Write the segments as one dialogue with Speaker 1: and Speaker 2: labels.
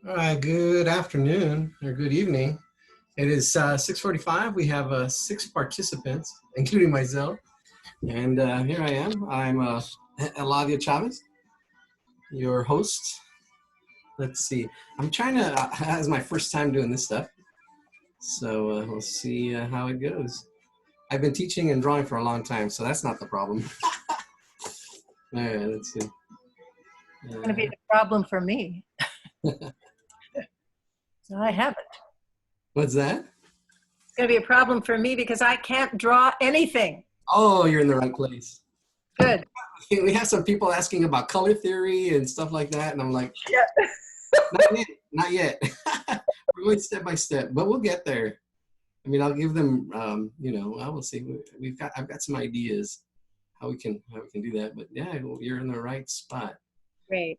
Speaker 1: Good afternoon or good evening. It is 6:45. We have six participants, including myself. And here I am. I'm Eladia Chavez, your host. Let's see. I'm trying to, it's my first time doing this stuff. So we'll see how it goes. I've been teaching and drawing for a long time, so that's not the problem. All right, let's see.
Speaker 2: It's going to be the problem for me. So I haven't.
Speaker 1: What's that?
Speaker 2: It's going to be a problem for me because I can't draw anything.
Speaker 1: Oh, you're in the right place.
Speaker 2: Good.
Speaker 1: We have some people asking about color theory and stuff like that, and I'm like,
Speaker 2: Yeah.
Speaker 1: not yet. We're going step by step, but we'll get there. I mean, I'll give them, I will see. I've got some ideas how we can do that. But yeah, you're in the right spot.
Speaker 2: Great.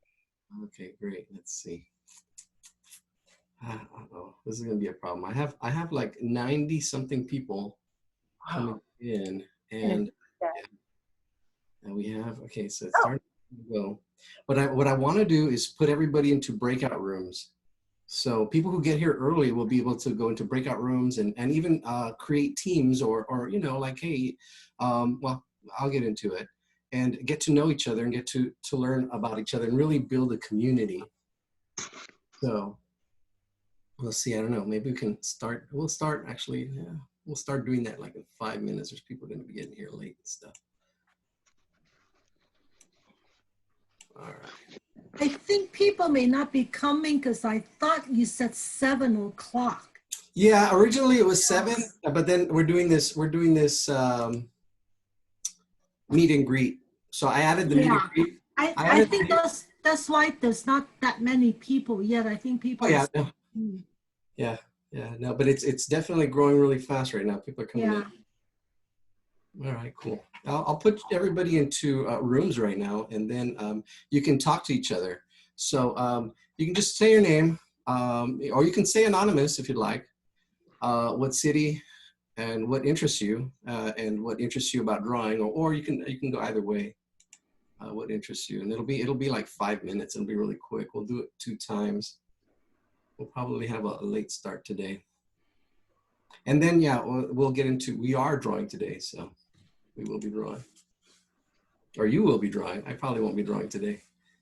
Speaker 1: Okay, great. Let's see. Uh-oh, this is gonna be a problem. I have like 90 something people coming in, and we have so it's starting to go. What I want to do is put everybody into breakout rooms. So people who get here early will be able to go into breakout rooms and even create teams or like, hey, well, I'll get into it and get to know each other and get to learn about each other and really build a community. So we'll see. I don't know. Maybe we can start. We'll start actually. Yeah, we'll start doing that like in 5 minutes. There's people going to be getting here late and stuff. All right.
Speaker 3: I think people may not be coming because I thought you said 7 o'clock.
Speaker 1: Yeah, originally it was 7, but then we're doing this meet and greet. So I added the meet and greet.
Speaker 3: I think that's why there's not that many people yet. I think people.
Speaker 1: Oh, yeah. No, but it's definitely growing really fast right now. People are coming in. All right, cool. I'll put everybody into rooms right now, and then you can talk to each other. So you can just say your name, or you can say anonymous if you'd like. What city and what interests you, and what interests you about drawing, or you can go either way. What interests you, and it'll be like 5 minutes. It'll be really quick. We'll do it 2 times. We'll probably have a late start today. And then, yeah, we'll get into, we are drawing today, so we will be drawing. Or you will be drawing. I probably won't be drawing today.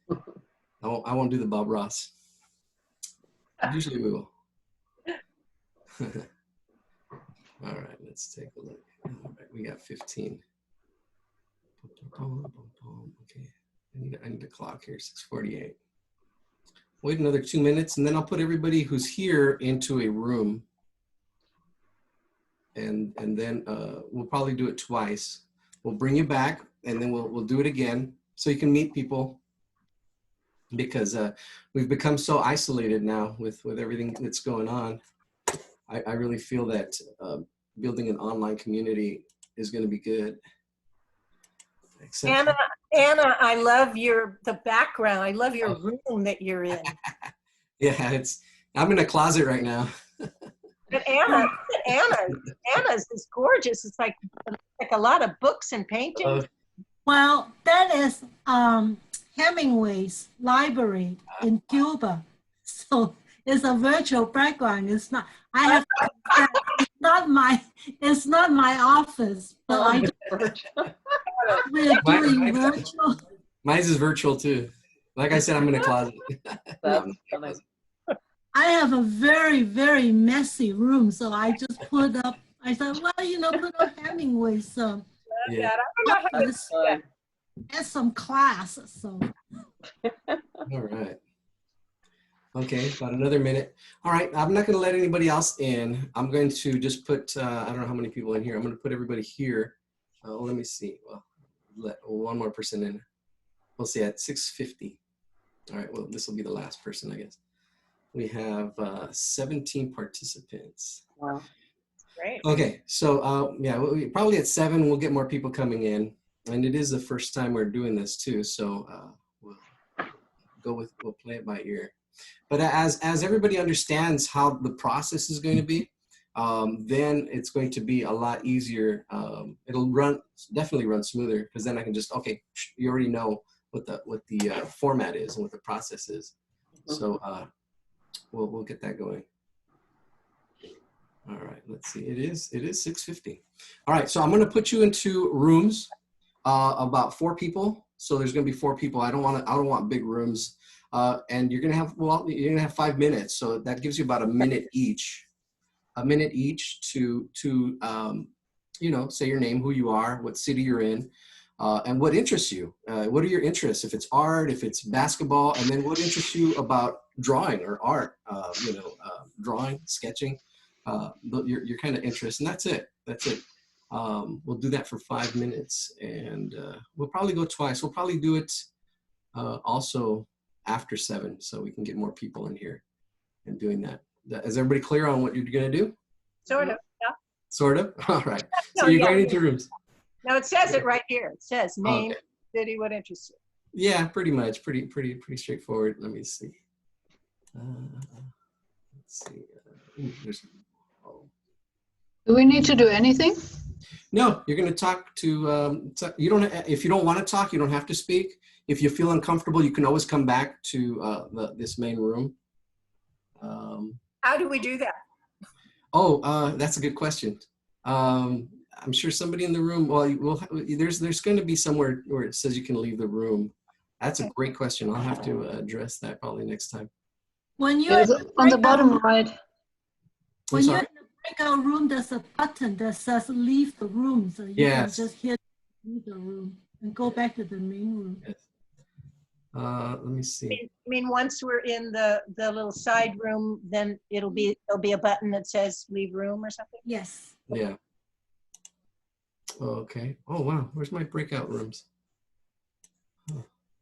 Speaker 1: I won't do the Bob Ross. Usually we will. All right, let's take a look. All right, we got 15. Okay, I need a clock here, 6:48. Wait another 2 minutes, and then I'll put everybody who's here into a room. And then we'll probably do it twice. We'll bring you back, and then we'll do it again so you can meet people, because we've become so isolated now with everything that's going on. I really feel that building an online community is going to be good.
Speaker 2: Anna, I love the background. I love your room that you're in.
Speaker 1: Yeah, I'm in a closet right now.
Speaker 2: But Anna's is gorgeous. It's like a lot of books and paintings.
Speaker 3: Well, that is Hemingway's library in Cuba. So it's a virtual background. It's not. It's not my office, but we're doing virtual.
Speaker 1: Mine is virtual too. Like I said, I'm in a closet.
Speaker 3: I have a very, very messy room, so I just put up. I thought, well, put up Hemingway. So and some classes. So.
Speaker 1: All right. Okay, about another minute. All right, I'm not going to let anybody else in. I'm going to just put, I don't know how many people in here. I'm going to put everybody here. Let me see. Well, let one more person in. We'll see at 6:50. All right, well, this will be the last person, I guess. We have 17 participants.
Speaker 2: Wow, great.
Speaker 1: Okay, so yeah, probably at 7, we'll get more people coming in. And it is the first time we're doing this too, so we'll play it by ear. But as everybody understands how the process is going to be, then it's going to be a lot easier. It'll definitely run smoother, because then I can just, okay, you already know what the format is and what the process is. So we'll get that going. All right, let's see. It is 6:50. All right, so I'm going to put you into rooms, about 4 people. So there's going to be 4 people. I don't want big rooms. And you're going to have 5 minutes. So that gives you about a minute each. A minute each to say your name, who you are, what city you're in, and what interests you. What are your interests? If it's art, if it's basketball, and then what interests you about drawing or art, drawing, sketching, your kind of interest, and that's it. We'll do that for 5 minutes, and we'll probably go twice. We'll probably do it also after 7, so we can get more people in here and doing that. Is everybody clear on what you're going to do?
Speaker 2: Sort of, yeah.
Speaker 1: Sort of? All right. So you're going into rooms.
Speaker 2: No, it says it right here. It says name, city, what interests you.
Speaker 1: Yeah, pretty much. Pretty straightforward. Let me see. Let's see.
Speaker 4: Do we need to do anything?
Speaker 1: No, you're going to talk to, if you don't want to talk, you don't have to speak. If you feel uncomfortable, you can always come back to this main room.
Speaker 2: How do we do that?
Speaker 1: That's a good question. I'm sure somebody in the room, there's going to be somewhere where it says you can leave the room. That's a great question. I'll have to address that probably next time.
Speaker 3: When you're
Speaker 4: on the bottom right.
Speaker 3: When you're in the breakout room, there's a button that says leave the room. So you can just hit leave the room and go back to the main room.
Speaker 1: Yes. Let me see.
Speaker 2: I mean, once we're in the little side room, then there'll be a button that says leave room or something?
Speaker 3: Yes.
Speaker 1: Yeah. Okay. Oh, wow. Where's my breakout rooms?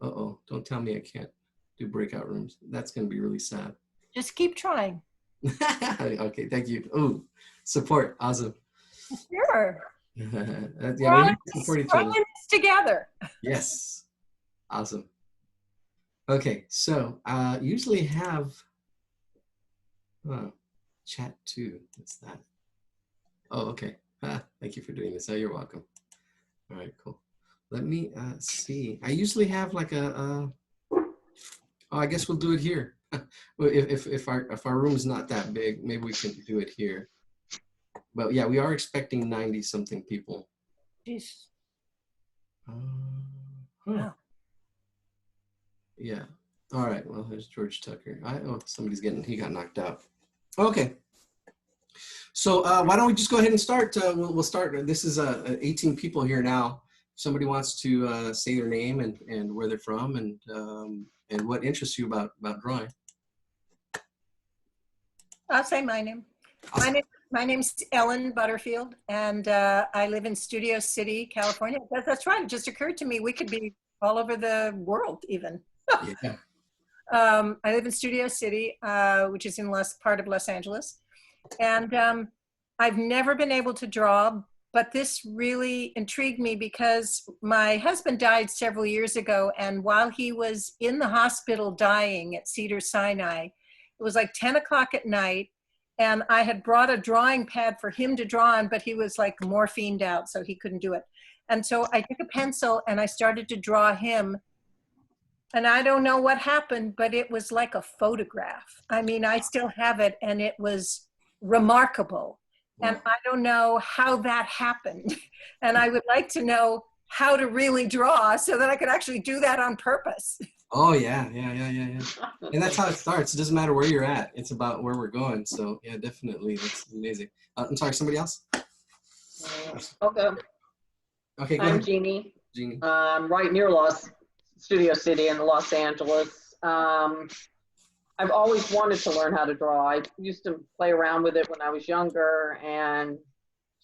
Speaker 1: Uh-oh. Don't tell me I can't do breakout rooms. That's going to be really sad.
Speaker 2: Just keep trying.
Speaker 1: Okay. Thank you. Oh, support. Awesome.
Speaker 2: Sure.
Speaker 1: We're all support each other.
Speaker 2: This together.
Speaker 1: Yes. Awesome. Okay. So usually have chat 2. What's that? Oh, okay. Thank you for doing this. Oh, you're welcome. All right, cool. Let me see. I usually have like I guess we'll do it here. if our room is not that big, maybe we can do it here. But yeah, we are expecting 90 something people.
Speaker 2: Jeez.
Speaker 1: Wow. Yeah. All right. Well, there's George Tucker. He got knocked out. Okay. So why don't we just go ahead and start? We'll start. This is 18 people here now. If somebody wants to say their name and where they're from and what interests you about drawing.
Speaker 2: I'll say my name.
Speaker 1: Awesome.
Speaker 2: My name's Ellen Butterfield, and I live in Studio City, California. That's right. It just occurred to me we could be all over the world even.
Speaker 1: Yeah.
Speaker 2: I live in Studio City, which is in part of Los Angeles. And I've never been able to draw, but this really intrigued me because my husband died several years ago. And while he was in the hospital dying at Cedars-Sinai, it was like 10 o'clock at night. And I had brought a drawing pad for him to draw on, but he was like morphined out, so he couldn't do it. And so I took a pencil and I started to draw him. And I don't know what happened, but it was like a photograph. I mean, I still have it, and it was remarkable. And I don't know how that happened. And I would like to know how to really draw so that I could actually do that on purpose.
Speaker 1: Oh, yeah. And that's how it starts. It doesn't matter where you're at. It's about where we're going. So, yeah, definitely. That's amazing. I'm sorry, somebody else?
Speaker 5: Okay.
Speaker 1: Okay, go
Speaker 5: I'm
Speaker 1: ahead.
Speaker 5: Jeannie.
Speaker 1: Jeannie.
Speaker 5: Right near Studio City in Los Angeles. I've always wanted to learn how to draw. I used to play around with it when I was younger, and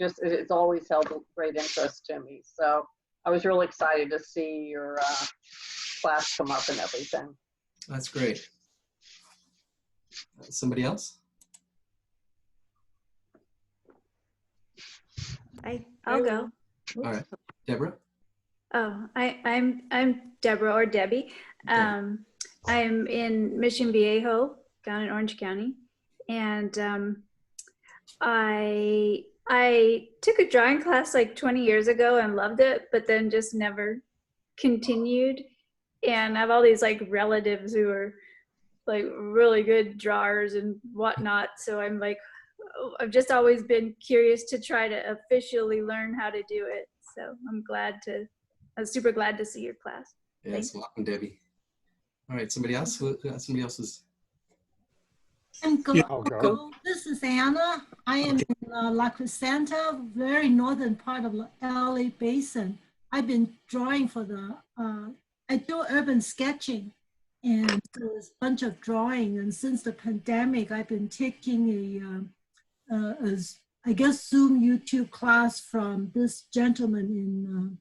Speaker 5: just it's always held a great interest to me. So I was really excited to see your class come up and everything.
Speaker 1: That's great. Somebody else?
Speaker 6: I'll go.
Speaker 1: All right. Deborah?
Speaker 6: Oh, I'm Deborah or Debbie. I'm in Mission Viejo down in Orange County, and I took a drawing class like 20 years ago and loved it, but then just never continued. And I have all these like relatives who are like really good drawers and whatnot. So I'm like, I've just always been curious to try to officially learn how to do it. So I was super glad to see your class.
Speaker 1: Yes, welcome, Debbie. All right, somebody else? Somebody else's?
Speaker 7: I'll go.
Speaker 3: This is Anna. I am in La Crescenta, very northern part of the LA Basin. I've been drawing for I do urban sketching, and there's a bunch of drawing. And since the pandemic, I've been taking I guess Zoom YouTube class from this gentleman in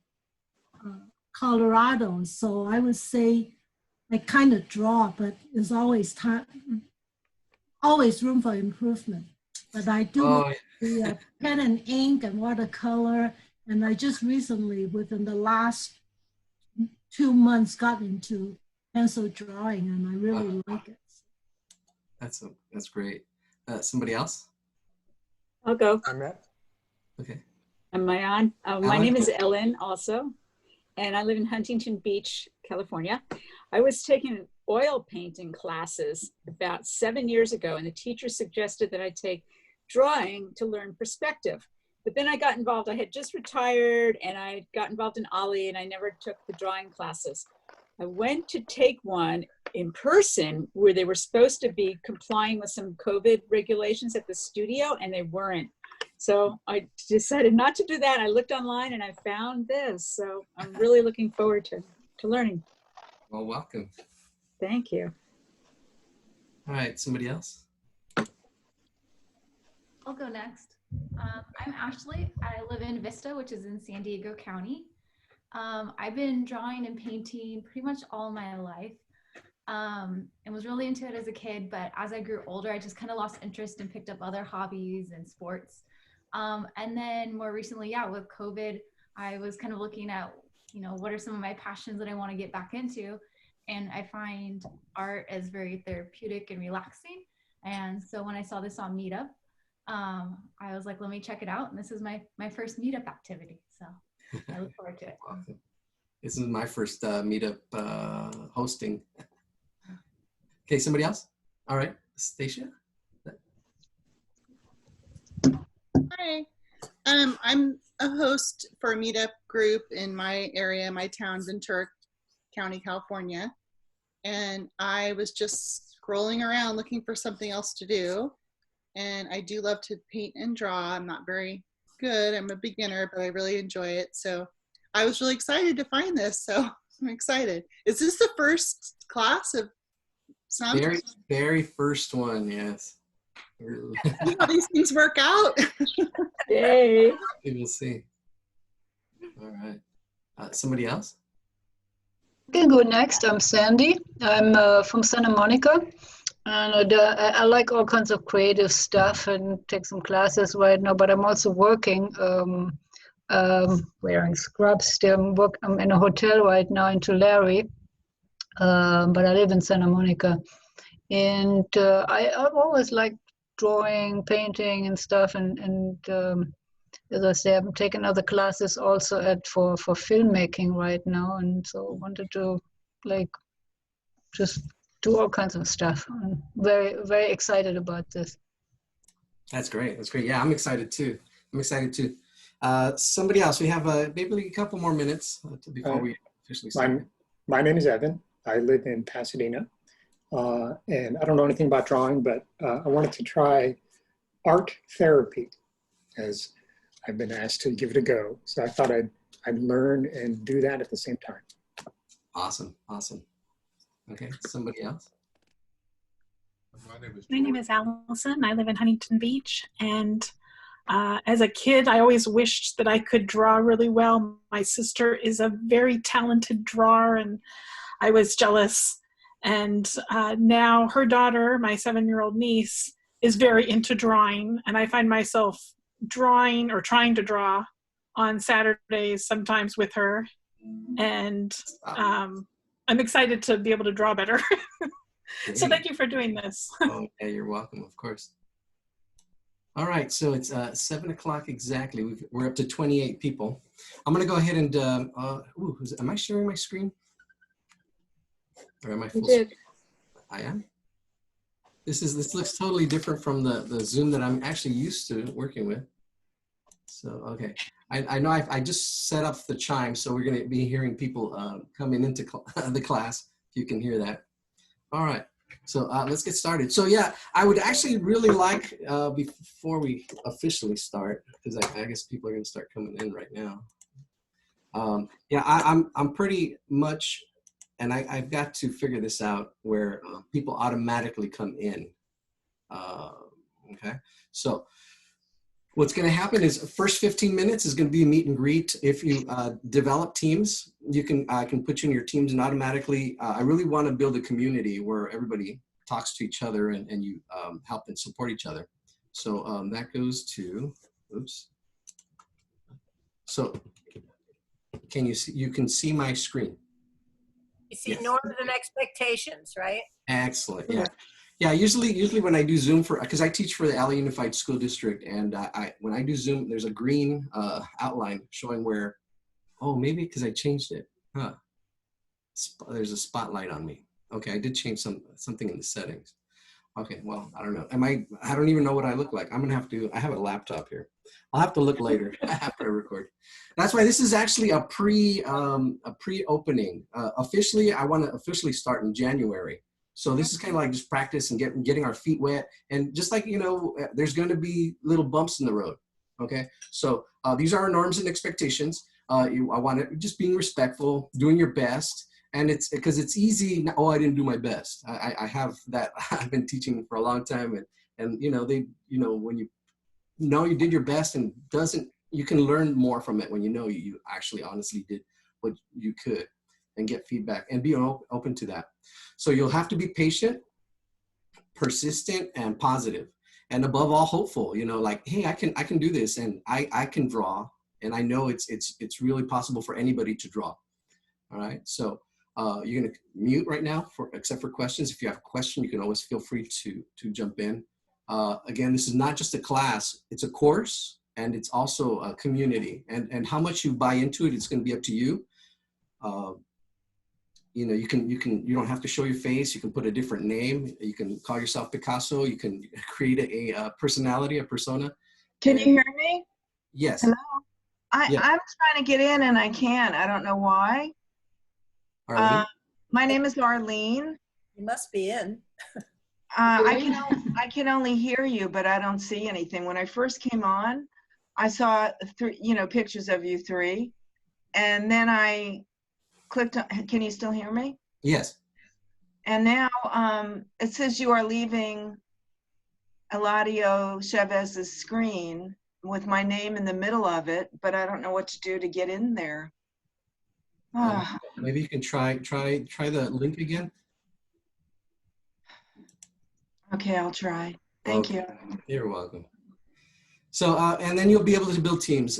Speaker 3: Colorado. So I would say I kind of draw, but there's always always room for improvement. But I do the pen and ink and watercolor, and I just recently, within the last 2 months, got into pencil drawing, and I really like it.
Speaker 1: That's great. Somebody else?
Speaker 8: I'll go.
Speaker 7: I'm Matt.
Speaker 1: Okay.
Speaker 8: Am I on? My name is Ellen also, and I live in Huntington Beach, California. I was taking oil painting classes about 7 years ago, and the teacher suggested that I take drawing to learn perspective. But then I got involved. I had just retired, and I got involved in Ollie, and I never took the drawing classes. I went to take one in person where they were supposed to be complying with some COVID regulations at the studio, and they weren't. So I decided not to do that. I looked online and I found this. So I'm really looking forward to learning.
Speaker 1: Well, welcome.
Speaker 8: Thank you.
Speaker 1: All right, somebody else?
Speaker 9: I'll go next. I'm Ashley. I live in Vista, which is in San Diego County. I've been drawing and painting pretty much all my life, and was really into it as a kid, but as I grew older, I just kind of lost interest and picked up other hobbies and sports. And then more recently, with COVID, I was kind of looking at, what are some of my passions that I want to get back into? And I find art as very therapeutic and relaxing. And so when I saw this on Meetup, I was like, let me check it out. And this is my first Meetup activity. So I look forward to it.
Speaker 1: Awesome. This is my first Meetup hosting. Okay, somebody else? All right, Stacia?
Speaker 10: Hi, I'm a host for a Meetup group in my area, my town, Ventura County, California. And I was just scrolling around looking for something else to do. And I do love to paint and draw. I'm not very good. I'm a beginner, but I really enjoy it. So I was really excited to find this. So I'm excited. Is this the first class of some?
Speaker 1: Very first one, yes.
Speaker 10: See how these things work out.
Speaker 8: Yay.
Speaker 1: We will see. All right. Somebody else?
Speaker 4: I can go next. I'm Sandy. I'm from Santa Monica. And I like all kinds of creative stuff and take some classes right now, but I'm also working, wearing scrubs still. I'm in a hotel right now in Tulare, but I live in Santa Monica. And I've always liked drawing, painting and stuff. And as I say, I'm taking other classes also for filmmaking right now. And so I wanted to just do all kinds of stuff. I'm very, very excited about this.
Speaker 1: That's great. That's great. Yeah, I'm excited too. Somebody else. We have maybe a couple more minutes before we officially start.
Speaker 7: My name is Evan. I live in Pasadena. And I don't know anything about drawing, but I wanted to try art therapy as I've been asked to give it a go. So I thought I'd learn and do that at the same time.
Speaker 1: Awesome. Okay, somebody else?
Speaker 11: My name is Allison. I live in Huntington Beach. And as a kid, I always wished that I could draw really well. My sister is a very talented drawer, and I was jealous. And now her daughter, my 7-year-old niece, is very into drawing. And I find myself drawing or trying to draw on Saturdays sometimes with her. And I'm excited to be able to draw better. So thank you for doing this.
Speaker 1: Oh, yeah, you're welcome, of course. All right, so it's 7 o'clock exactly. We're up to 28 people. I'm gonna go ahead and, am I sharing my screen? Or am I full screen? I am? This looks totally different from the Zoom that I'm actually used to working with. So, okay. I know I just set up the chime, so we're going to be hearing people coming into the class, if you can hear that. All right. So let's get started. So yeah, I would actually really like, before we officially start, because I guess people are going to start coming in right now. Yeah, I'm pretty much, and I've got to figure this out where people automatically come in. Okay, so what's going to happen is first 15 minutes is going to be a meet and greet. If you develop teams, I can put you in your teams and automatically, I really want to build a community where everybody talks to each other and you help and support each other. So that goes to, oops. So can you see, you can see my screen.
Speaker 2: You see
Speaker 1: Yes.
Speaker 2: norms and expectations, right?
Speaker 1: Excellent. Yeah. Yeah. Usually when I do Zoom because I teach for the LA Unified School District, and when I do Zoom, there's a green outline showing where, oh, maybe because I changed it. Huh. There's a spotlight on me. Okay. I did change something in the settings. Okay. Well, I don't know. I don't even know what I look like. I'm going to have to, I have a laptop here. I'll have to look later after I record. That's why this is actually a pre-opening. Officially, I want to officially start in January. So this is kind of like just practice and getting our feet wet. And just like, you know, there's going to be little bumps in the road. Okay. So these are our norms and expectations. I want to just being respectful, doing your best. And it's because it's easy. Oh, I didn't do my best. I have that. I've been teaching for a long time. And you know, when you know you did your best and you can learn more from it when you know you actually honestly did what you could and get feedback and be open to that. So you'll have to be patient, persistent, and positive, and above all, hopeful. You know, like, hey, I can do this, and I can draw, and I know it's really possible for anybody to draw. All right, so you're gonna mute right now except for questions. If you have a question, you can always feel free to jump in. Again, this is not just a class; it's a course, and it's also a community. And how much you buy into it, it's going to be up to you. You know, you don't have to show your face. You can put a different name. You can call yourself Picasso. You can create a personality, a persona.
Speaker 12: Can you hear me?
Speaker 1: Yes.
Speaker 12: Hello?
Speaker 1: Yeah.
Speaker 12: I'm trying to get in and I can't. I don't know why.
Speaker 1: Arlene?
Speaker 12: My name is Arlene.
Speaker 2: You must be in.
Speaker 12: I can only hear you, but I don't see anything. When I first came on, I saw pictures of you three, and then I clicked on, can you still hear me?
Speaker 1: Yes.
Speaker 12: And now it says you are leaving Eladio Chavez's screen with my name in the middle of it, but I don't know what to do to get in there.
Speaker 1: Maybe you can try the link again.
Speaker 12: Okay, I'll try. Thank you.
Speaker 1: You're welcome. So, and then you'll be able to build teams.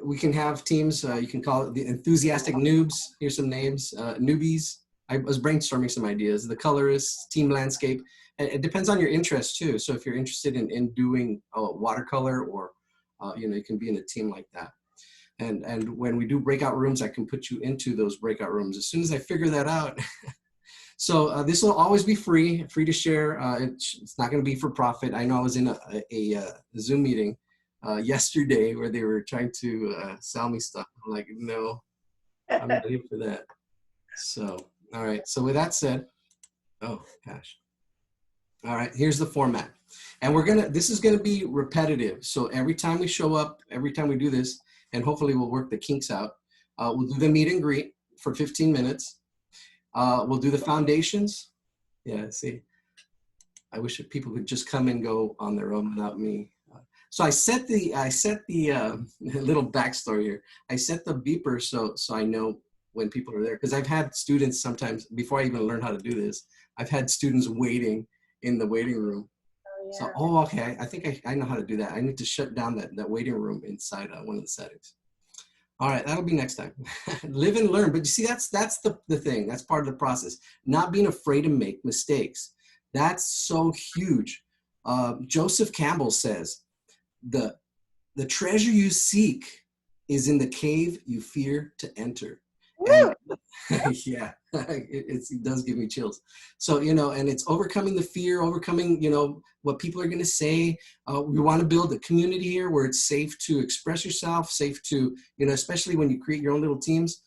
Speaker 1: We can have teams, you can call it the enthusiastic noobs. Here's some names, newbies. I was brainstorming some ideas. The colorists, team landscape. It depends on your interest too. So if you're interested in doing watercolor or, you can be in a team like that. And when we do breakout rooms, I can put you into those breakout rooms as soon as I figure that out. So this will always be free to share. It's not going to be for profit. I know I was in a Zoom meeting yesterday where they were trying to sell me stuff. I'm like, no, I'm not here for that. So, all right. So with that said, oh gosh. All right, here's the format. And this is going to be repetitive. So every time we show up, every time we do this, and hopefully we'll work the kinks out, we'll do the meet and greet for 15 minutes. We'll do the foundations. Yeah, see, I wish that people could just come and go on their own without me. So I set the little backstory here. I set the beeper so I know when people are there, because I've had students sometimes, before I even learned how to do this, I've had students waiting in the waiting room. So, okay, I think I know how to do that. I need to shut down that waiting room inside one of the settings. All right, that'll be next time. Live and learn. But you see, that's the thing. That's part of the process. Not being afraid to make mistakes. That's so huge. Joseph Campbell says, the treasure you seek is in the cave you fear to enter. And, yeah, It does give me chills. So, you know, and it's overcoming the fear, overcoming, you know, what people are going to say. We want to build a community here where it's safe to express yourself, safe to, you know, especially when you create your own little teams,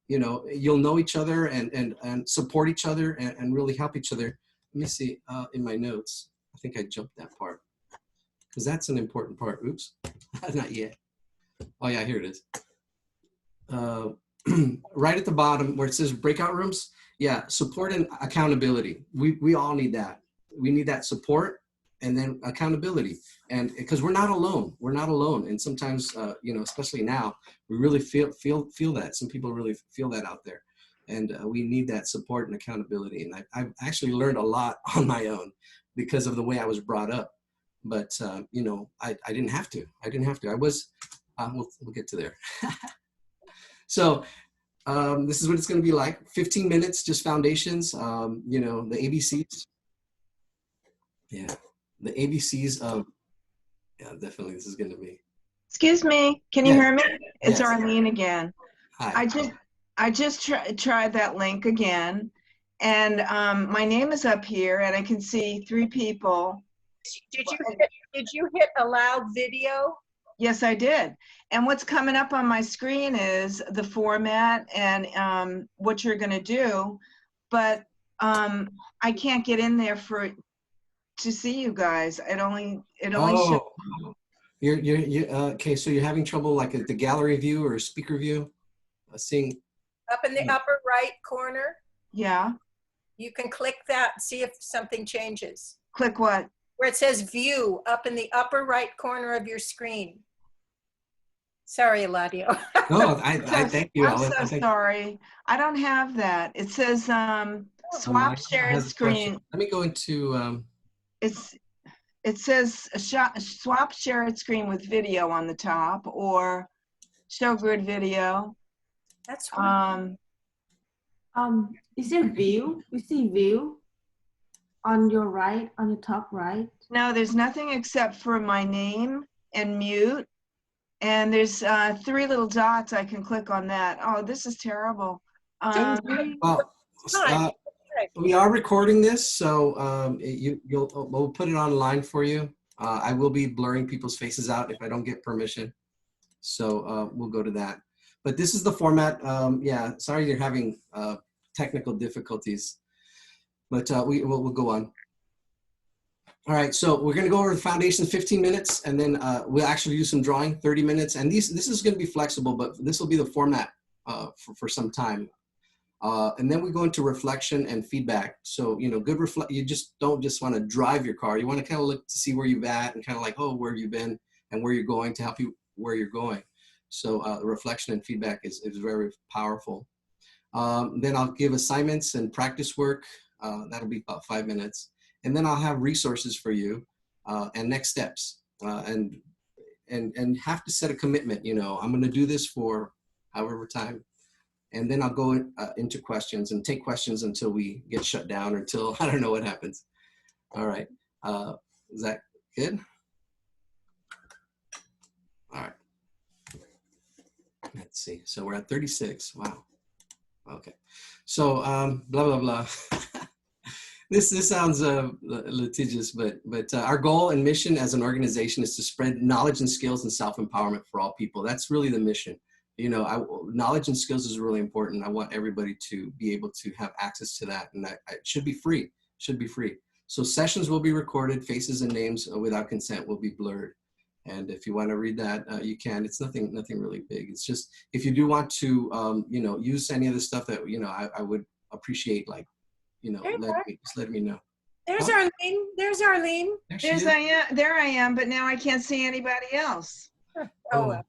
Speaker 1: you know, you'll know each other and support each other and really help each other. Let me see in my notes. I think I jumped that part because that's an important part. Oops, not yet. Oh yeah, here it is. Right at the bottom where it says breakout rooms. Yeah, support and accountability. We all need that. We need that support and then accountability. And because we're not alone, And sometimes, you know, especially now, we really feel that. Some people really feel that out there. And we need that support and accountability. And I've actually learned a lot on my own because of the way I was brought up. But, you know, I didn't have to. I was, we'll get to there. So this is what it's going to be like. 15 minutes, just foundations, you know, the ABCs. Yeah, the ABCs of, yeah, definitely this is going to be.
Speaker 12: Excuse me, can you hear me? It's
Speaker 1: Yes.
Speaker 12: Arlene again.
Speaker 1: Hi.
Speaker 12: I just tried that link again, and my name is up here, and I can see 3 people.
Speaker 2: Did you hit allow video?
Speaker 12: Yes, I did. And what's coming up on my screen is the format and what you're going to do, but I can't get in there to see you guys. It only shows.
Speaker 1: You're okay. So you're having trouble like at the gallery view or speaker view, seeing
Speaker 2: Up in the upper right corner,
Speaker 12: Yeah.
Speaker 2: you can click that and see if something changes.
Speaker 12: Click what?
Speaker 2: Where it says view up in the upper right corner of your screen. Sorry, Eladio.
Speaker 1: No, I thank you.
Speaker 12: I'm so sorry. I don't have that. It says swap shared screen.
Speaker 1: Let me go into.
Speaker 12: It says swap shared screen with video on the top or show grid video.
Speaker 2: That's
Speaker 13: Is there view? You see view on your right, on your top right?
Speaker 12: No, there's nothing except for my name and mute. And there's 3 little dots. I can click on that. Oh, this is terrible.
Speaker 1: We are recording this, so we'll put it online for you. I will be blurring people's faces out if I don't get permission. So we'll go to that. But this is the format. Yeah, sorry you're having technical difficulties, but we'll go on. All right, so we're gonna go over the foundations 15 minutes, and then we'll actually do some drawing 30 minutes. And this is gonna be flexible, but this will be the format for some time. And then we go into reflection and feedback. So, you know, you don't just wanna drive your car. You wanna kind of look to see where you've at and kind of like, oh, where have you been and where you're going to help you where you're going. So reflection and feedback is very powerful. Then I'll give assignments and practice work. That'll be about 5 minutes. And then I'll have resources for you and next steps and have to set a commitment. You know, I'm going to do this for however time. And then I'll go into questions and take questions until we get shut down or until I don't know what happens. All right. Is that good? All right. Let's see. So we're at 36. Wow. Okay. So blah, blah, blah. This sounds litigious, but our goal and mission as an organization is to spread knowledge and skills and self-empowerment for all people. That's really the mission. You know, knowledge and skills is really important. I want everybody to be able to have access to that, and it should be free. Should be free. So sessions will be recorded. Faces and names without consent will be blurred. And if you want to read that, you can. It's nothing really big. It's just if you do want to, you know, use any of the stuff that you know, I would appreciate, like, you know, let me know.
Speaker 2: There's Arlene. There's Arlene.
Speaker 12: There I am, but now I can't see anybody else.
Speaker 2: Oh, well.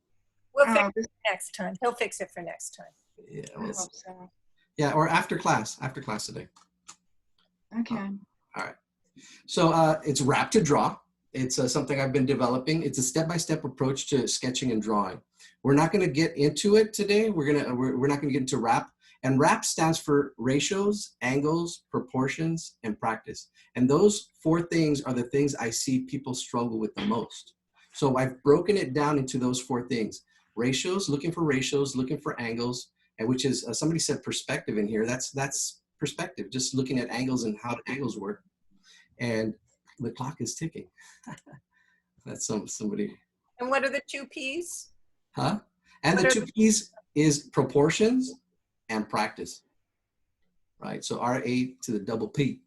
Speaker 2: We'll fix it next time. He'll fix it for next time.
Speaker 1: Yeah.
Speaker 12: I hope so.
Speaker 1: Yeah, or after class today.
Speaker 12: Okay.
Speaker 1: All right. So it's Wrap to Draw. It's something I've been developing. It's a step-by-step approach to sketching and drawing. We're not going to get into it today. We're not going to get into Wrap. And WRAP stands for ratios, angles, proportions, and practice. And those 4 things are the things I see people struggle with the most. So I've broken it down into those 4 things. Ratios, looking for angles, and which is, somebody said perspective in here. That's perspective, just looking at angles and how the angles work. And the clock is ticking. That's somebody.
Speaker 2: And what are the 2 P's?
Speaker 1: Huh? And the 2 P's is proportions and practice, right? So R-A to the double P,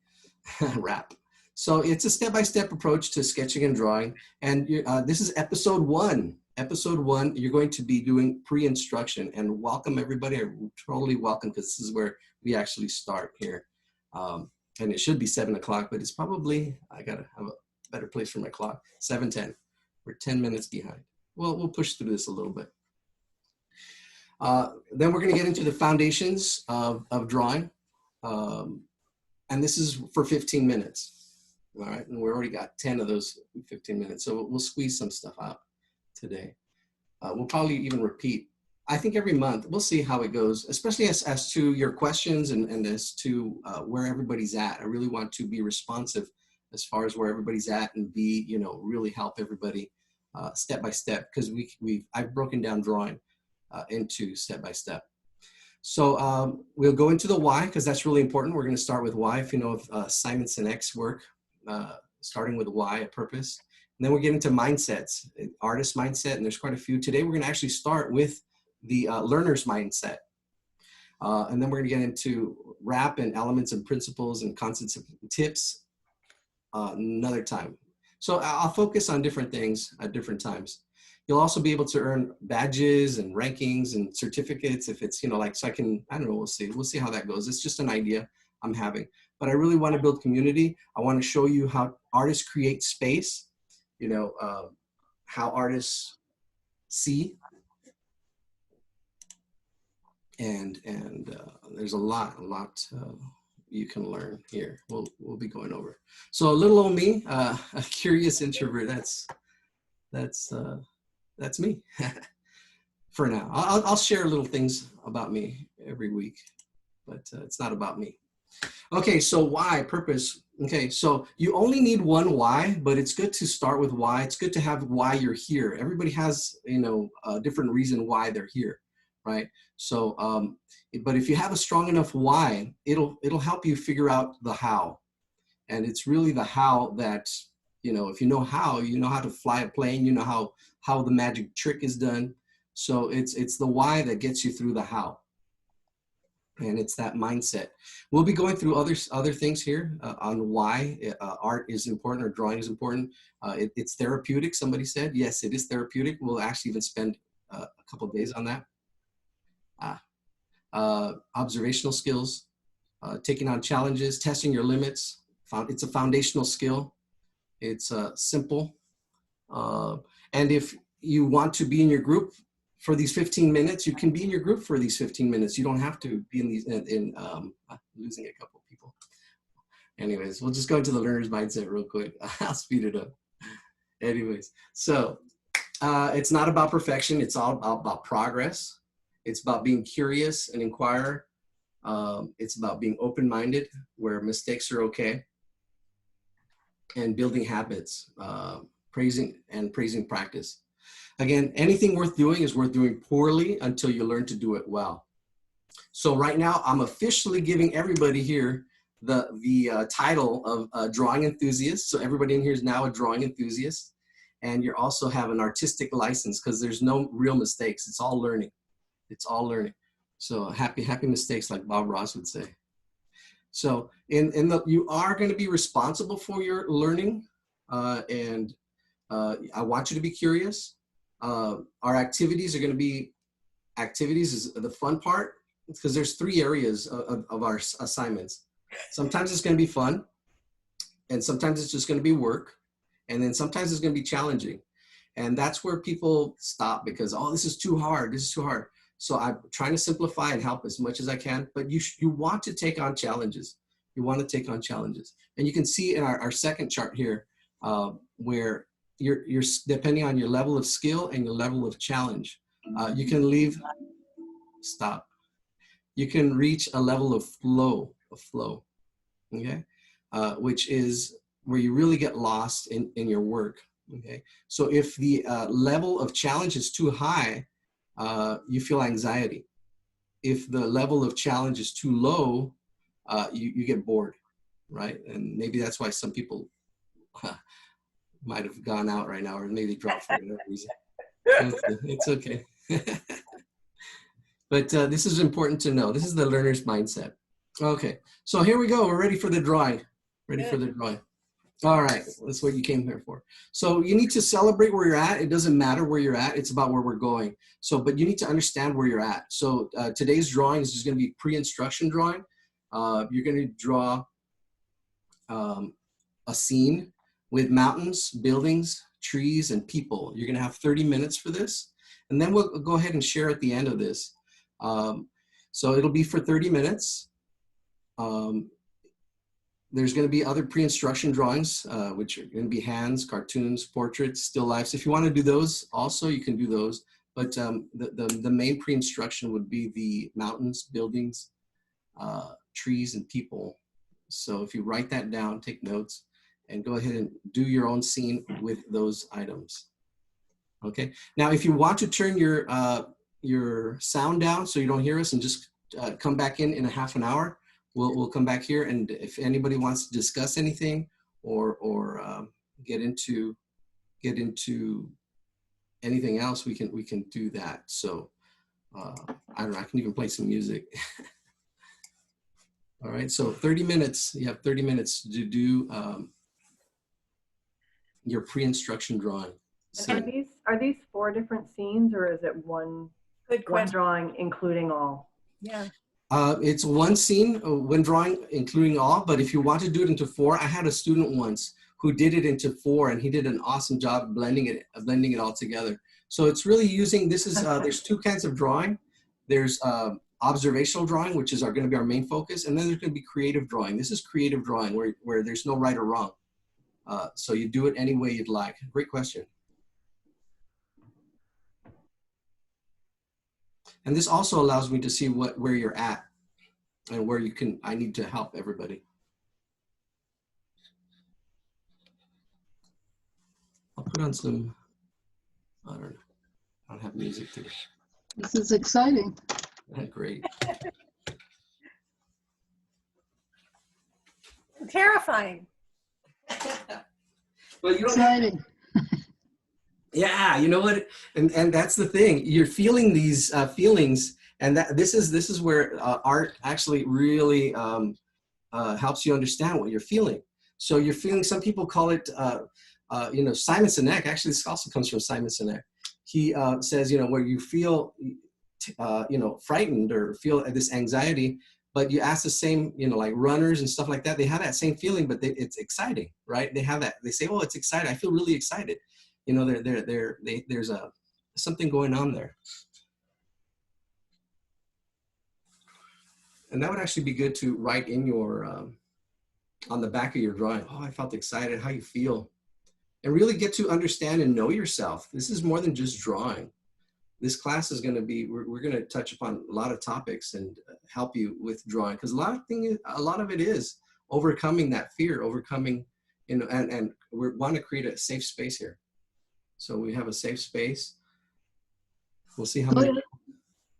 Speaker 1: rap. So it's a step-by-step approach to sketching and drawing. And this is episode 1. Episode 1, you're going to be doing pre-instruction. And welcome everybody, I totally welcome, because this is where we actually start here. And it should be 7 o'clock, but it's probably, I gotta have a better place for my clock, 7:10. We're 10 minutes behind. Well, we'll push through this a little bit. Then we're gonna get into the foundations of drawing. And this is for 15 minutes, all right? And we already got 10 of those 15 minutes, so we'll squeeze some stuff out today. We'll probably even repeat, I think every month. We'll see how it goes, especially as to your questions and as to where everybody's at. I really want to be responsive as far as where everybody's at and be, you know, really help everybody step by step, because I've broken down drawing into step by step. So we'll go into the why, because that's really important. We're going to start with why. If you know of Simon Sinek's work, starting with why, a purpose. And then we'll get into mindsets, artist mindset, and there's quite a few. Today we're going to actually start with the learner's mindset. And then we're going to get into wrap and elements and principles and concepts and tips another time. So I'll focus on different things at different times. You'll also be able to earn badges and rankings and certificates if it's, you know, like, so I don't know, we'll see how that goes. It's just an idea I'm having. But I really want to build community. I want to show you how artists create space, you know, how artists see. And there's a lot you can learn here. We'll be going over. So a little old me, a curious introvert. That's me for now. I'll share little things about me every week, but it's not about me. Okay, so why, purpose. Okay, so you only need one why, but it's good to start with why. It's good to have why you're here. Everybody has, you know, a different reason why they're here, right? So, but if you have a strong enough why, it'll help you figure out the how. And it's really the how that, you know, if you know how to fly a plane, you know how the magic trick is done. So it's the why that gets you through the how. And it's that mindset. We'll be going through other things here on why art is important or drawing is important. It's therapeutic, somebody said. Yes, it is therapeutic. We'll actually even spend a couple of days on that. Observational skills, taking on challenges, testing your limits. It's a foundational skill. It's simple. And if you want to be in your group for these 15 minutes, you can be in your group for these 15 minutes. You don't have to be in these, losing a couple of people. Anyways, we'll just go into the learner's mindset real quick. I'll speed it up. Anyways, so it's not about perfection. It's all about progress. It's about being curious and inquire. It's about being open-minded, where mistakes are okay. And building habits, praising practice. Again, anything worth doing is worth doing poorly until you learn to do it well. So right now, I'm officially giving everybody here the title of drawing enthusiast. So everybody in here is now a drawing enthusiast. And you also have an artistic license, because there's no real mistakes. It's all learning. It's all learning. So happy mistakes, like Bob Ross would say. So you are going to be responsible for your learning. And I want you to be curious. Our activities are going to be, activities is the fun part, because there's 3 areas of our assignments. Sometimes it's going to be fun, and sometimes it's just going to be work, and then sometimes it's going to be challenging. And that's where people stop, because, oh, this is too hard. This is too hard. So I'm trying to simplify and help as much as I can, but you want to take on challenges. You want to take on challenges. And you can see in our second chart here, where you're depending on your level of skill and your level of challenge, you can you can reach a level of flow, okay? Which is where you really get lost in your work, okay? So if the level of challenge is too high, you feel anxiety. if the level of challenge is too low, you get bored, right? And maybe that's why some people might have gone out right now, or maybe dropped for whatever reason. It's okay. But this is important to know. This is the learner's mindset. Okay, so here we go. We're ready for the drawing. Ready for the drawing. All right, that's what you came here for. So you need to celebrate where you're at. It doesn't matter where you're at. It's about where we're going. So, but you need to understand where you're at. So today's drawing is just going to be pre-instruction drawing. You're going to draw a scene with mountains, buildings, trees, and people. You're going to have 30 minutes for this. And then we'll go ahead and share at the end of this. So it'll be for 30 minutes. There's going to be other pre-instruction drawings, which are going to be hands, cartoons, portraits, still lifes. If you want to do those also, you can do those. But the main pre-instruction would be the mountains, buildings, trees, and people. So if you write that down, take notes, and go ahead and do your own scene with those items. Okay. Now, if you want to turn your sound down so you don't hear us, and just come back in a half an hour, we'll come back here, and if anybody wants to discuss anything or get into anything else, we can do that. So I don't know, I can even play some music. All right, so 30 minutes. You have 30 minutes to do your pre-instruction drawing. So,
Speaker 14: are these 4 different scenes, or is it one drawing including all?
Speaker 2: Yeah.
Speaker 1: It's one scene, one drawing, including all, but if you want to do it into 4, I had a student once who did it into 4, and he did an awesome job blending it all together. So it's really using, this is, there's 2 kinds of drawing. There's observational drawing, which is going to be our main focus, and then there's going to be creative drawing. This is creative drawing, where there's no right or wrong. So you do it any way you'd like. Great question. And this also allows me to see where you're at and where I need to help everybody. I'll put on some, I don't know, I don't have music today.
Speaker 4: This is exciting.
Speaker 1: Great.
Speaker 2: Terrifying.
Speaker 1: Well, you don't
Speaker 4: exciting.
Speaker 1: Yeah, you know what, and that's the thing. You're feeling these feelings, and this is where art actually really helps you understand what you're feeling. So you're feeling. Some people call it, you know, Simon Sinek. Actually, this also comes from Simon Sinek. He says, you know, where you feel, you know, frightened or feel this anxiety, but you ask the same, you know, like runners and stuff like that. They have that same feeling, but it's exciting, right? They have that. They say, oh, it's exciting. I feel really excited. You know, there's something going on there. And that would actually be good to write in your, on the back of your drawing. Oh, I felt excited, how you feel. And really get to understand and know yourself. This is more than just drawing. This class is going to be, we're going to touch upon a lot of topics and help you with drawing. Because a lot of it is overcoming that fear, overcoming, you know, and we want to create a safe space here. So we have a safe space. We'll see how many.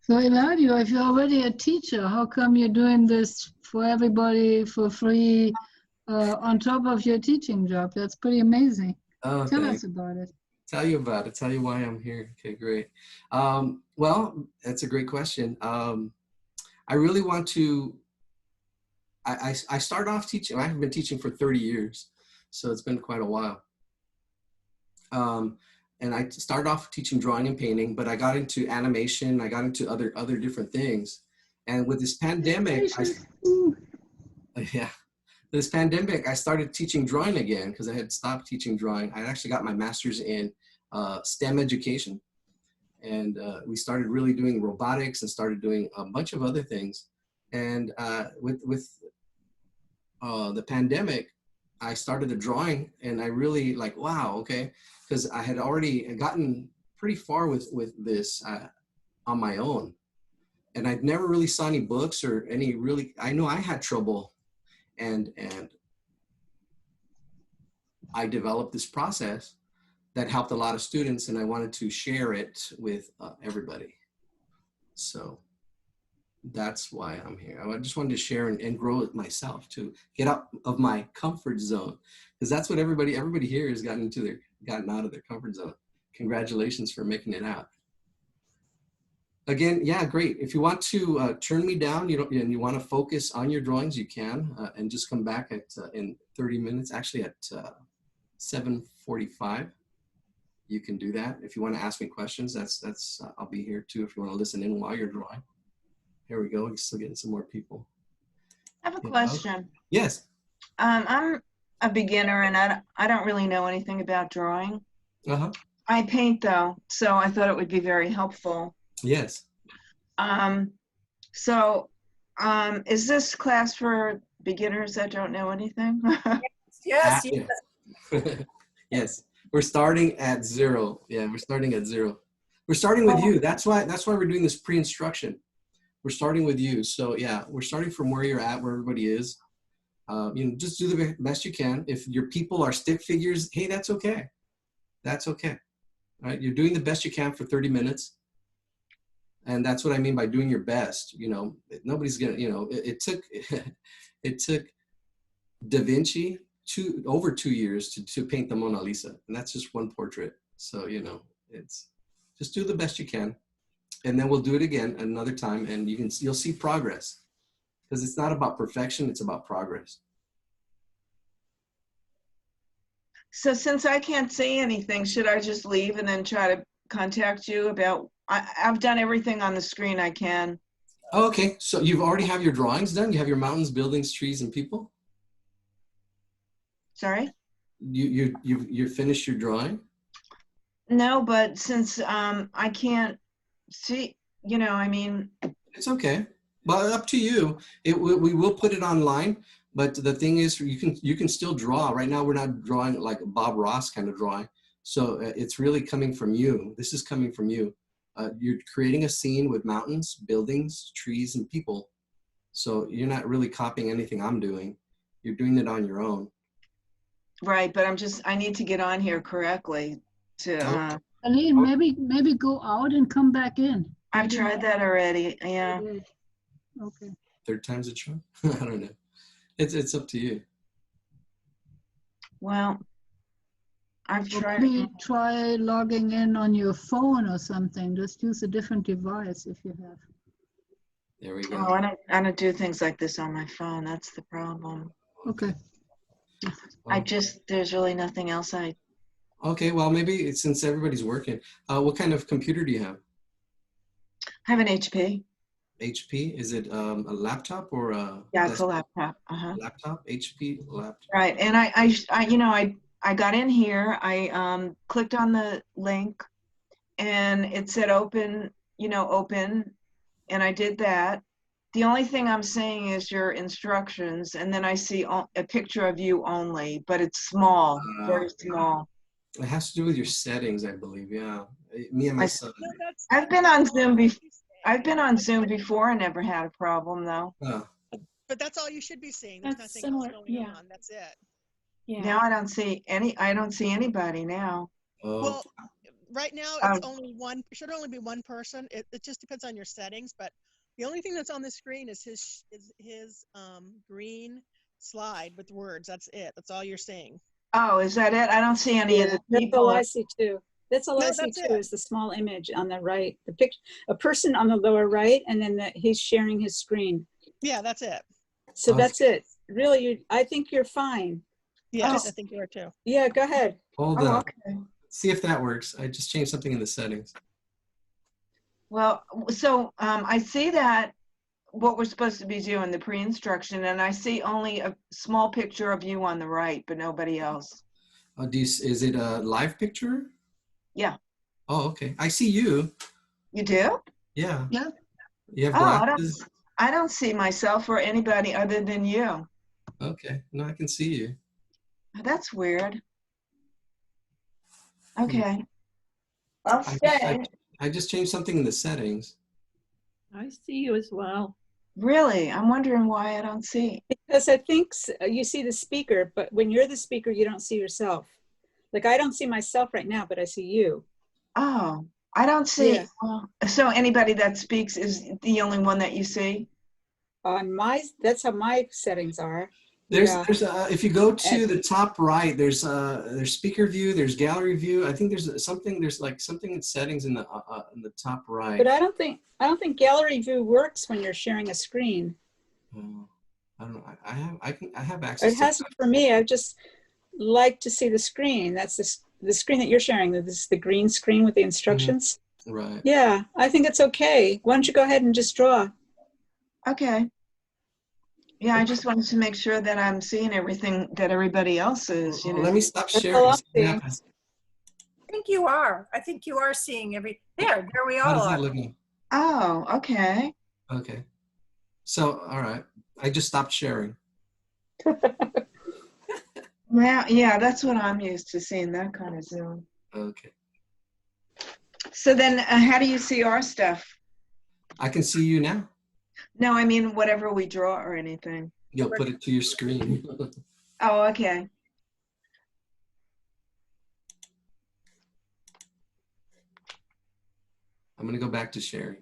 Speaker 4: So Eladio, if you're already a teacher, how come you're doing this for everybody for free on top of your teaching job? That's pretty amazing.
Speaker 1: Oh,
Speaker 4: Tell us about it.
Speaker 1: Tell you about it. Tell you why I'm here. Okay, great. Well, that's a great question. I really want to, I started off teaching. I've been teaching for 30 years, so it's been quite a while. And I started off teaching drawing and painting, but I got into animation. I got into other different things. And with this pandemic, this pandemic, I started teaching drawing again because I had stopped teaching drawing. I actually got my master's in STEM education. And we started really doing robotics and started doing a bunch of other things. And with the pandemic, I started a drawing, and I really like, wow, okay. Because I had already gotten pretty far with this on my own. And I'd never really saw any books or any really, I know I had trouble. And I developed this process that helped a lot of students, and I wanted to share it with everybody. So That's why I'm here. I just wanted to share and grow it myself, to get out of my comfort zone, because that's what everybody here has gotten out of their comfort zone. Congratulations for making it out. Again, yeah, great. If you want to turn me down, and you want to focus on your drawings, you can, and just come back in 30 minutes, actually at 7:45. You can do that. If you want to ask me questions, I'll be here too if you want to listen in while you're drawing. Here we go. We're still getting some more people.
Speaker 12: I have a question.
Speaker 1: Yes.
Speaker 12: I'm a beginner and I don't really know anything about drawing.
Speaker 1: Uh-huh.
Speaker 12: I paint though, so I thought it would be very helpful.
Speaker 1: Yes.
Speaker 12: Is this class for beginners that don't know anything?
Speaker 2: Yes.
Speaker 1: Yes. We're starting at 0. Yeah, we're starting at 0. We're starting with you. That's why we're doing this pre-instruction. We're starting with you. So yeah, we're starting from where you're at, where everybody is. Just do the best you can. If your people are stick figures, hey, that's okay. That's okay. All right, you're doing the best you can for 30 minutes. And that's what I mean by doing your best. Nobody's gonna, it took Da Vinci over 2 years to paint the Mona Lisa. And that's just one portrait. So, it's just do the best you can. And then we'll do it again another time, and you'll see progress, because it's not about perfection, it's about progress.
Speaker 12: So since I can't see anything, should I just leave and then try to contact you about, I've done everything on the screen I can.
Speaker 1: Oh, okay, so you already have your drawings done? You have your mountains, buildings, trees, and people?
Speaker 12: Sorry?
Speaker 1: You finished your drawing?
Speaker 12: No, but since I can't see,
Speaker 1: It's okay. Well, up to you. We will put it online, but the thing is, you can still draw. Right now, we're not drawing like Bob Ross kind of drawing. So it's really coming from you. This is coming from you. You're creating a scene with mountains, buildings, trees, and people. So you're not really copying anything I'm doing. You're doing it on your own.
Speaker 12: Right, but I need to get on here correctly to.
Speaker 4: Aline, maybe go out and come back in.
Speaker 12: I've tried that already. Yeah.
Speaker 4: Okay.
Speaker 1: 3rd time's a charm. I don't know. It's up to you.
Speaker 12: Well, I've tried.
Speaker 4: Maybe try logging in on your phone or something. Just use a different device if you have.
Speaker 1: There we go.
Speaker 12: Oh, I don't do things like this on my phone. That's the problem.
Speaker 4: Okay.
Speaker 12: There's really nothing else
Speaker 1: Okay, well, maybe since everybody's working, what kind of computer do you have?
Speaker 12: I have an HP.
Speaker 1: HP? Is it a laptop or a?
Speaker 12: Yeah, it's a laptop.
Speaker 1: Laptop? HP laptop.
Speaker 12: Right, and I got in here. I clicked on the link, and it said open. Open, and I did that. The only thing I'm seeing is your instructions, and then I see a picture of you only, but it's small, very small.
Speaker 1: It has to do with your settings, I believe. Yeah, me and my son.
Speaker 12: I've been on Zoom before. I never had a problem though.
Speaker 1: Oh.
Speaker 15: But that's all you should be seeing. There's
Speaker 11: That's
Speaker 15: nothing else
Speaker 11: similar,
Speaker 15: going
Speaker 11: yeah.
Speaker 15: on. That's it.
Speaker 11: Yeah.
Speaker 12: Now I don't see anybody now.
Speaker 1: Oh.
Speaker 15: Well, right now it's only one. It should only be one person. It just depends on your settings, but the only thing that's on the screen is his green slide with words. That's it. That's all you're seeing.
Speaker 12: Oh, is that it? I don't see any of the people.
Speaker 8: That's all I see too. That's all I see too is the small image on the right, the picture, a person on the lower right, and then he's sharing his screen.
Speaker 15: Yeah, that's it.
Speaker 8: So that's it. Really, I think you're fine.
Speaker 15: Yeah, I think you are too.
Speaker 8: Yeah, go ahead.
Speaker 1: Hold on.
Speaker 12: Okay.
Speaker 1: See if that works. I just changed something in the settings.
Speaker 12: Well, so I see that what we're supposed to be doing, the pre-instruction, and I see only a small picture of you on the right, but nobody else.
Speaker 1: Is it a live picture?
Speaker 12: Yeah.
Speaker 1: Oh, okay. I see you.
Speaker 12: You do?
Speaker 1: Yeah.
Speaker 12: Yeah.
Speaker 1: You have glasses?
Speaker 12: I don't see myself or anybody other than you.
Speaker 1: Okay. No, I can see you.
Speaker 12: That's weird. Okay.
Speaker 13: I'll stay.
Speaker 1: I just changed something in the settings.
Speaker 16: I see you as well.
Speaker 12: Really? I'm wondering why I don't see.
Speaker 8: Because I think you see the speaker, but when you're the speaker, you don't see yourself. Like I don't see myself right now, but I see you.
Speaker 12: Oh. I don't see.
Speaker 8: Yeah.
Speaker 12: So anybody that speaks is the only one that you see?
Speaker 8: That's how my settings are.
Speaker 1: There's,
Speaker 8: Yeah.
Speaker 1: if you go to
Speaker 8: And-
Speaker 1: the top right, there's speaker view, there's gallery view. I think there's like something in settings in the top right.
Speaker 8: But I don't think gallery view works when you're sharing a screen.
Speaker 1: I don't know. I have access.
Speaker 8: It hasn't for me. I just like to see the screen. That's the screen that you're sharing. This is the green screen with the instructions.
Speaker 1: Right.
Speaker 8: Yeah, I think it's okay. Why don't you go ahead and just draw?
Speaker 12: Okay. Yeah, I just wanted to make sure that I'm seeing everything that everybody else is, you know.
Speaker 1: Let me stop
Speaker 8: That's
Speaker 1: sharing.
Speaker 8: all
Speaker 1: See what
Speaker 8: I'm
Speaker 1: happens.
Speaker 2: I think you are. I think you are seeing there we
Speaker 1: How
Speaker 2: all
Speaker 1: does that
Speaker 2: are.
Speaker 1: look now?
Speaker 12: Oh, okay.
Speaker 1: Okay. So, all right. I just stopped sharing.
Speaker 12: Well, yeah, that's what I'm used to, seeing that kind of Zoom.
Speaker 1: Okay.
Speaker 12: So then how do you see our stuff?
Speaker 1: I can see you now.
Speaker 12: No, I mean, whatever we draw or anything.
Speaker 1: You'll put it to your screen.
Speaker 12: Oh, okay.
Speaker 1: I'm going to go back to sharing.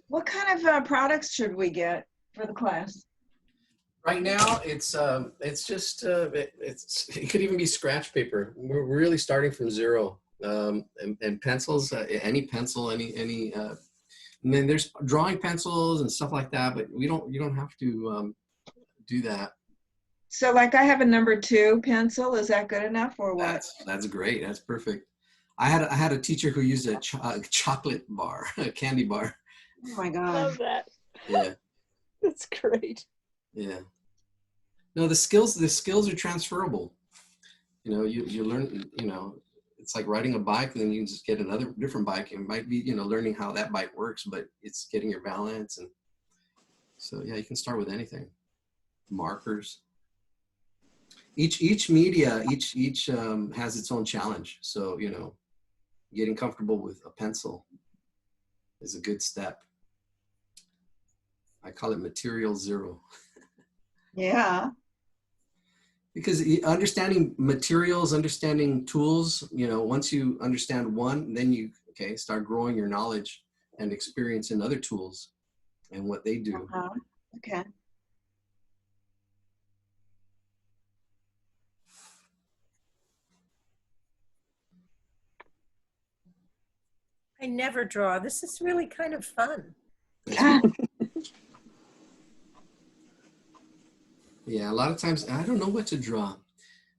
Speaker 12: What kind of products should we get for the class?
Speaker 1: Right now, it's just it could even be scratch paper. We're really starting from zero. And pencils, any pencil, any. And then there's drawing pencils and stuff like that, but you don't have to do that.
Speaker 12: So like I have a #2 pencil. Is that good enough or what?
Speaker 1: That's great. That's perfect. I had a teacher who used a chocolate bar, a candy bar.
Speaker 12: Oh my God.
Speaker 8: Love that.
Speaker 1: Yeah.
Speaker 8: That's great.
Speaker 1: Yeah. No, the skills are transferable. You know, you learn, you know, it's like riding a bike and then you just get another different bike. It might be, you know, learning how that bike works, but it's getting your balance. And so, yeah, you can start with anything. Markers. Each media has its own challenge. So, you know, getting comfortable with a pencil is a good step. I call it material zero.
Speaker 12: Yeah.
Speaker 1: Because understanding materials, understanding tools, you know, once you understand one, then you, start growing your knowledge and experience in other tools and what they do.
Speaker 12: Okay.
Speaker 2: I never draw. This is really kind of fun.
Speaker 1: Yeah, a lot of times I don't know what to draw.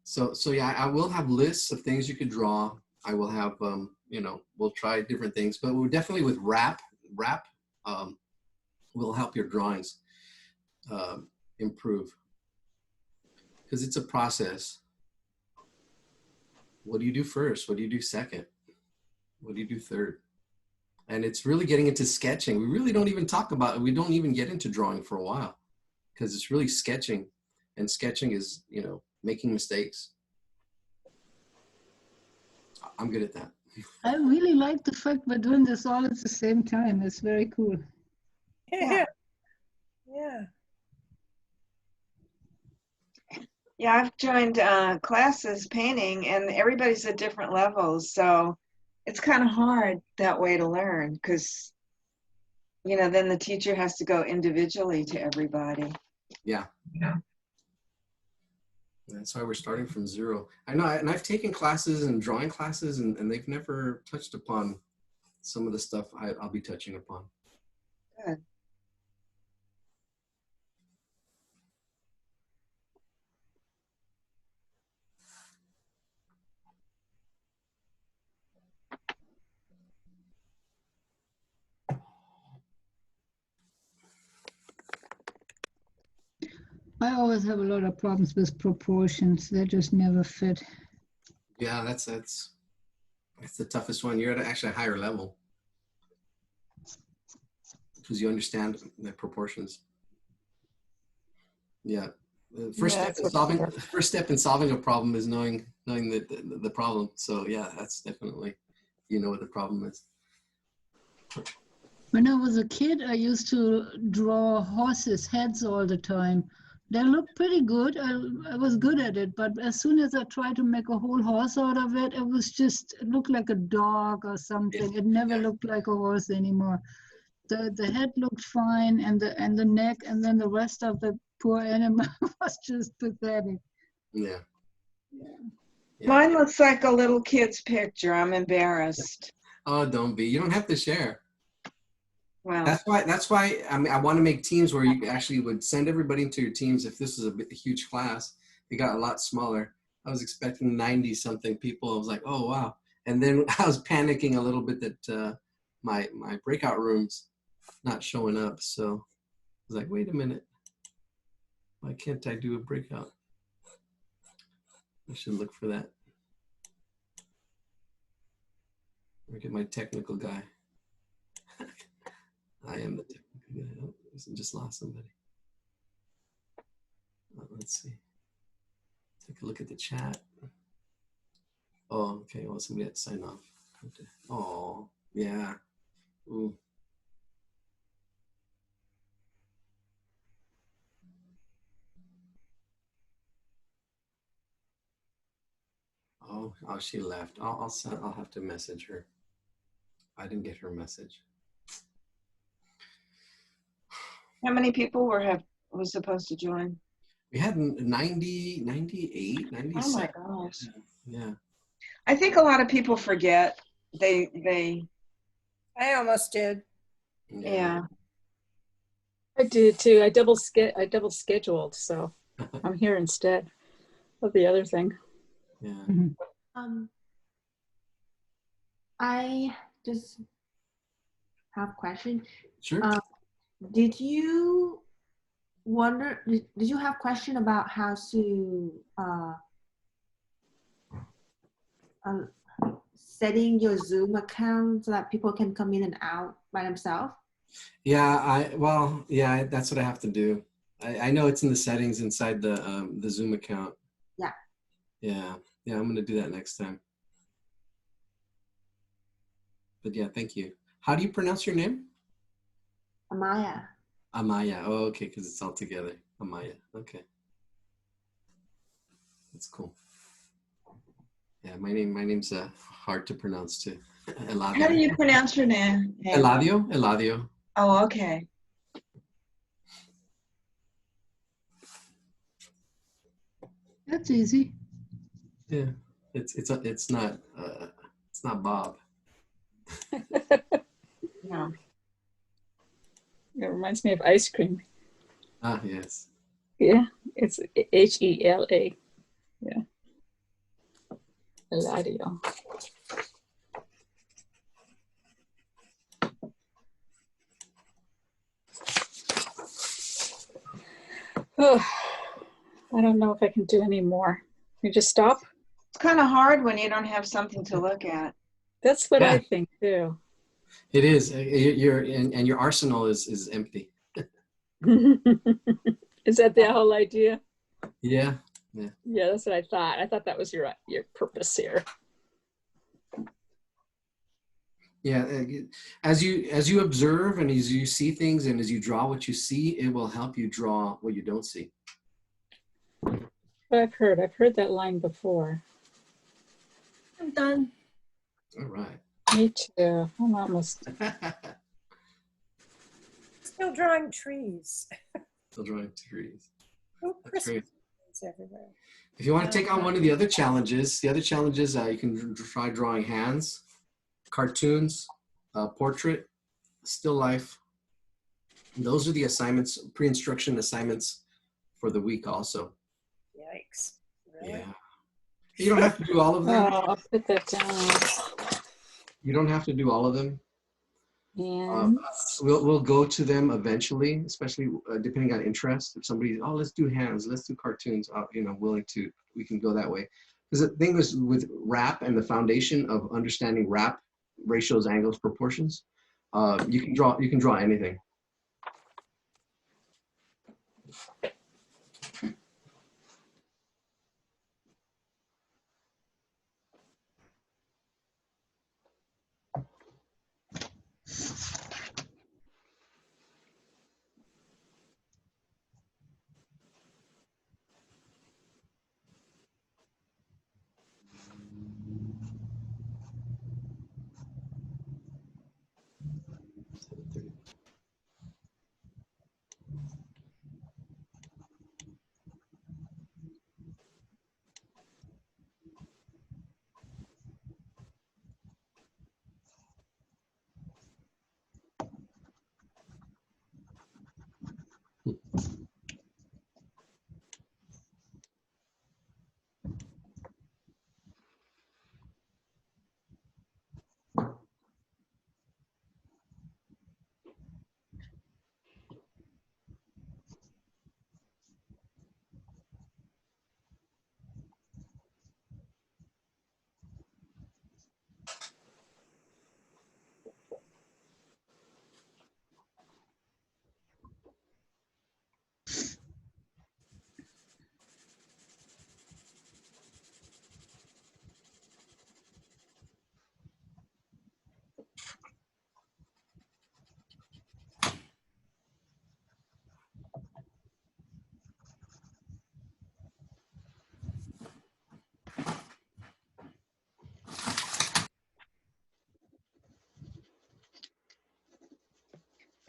Speaker 1: So yeah, I will have lists of things you could draw. I will have, you know, we'll try different things, but we're definitely with wrap will help your drawings improve because it's a process. What do you do first? What do you do second? What do you do third? And it's really getting into sketching. We really don't even talk about it. We don't even get into drawing for a while because it's really sketching. And sketching is, you know, making mistakes. I'm good at that.
Speaker 4: I really like the fact we're doing this all at the same time. It's very cool.
Speaker 2: Yeah. Yeah.
Speaker 12: Yeah, I've joined classes painting and everybody's at different levels. So it's kind of hard that way to learn because, you know, then the teacher has to go individually to everybody.
Speaker 1: Yeah. Yeah. That's why we're starting from zero. I know, and I've taken classes and drawing classes and they've never touched upon some of the stuff I'll be touching upon.
Speaker 12: Good.
Speaker 4: I always have a lot of problems with proportions. They just never fit.
Speaker 1: Yeah, that's the toughest one. You're at actually a higher level because you understand the proportions. Yeah. The first step in solving a problem is knowing the problem. So yeah, that's definitely, you know what the problem is.
Speaker 4: When I was a kid, I used to draw horses' heads all the time. They looked pretty good. I was good at it, but as soon as I tried to make a whole horse out of it, it looked like a dog or something. It never looked like a horse anymore. The head looked fine, and the neck, and then the rest of the poor animal was just pathetic.
Speaker 1: Yeah.
Speaker 12: Mine looks like a little kid's picture. I'm embarrassed.
Speaker 1: Oh, don't be. You don't have to share.
Speaker 12: Well,
Speaker 1: that's why I mean, I want to make teams where you actually would send everybody into your teams. If this was a huge class, it got a lot smaller. I was expecting 90 something people. I was like, oh wow. And then I was panicking a little bit that my breakout rooms not showing up. So I was like, wait a minute. Why can't I do a breakout? I should look for that. Look at my technical guy. I am the technical guy. Oh, I just lost somebody. Let's see. Take a look at the chat. Oh, okay. Well, somebody had to sign off. Okay. Oh, yeah. Ooh. Oh, she left. I'll have to message her. I didn't get her message.
Speaker 12: how many people was supposed to join?
Speaker 1: We had 90, 98, 97.
Speaker 12: Oh my gosh.
Speaker 1: Yeah.
Speaker 12: I think a lot of people forget. I
Speaker 2: almost did.
Speaker 12: Yeah.
Speaker 8: I did too. I double scheduled, so I'm here instead of the other thing.
Speaker 1: Yeah.
Speaker 13: I just have a question.
Speaker 1: Sure.
Speaker 13: Did you have question about how to setting your Zoom account so that people can come in and out by themselves?
Speaker 1: Yeah, that's what I have to do. I know it's in the settings inside the Zoom account.
Speaker 13: Yeah.
Speaker 1: Yeah, I'm gonna do that next time. But yeah, thank you. How do you pronounce your name?
Speaker 13: Amaya.
Speaker 1: Amaya. Oh, okay, because it's all together. Amaya. Okay. That's cool. Yeah, my name's hard to pronounce too. Eladio.
Speaker 12: How do you pronounce your name?
Speaker 1: Eladio.
Speaker 12: Oh, okay.
Speaker 4: That's easy.
Speaker 1: Yeah, it's not Bob.
Speaker 12: No.
Speaker 8: It reminds me of ice cream.
Speaker 1: Ah, yes.
Speaker 8: Yeah, it's H-E-L-A. Yeah. Eladio. Oh, I don't know if I can do any more. You just stop?
Speaker 12: It's kind of hard when you don't have something to look at.
Speaker 8: That's what I think too.
Speaker 1: It is. Your arsenal is empty.
Speaker 8: Is that the whole idea?
Speaker 1: Yeah.
Speaker 8: Yeah, that's what I thought. I thought that was your purpose here.
Speaker 1: Yeah, as you observe and as you see things and as you draw what you see, it will help you draw what you don't see.
Speaker 8: I've heard that line before.
Speaker 3: I'm done.
Speaker 1: All right.
Speaker 8: Me too. I'm almost.
Speaker 2: Still drawing trees.
Speaker 1: Still drawing trees.
Speaker 2: Oh,
Speaker 1: That's great.
Speaker 2: Christmas everywhere.
Speaker 1: If you want to take on one of the other challenges, you can try drawing hands, cartoons, portrait, still life. And those are the assignments, pre-instruction assignments for the week also.
Speaker 2: Yikes. Really?
Speaker 1: Yeah. You don't have to do all of them.
Speaker 8: Oh, I'll put that down.
Speaker 1: You don't have to do all of them.
Speaker 8: And
Speaker 1: we'll go to them eventually, especially depending on interest. If somebody, oh, let's do hands, let's do cartoons, you know, we can go that way. Because the thing is with RAP and the foundation of understanding RAP, ratios, angles, proportions, you can draw anything.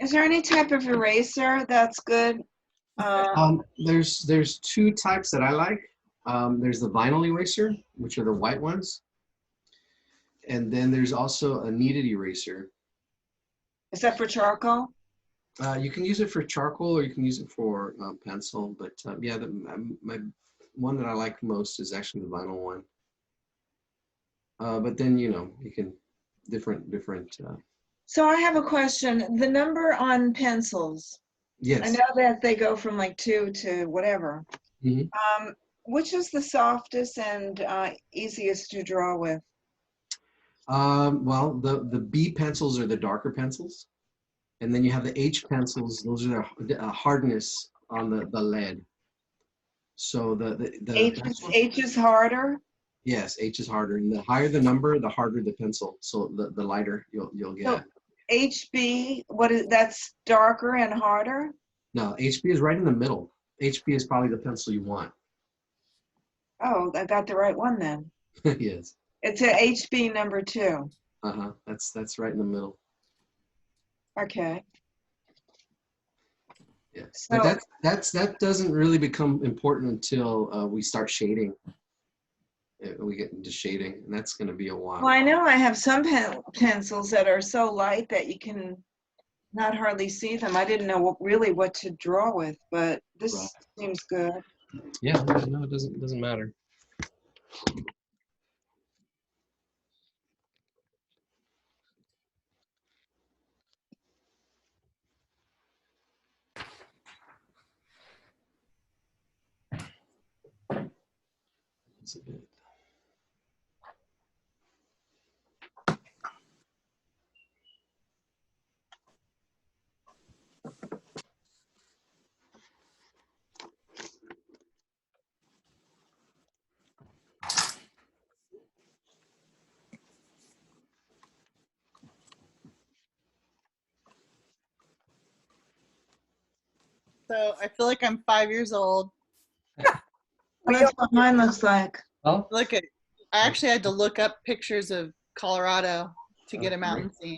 Speaker 12: Is there any type of eraser that's good?
Speaker 1: There's two types that I like. There's the vinyl eraser, which are the white ones. And then there's also a kneaded eraser.
Speaker 12: Is that for charcoal?
Speaker 1: You can use it for charcoal or you can use it for pencil. But yeah, my one that I like most is actually the vinyl one. But then, you know, you can different.
Speaker 12: So I have a question. The number on pencils.
Speaker 1: Yes.
Speaker 12: I know that they go from like 2 to whatever.
Speaker 1: Mm-hmm.
Speaker 12: Which is the softest and easiest to draw with?
Speaker 1: Well, the B pencils are the darker pencils. And then you have the H pencils. Those are the hardness on the lead. So the
Speaker 12: H is harder?
Speaker 1: Yes, H is harder. And the higher the number, the harder the pencil. So the lighter you'll get.
Speaker 12: So HB, that's darker and harder?
Speaker 1: No, HB is right in the middle. HB is probably the pencil you want.
Speaker 12: Oh, I got the right one then.
Speaker 1: Yes.
Speaker 12: It's a HB number 2.
Speaker 1: Uh-huh. That's right in the middle.
Speaker 12: Okay.
Speaker 1: Yeah.
Speaker 12: So,
Speaker 1: But that doesn't really become important until we start shading. We get into shading, and that's going to be a while.
Speaker 12: well, I know I have some pencils that are so light that you can not hardly see them. I didn't know really what to draw with, but this seems good.
Speaker 1: Yeah, no, it doesn't matter. That's a bit.
Speaker 10: So I feel like I'm 5 years old.
Speaker 12: That's what mine looks like.
Speaker 1: Oh,
Speaker 10: Look at, I actually had to look up pictures of Colorado to get a mountain scene.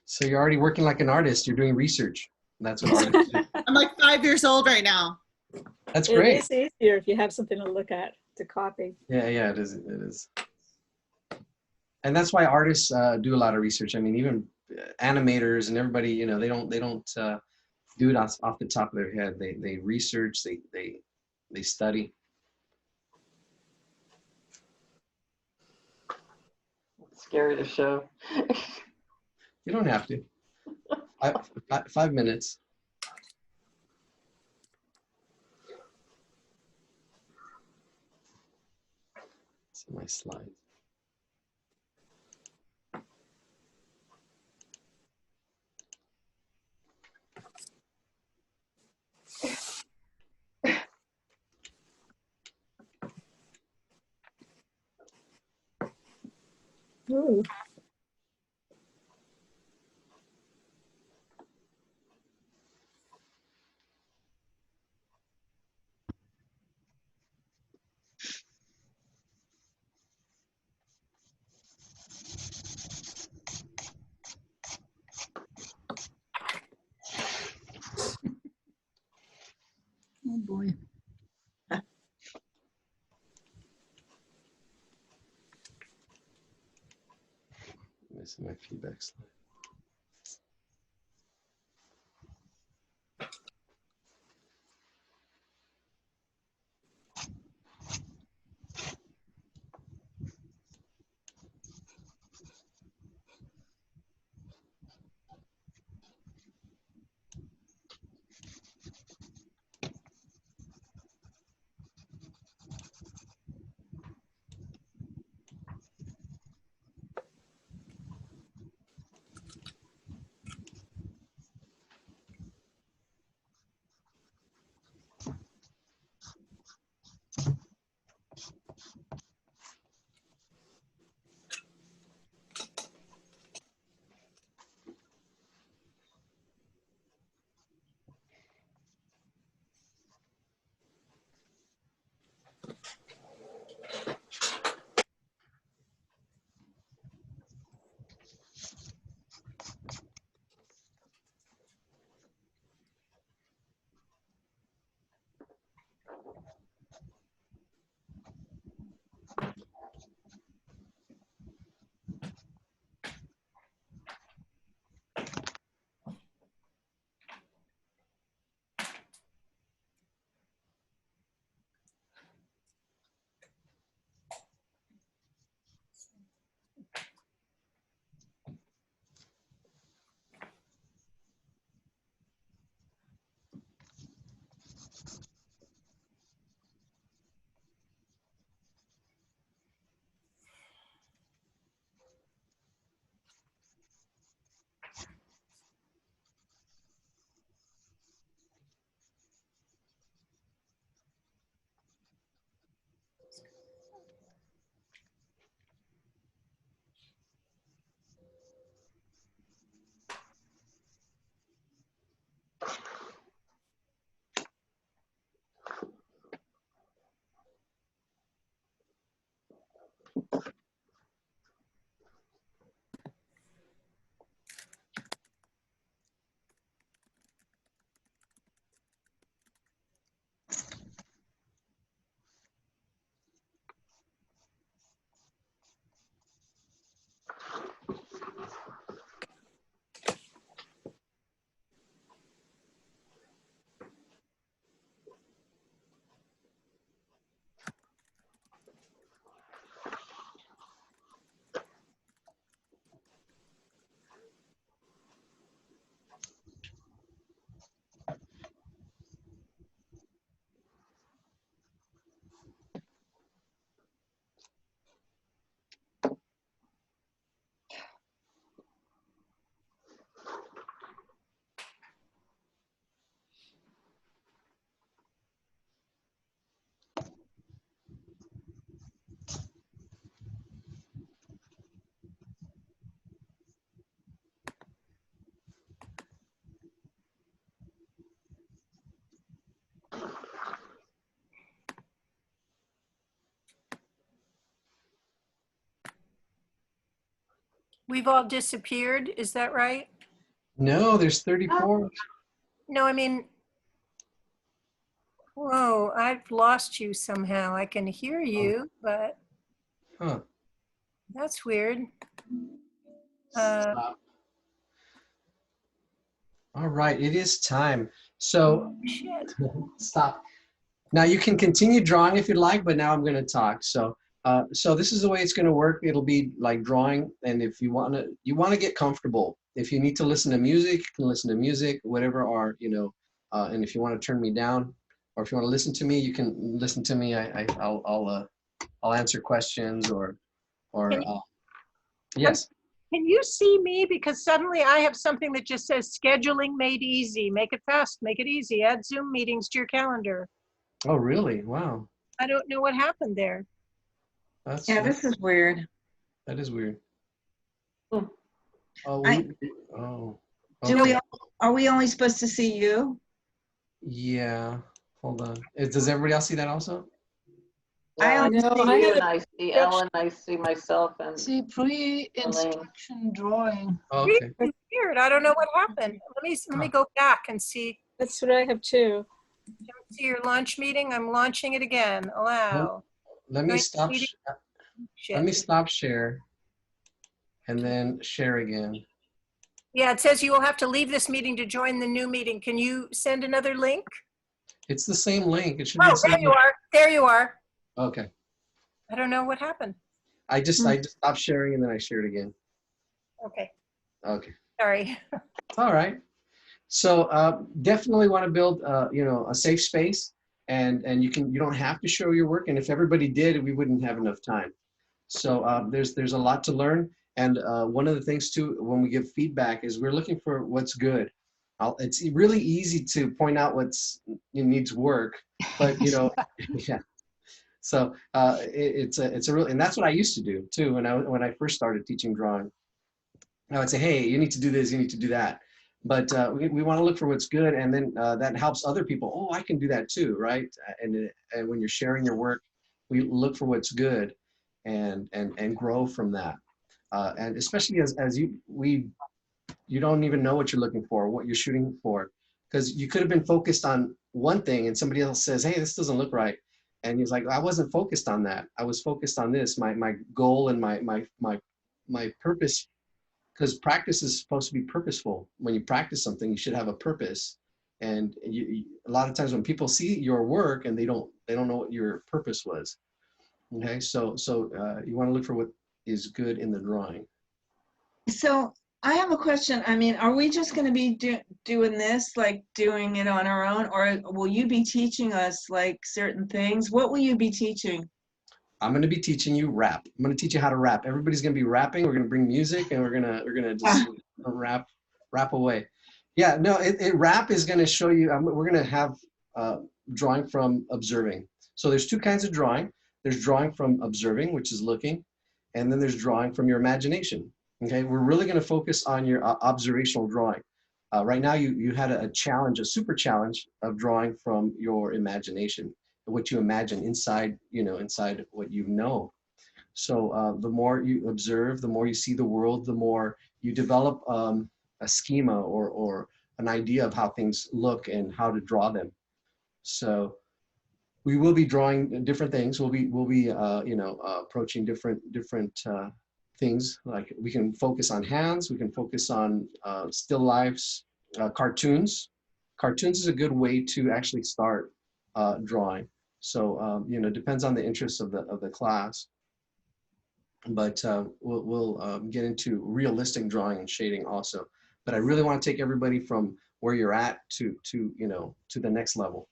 Speaker 1: So you're already working like an artist. You're doing research. That's what artists do.
Speaker 10: I'm like 5 years old right now.
Speaker 1: That's great.
Speaker 8: It is easier if you have something to look at, to copy.
Speaker 1: Yeah, it is. It is. And that's why artists do a lot of research. I mean, even animators and everybody, you know, they don't do it off the top of their head. They research. They study.
Speaker 5: It's scary to show.
Speaker 1: You don't have to. 5 minutes. See my slides.
Speaker 16: Ooh.
Speaker 4: Oh boy.
Speaker 1: Missing my feedback slide.
Speaker 2: We've all disappeared, is that right?
Speaker 1: No, there's 34.
Speaker 2: No, I mean, whoa, I've lost you somehow. I can hear you, but
Speaker 1: Huh.
Speaker 2: that's weird.
Speaker 1: Stop. All right, it is time. So
Speaker 2: Shit.
Speaker 1: stop. Now you can continue drawing if you'd like, but now I'm going to talk. So so this is the way it's going to work. It'll be like drawing, and if you want to get comfortable, if you need to listen to music, you can listen to music, whatever are, you know, and if you want to turn me down, or if you want to listen to me, you can listen to me. I'll answer questions or yes.
Speaker 2: Can you see me? Because suddenly I have something that just says scheduling made easy. Make it fast, make it easy. Add Zoom meetings to your calendar.
Speaker 1: Oh, really? Wow.
Speaker 2: I don't know what happened there.
Speaker 12: Yeah, this is weird.
Speaker 1: That is weird.
Speaker 2: Hmm.
Speaker 1: Oh,
Speaker 12: Are we only supposed to see you?
Speaker 1: yeah. Hold on. Does everybody else see that also?
Speaker 5: I
Speaker 12: only
Speaker 5: see
Speaker 12: see
Speaker 5: you
Speaker 12: you.
Speaker 5: and I see Ellen, I see myself and
Speaker 4: See pre-instruction drawing.
Speaker 1: Okay.
Speaker 2: It's weird. I don't know what happened. Let me go back and see.
Speaker 8: That's what I have too.
Speaker 2: See your launch meeting. I'm launching it again. Allow.
Speaker 1: Let me
Speaker 2: Join
Speaker 1: stop.
Speaker 2: meeting.
Speaker 1: Let me stop share, and then share again.
Speaker 2: Yeah, it says you will have to leave this meeting to join the new meeting. Can you send another link?
Speaker 1: It's the same link. It should be.
Speaker 2: Oh, there you are. There you are.
Speaker 1: Okay.
Speaker 2: I don't know what happened.
Speaker 1: I just stopped sharing and then I shared again.
Speaker 2: Okay.
Speaker 1: Okay.
Speaker 2: Sorry.
Speaker 1: All right. So definitely want to build, you know, a safe space, and you don't have to show your work. And if everybody did, we wouldn't have enough time. So there's a lot to learn. And one of the things too, when we give feedback, is we're looking for what's good. It's really easy to point out what's needs work, but you know, yeah. So it's a real, and that's what I used to do too when I first started teaching drawing. I would say, hey, you need to do this, you need to do that. But we want to look for what's good, and then that helps other people. Oh, I can do that too, right? And when you're sharing your work, we look for what's good, and grow from that. And especially as you don't even know what you're looking for, what you're shooting for, because you could have been focused on one thing, and somebody else says, hey, this doesn't look right. And he's like, I wasn't focused on that. I was focused on this. My goal and my purpose, because practice is supposed to be purposeful. When you practice something, you should have a purpose. And a lot of times when people see your work and they don't know what your purpose was. Okay, so you want to look for what is good in the drawing.
Speaker 12: So I have a question. I mean, are we just going to be doing this, like doing it on our own, or will you be teaching us like certain things? What will you be teaching?
Speaker 1: I'm going to be teaching you rap. I'm going to teach you how to rap. Everybody's going to be rapping. We're going to bring music, and we're going to just rap away. Yeah, no, rap is going to show you. We're going to have drawing from observing. So there's two kinds of drawing. There's drawing from observing, which is looking, and then there's drawing from your imagination. Okay, we're really going to focus on your observational drawing. Right now, you had a challenge, a super challenge of drawing from your imagination, what you imagine inside, inside what you know. So the more you observe, the more you see the world, the more you develop a schema or an idea of how things look and how to draw them. So we will be drawing different things. We'll be approaching different things. Like we can focus on hands, we can focus on still lifes, cartoons. Cartoons is a good way to actually start drawing. So depends on the interests of the class. But we'll get into realistic drawing and shading also. But I really want to take everybody from where you're at to the next level,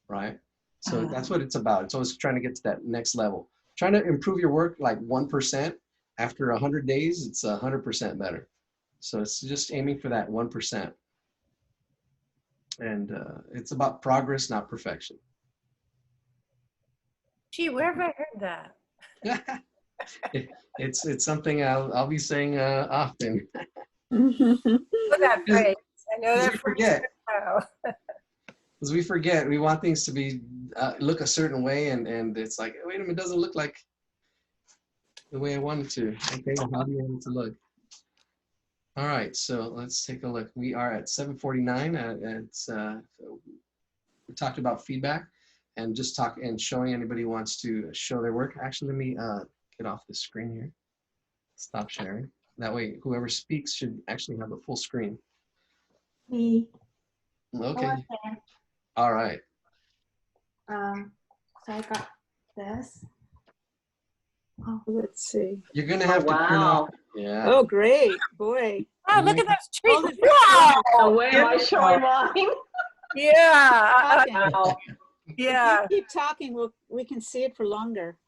Speaker 1: right? So that's what it's about. It's always trying to get to that next level. Trying to improve your work like 1%. After 100 days, it's 100% better. So it's just aiming for that 1%. And it's about progress, not perfection.
Speaker 2: Gee, where have I heard that?
Speaker 1: It's something I'll be saying often.
Speaker 2: I know that phrase. I know that phrase.
Speaker 1: Forget. Because we forget, we want things to be look a certain way, and it's like, wait a minute, it doesn't look like the way I want it to. Okay, well, how do you want it to look? All right, so let's take a look. We are at 7:49. We talked about feedback and just showing anybody who wants to show their work. Actually, let me get off the screen here. Stop sharing. That way, whoever speaks should actually have a full screen.
Speaker 13: Me.
Speaker 1: Okay. All right.
Speaker 13: So I got this.
Speaker 8: Oh, let's see.
Speaker 1: You're gonna have to print
Speaker 5: wow.
Speaker 1: off. Yeah.
Speaker 8: Oh, great, boy.
Speaker 2: Oh, look at those trees.
Speaker 8: Hold it.
Speaker 5: The way am I showing mine?
Speaker 2: Yeah.
Speaker 5: Wow.
Speaker 2: Yeah.
Speaker 8: If you keep talking, we can see it for longer.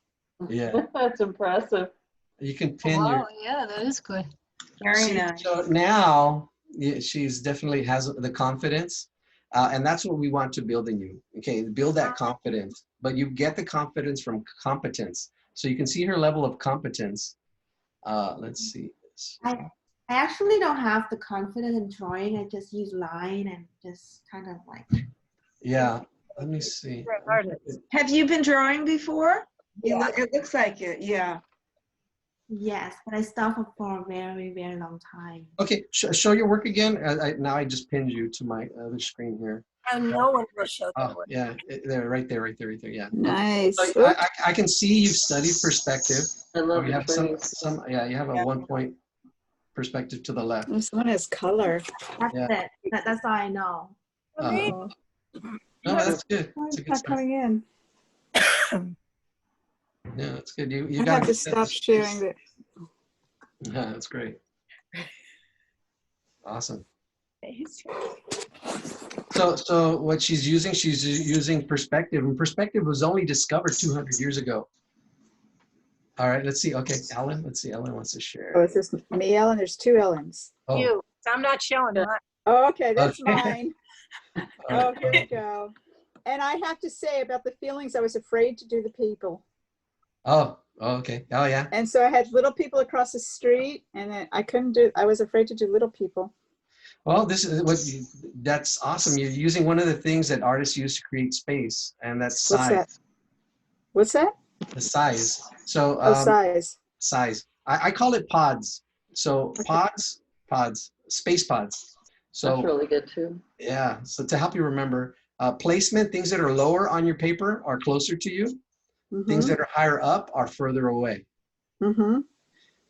Speaker 1: Yeah.
Speaker 5: That's impressive.
Speaker 1: You can pin your.
Speaker 4: Wow, yeah, that is good.
Speaker 12: Very
Speaker 1: See,
Speaker 12: nice.
Speaker 1: So now she's definitely has the confidence, and that's what we want to build in you. Okay, build that confidence, but you get the confidence from competence. So you can see her level of competence. Let's see.
Speaker 13: I actually don't have the confidence in drawing. I just use line and just kind of like.
Speaker 1: Yeah. Let me see.
Speaker 12: Have you been drawing before?
Speaker 13: Yeah.
Speaker 12: It looks like it. Yeah.
Speaker 13: Yes, but I stopped for a very, very long time.
Speaker 1: Okay, show your work again. Now I just pinned you to my other screen here.
Speaker 2: And no one will show their
Speaker 1: Oh,
Speaker 2: work.
Speaker 1: yeah, there, right there. Yeah.
Speaker 8: Nice.
Speaker 1: So I can see you've studied perspective.
Speaker 5: I love
Speaker 1: You
Speaker 5: the
Speaker 1: have
Speaker 5: trees.
Speaker 1: some. Yeah, you have a 1 point perspective to the left.
Speaker 8: This one has color.
Speaker 13: That's
Speaker 1: Yeah.
Speaker 13: it. That's all I know.
Speaker 1: No, that's good.
Speaker 11: Why
Speaker 1: That's
Speaker 11: is
Speaker 1: a good
Speaker 11: that
Speaker 1: start.
Speaker 11: coming in?
Speaker 1: Yeah, that's good. You
Speaker 8: I
Speaker 1: got
Speaker 8: have to stop sharing it.
Speaker 1: Yeah, that's great. Awesome. So what she's using perspective, and perspective was only discovered 200 years ago. All right, let's see. Okay, Ellen, let's see. Ellen wants to share.
Speaker 8: Oh, is this me, Ellen? There's two Ellens.
Speaker 1: Oh.
Speaker 2: You. I'm not showing mine.
Speaker 8: Oh, okay, that's
Speaker 1: Okay.
Speaker 8: mine. Oh, here we go. And I have to say about the feelings, I was afraid to do the people.
Speaker 1: Oh, okay. Oh, yeah.
Speaker 8: And so I had little people across the street, and then I was afraid to do little people.
Speaker 1: Well, this is that's awesome. You're using one of the things that artists use to create space, and that's
Speaker 8: What's
Speaker 1: size.
Speaker 8: that? What's that?
Speaker 1: The size. So
Speaker 8: Size.
Speaker 1: size. I call it pods. So pods, space pods. So
Speaker 5: That's really good too.
Speaker 1: yeah. So to help you remember, placement, things that are lower on your paper are closer to you. Things that are higher up are further away. And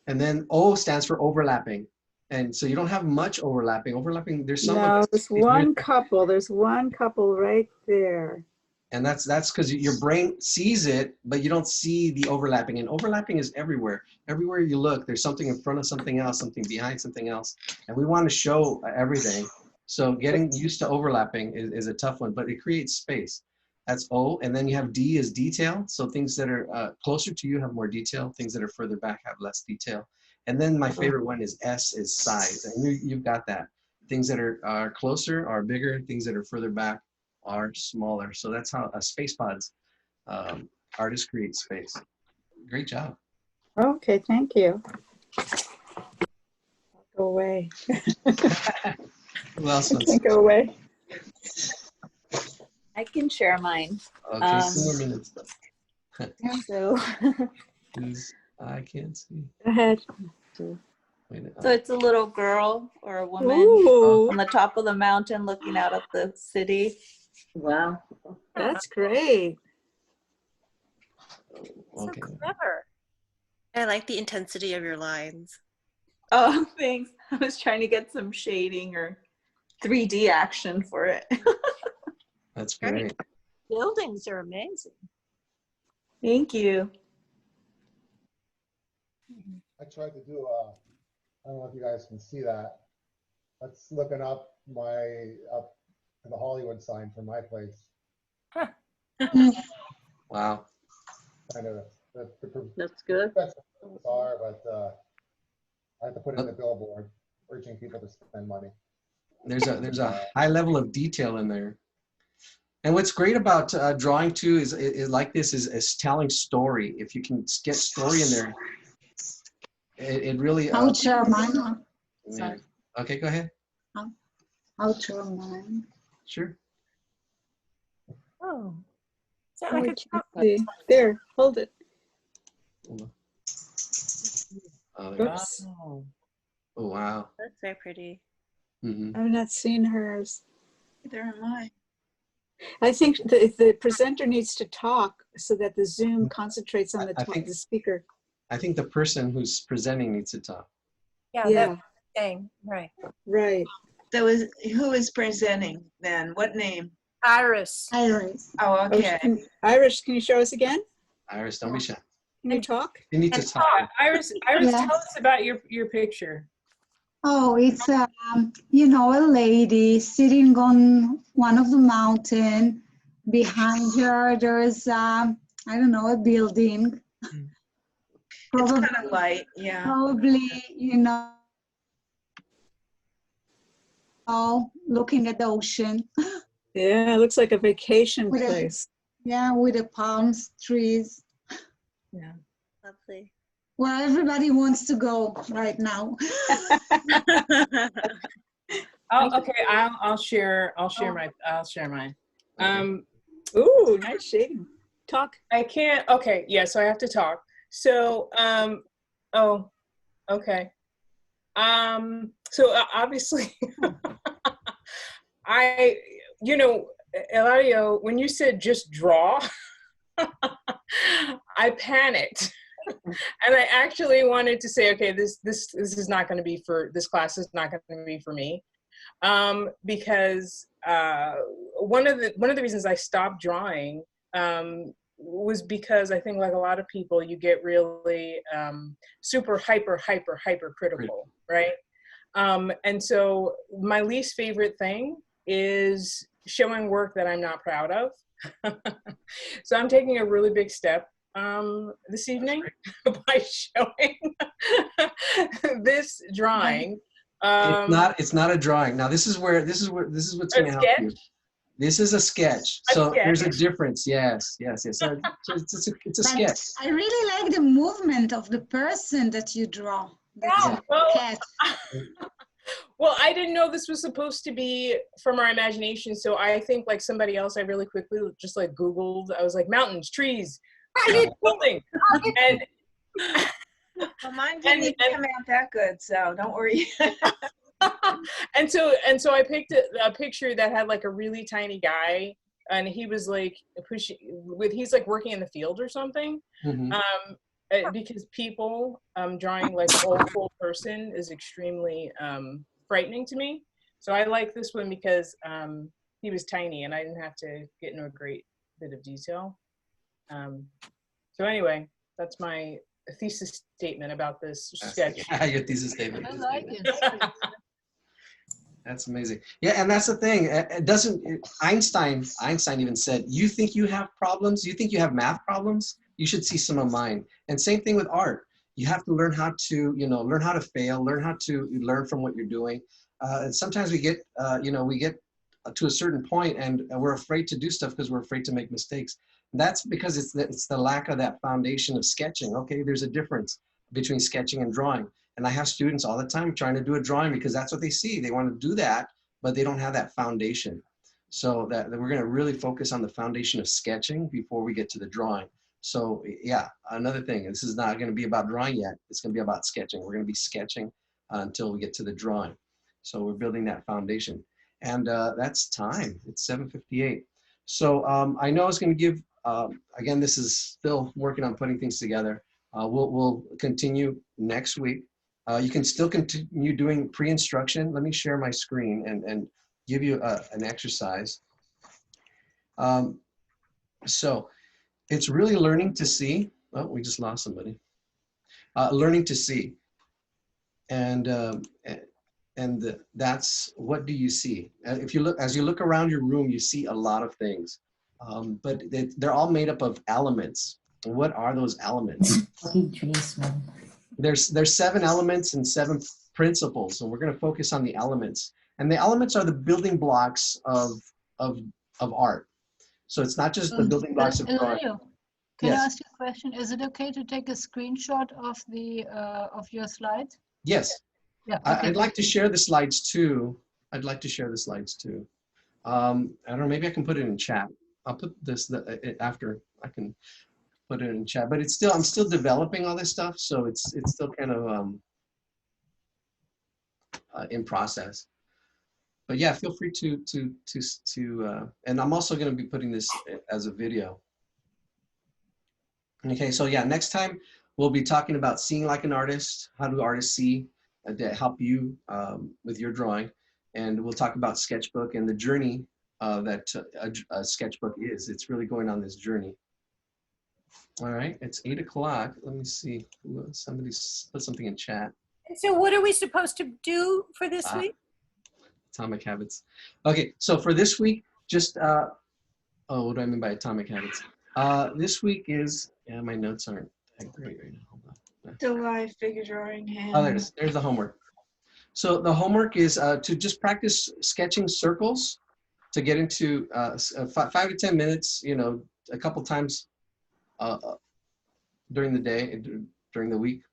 Speaker 1: then O stands for overlapping. And so you don't have much overlapping. Overlapping, there's some.
Speaker 8: No, there's one couple. There's one couple right there.
Speaker 1: And that's because your brain sees it, but you don't see the overlapping. And overlapping is everywhere. Everywhere you look, there's something in front of something else, something behind something else. And we want to show everything. So getting used to overlapping is a tough one, but it creates space. That's O. And then you have D is detail. So things that are closer to you have more detail. Things that are further back have less detail. And then my favorite one is S is size. And you've got that. Things that are closer are bigger. Things that are further back are smaller. So that's how space pods, artists create space. Great job.
Speaker 8: Okay, thank you. Go away.
Speaker 1: Who else
Speaker 8: I
Speaker 1: wants
Speaker 8: can't go away.
Speaker 17: I can share mine.
Speaker 1: Okay, 2 more minutes.
Speaker 17: So,
Speaker 1: I can't see.
Speaker 8: Go ahead.
Speaker 17: So it's a little girl or a woman
Speaker 8: Ooh.
Speaker 17: on the top of the mountain looking out at the city.
Speaker 5: Wow.
Speaker 8: That's great.
Speaker 1: Okay.
Speaker 2: So clever.
Speaker 18: I like the intensity of your lines.
Speaker 17: Oh, thanks. I was trying to get some shading or 3D action for it.
Speaker 1: That's great.
Speaker 2: Buildings are amazing.
Speaker 17: Thank you.
Speaker 19: I tried to do I don't know if you guys can see that. That's looking up to the Hollywood sign for my place.
Speaker 1: Wow.
Speaker 19: Kind of
Speaker 5: That's good.
Speaker 19: That's bizarre, but I have to put it in the billboard, urging people to spend money.
Speaker 1: There's a high level of detail in there. And what's great about drawing too is like this is telling story. If you can get story in there, it really.
Speaker 4: I'll share mine.
Speaker 1: Yeah.
Speaker 4: Sorry.
Speaker 1: Okay, go ahead.
Speaker 4: I'll share mine.
Speaker 1: Sure.
Speaker 2: Oh. So
Speaker 8: Oh,
Speaker 2: I
Speaker 8: I
Speaker 2: could
Speaker 8: can't see. There, hold it.
Speaker 1: Oh, there.
Speaker 8: Oops.
Speaker 1: Oh, wow.
Speaker 18: That's very pretty.
Speaker 1: Mm-hmm.
Speaker 8: I've not seen hers.
Speaker 12: Neither am I.
Speaker 8: I think the presenter needs to talk so that the Zoom concentrates on the speaker.
Speaker 1: I think the person who's presenting needs to talk.
Speaker 2: Yeah,
Speaker 8: Yeah.
Speaker 2: that's the thing. Right.
Speaker 8: Right.
Speaker 12: So who is presenting then? What name?
Speaker 2: Iris.
Speaker 13: Iris.
Speaker 12: Oh, okay.
Speaker 8: Irish, can you show us again?
Speaker 1: Iris, don't be shy.
Speaker 8: Can you talk?
Speaker 1: You need to
Speaker 20: And
Speaker 1: talk.
Speaker 20: Iris,
Speaker 3: Yes.
Speaker 20: tell us about your picture.
Speaker 21: Oh, it's you know, a lady sitting on one of the mountain. Behind her, there's I don't know, a building.
Speaker 12: It's kind of light, yeah.
Speaker 21: Probably, you know, looking at the ocean.
Speaker 8: Yeah, it looks like a vacation
Speaker 21: With a-
Speaker 8: place.
Speaker 21: Yeah, with the palm trees.
Speaker 8: Yeah.
Speaker 18: Lovely.
Speaker 21: Where everybody wants to go right now.
Speaker 20: Okay, I'll share mine.
Speaker 8: Ooh, nice shading. Talk.
Speaker 20: I can't. Okay, yeah. So I have to talk. So oh, okay. So obviously, Eladio, when you said just draw, I panicked. And I actually wanted to say, okay, this is not going to be for this class is not going to be for me, because one of the reasons I stopped drawing was because I think, like a lot of people, you get really super hyper critical, right? And so my least favorite thing is showing work that I'm not proud of. So I'm taking a really big step this evening by showing this drawing.
Speaker 1: It's not a drawing. Now this is what's going to help you. This is a sketch. There's a difference. Yes. So it's a sketch.
Speaker 21: I really like the movement of the person that you draw.
Speaker 20: Yeah. Well, I didn't know this was supposed to be from our imagination, so I think, like somebody else, I really quickly just like Googled. I was like, mountains, trees, building, and
Speaker 12: Well, mine didn't even come out that good, so don't worry.
Speaker 20: and so I picked a picture that had like a really tiny guy, and he was like he's like working in the field or something. Because people drawing like a full person is extremely frightening to me. So I like this one because he was tiny and I didn't have to get into a great bit of detail. So anyway, that's my thesis statement about this sketch.
Speaker 1: Your thesis statement.
Speaker 4: I like it.
Speaker 1: That's amazing. Yeah, and that's the thing. Einstein even said, you think you have problems? You think you have math problems? You should see some of mine. And same thing with art. You have to learn how to, learn how to fail, learn how to learn from what you're doing. And sometimes we get to a certain point and we're afraid to do stuff because we're afraid to make mistakes. That's because it's the lack of that foundation of sketching. Okay, there's a difference between sketching and drawing. And I have students all the time trying to do a drawing because that's what they see. They want to do that, but they don't have that foundation. So that we're going to really focus on the foundation of sketching before we get to the drawing. So yeah, another thing, this is not going to be about drawing yet. It's going to be about sketching. We're going to be sketching until we get to the drawing. So we're building that foundation. And that's time. It's 7:58. So I know it's going to give, again, this is still working on putting things together. We'll continue next week. You can still continue doing pre-instruction. Let me share my screen and give you an exercise. So it's really learning to see. Oh, we just lost somebody. Learning to see. And that's, what do you see? If you look, as you look around your room, you see a lot of things, but they're all made up of elements. And what are those elements? There's 7 elements and 7 principles, and we're going to focus on the elements. And the elements are the building blocks of art. So it's not just the building blocks of art.
Speaker 4: Can
Speaker 1: Yes.
Speaker 4: I ask you a question? Is it okay to take a screenshot of the of your slides?
Speaker 1: Yes.
Speaker 4: Yeah. Okay.
Speaker 1: I'd like to share the slides too. I don't know, maybe I can put it in chat. I'll put this after. I can put it in chat, but I'm still developing all this stuff, so it's still kind of in process. But yeah, feel free to and I'm also going to be putting this as a video. Okay, so yeah, next time we'll be talking about seeing like an artist. How do artists see to help you with your drawing? And we'll talk about sketchbook and the journey that a sketchbook is. It's really going on this journey. All right, it's 8 o'clock. Let me see. Somebody put something in chat.
Speaker 2: So what are we supposed to do for this week?
Speaker 1: Atomic habits. Okay, so for this week, just, oh, what do I mean by atomic habits? This week is, yeah, my notes aren't that great right now. Hold on.
Speaker 12: Still life, figure drawing, hand.
Speaker 1: Oh, there it is. There's the homework. So the homework is to just practice sketching circles to get into 5 to 10 minutes, you know, a couple times during the day, during the week.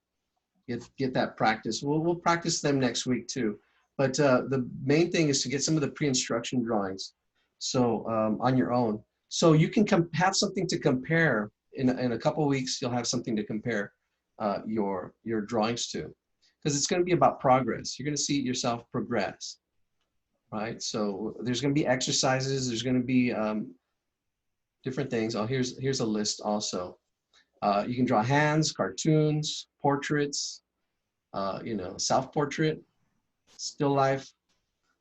Speaker 1: Get that practice. We'll practice them next week too. But the main thing is to get some of the pre-instruction drawings. So on your own. So you can have something to compare in a couple weeks. You'll have something to compare your drawings to, because it's going to be about progress. You're going to see yourself progress, right? So there's going to be exercises. There's going to be different things. Oh, here's a list also. You can draw hands, cartoons, portraits, you know, self-portrait, still life.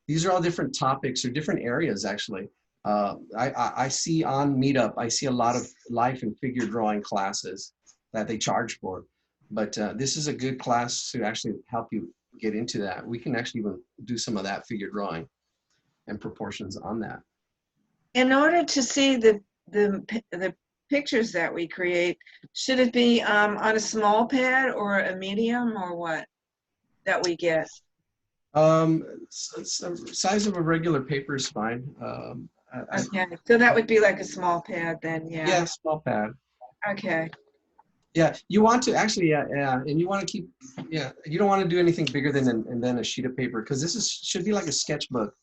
Speaker 1: These are all different topics or different areas, actually. I see on Meetup, I see a lot of life and figure drawing classes that they charge for. But this is a good class to actually help you get into that. We can actually even do some of that figure drawing and proportions on that.
Speaker 12: In order to see the pictures that we create, should it be on a small pad or a medium or what that we get?
Speaker 1: Size of a regular paper is fine.
Speaker 12: Okay, so that would be like a small pad then, yeah.
Speaker 1: Yeah, small pad.
Speaker 12: Okay.
Speaker 1: Yeah, you want to actually, yeah, and you want to keep, yeah, you don't want to do anything bigger than a sheet of paper, because this should be like a sketchbook.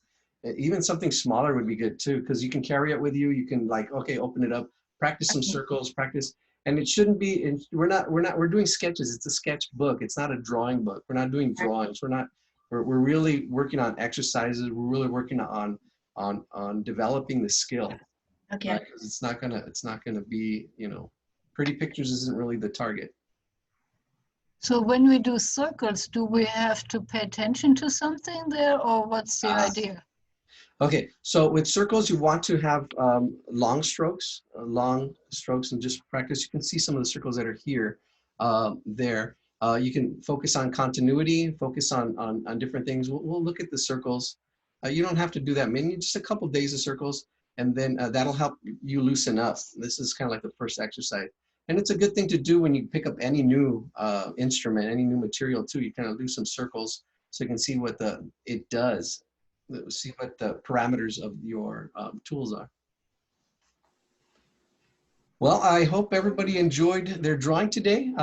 Speaker 1: Even something smaller would be good too, because you can carry it with you. You can, like, okay, open it up, practice some circles, practice, and it shouldn't be. We're doing sketches. It's a sketchbook. It's not a drawing book. We're not doing drawings. We're really working on exercises. We're really working on developing the skill.
Speaker 12: Okay.
Speaker 1: Right? 'Cause it's not gonna be, you know, pretty pictures isn't really the target.
Speaker 4: So when we do circles, do we have to pay attention to something there, or what's the idea?
Speaker 1: Okay, so with circles, you want to have long strokes, and just practice. You can see some of the circles that are here, there. You can focus on continuity, focus on different things. We'll look at the circles. You don't have to do that many, just a couple days of circles, and then that'll help you loosen up. This is kind of like the first exercise. And it's a good thing to do when you pick up any new instrument, any new material too. You kind of do some circles so you can see what it does. See what the parameters of your tools are. Well, I hope everybody enjoyed their drawing today.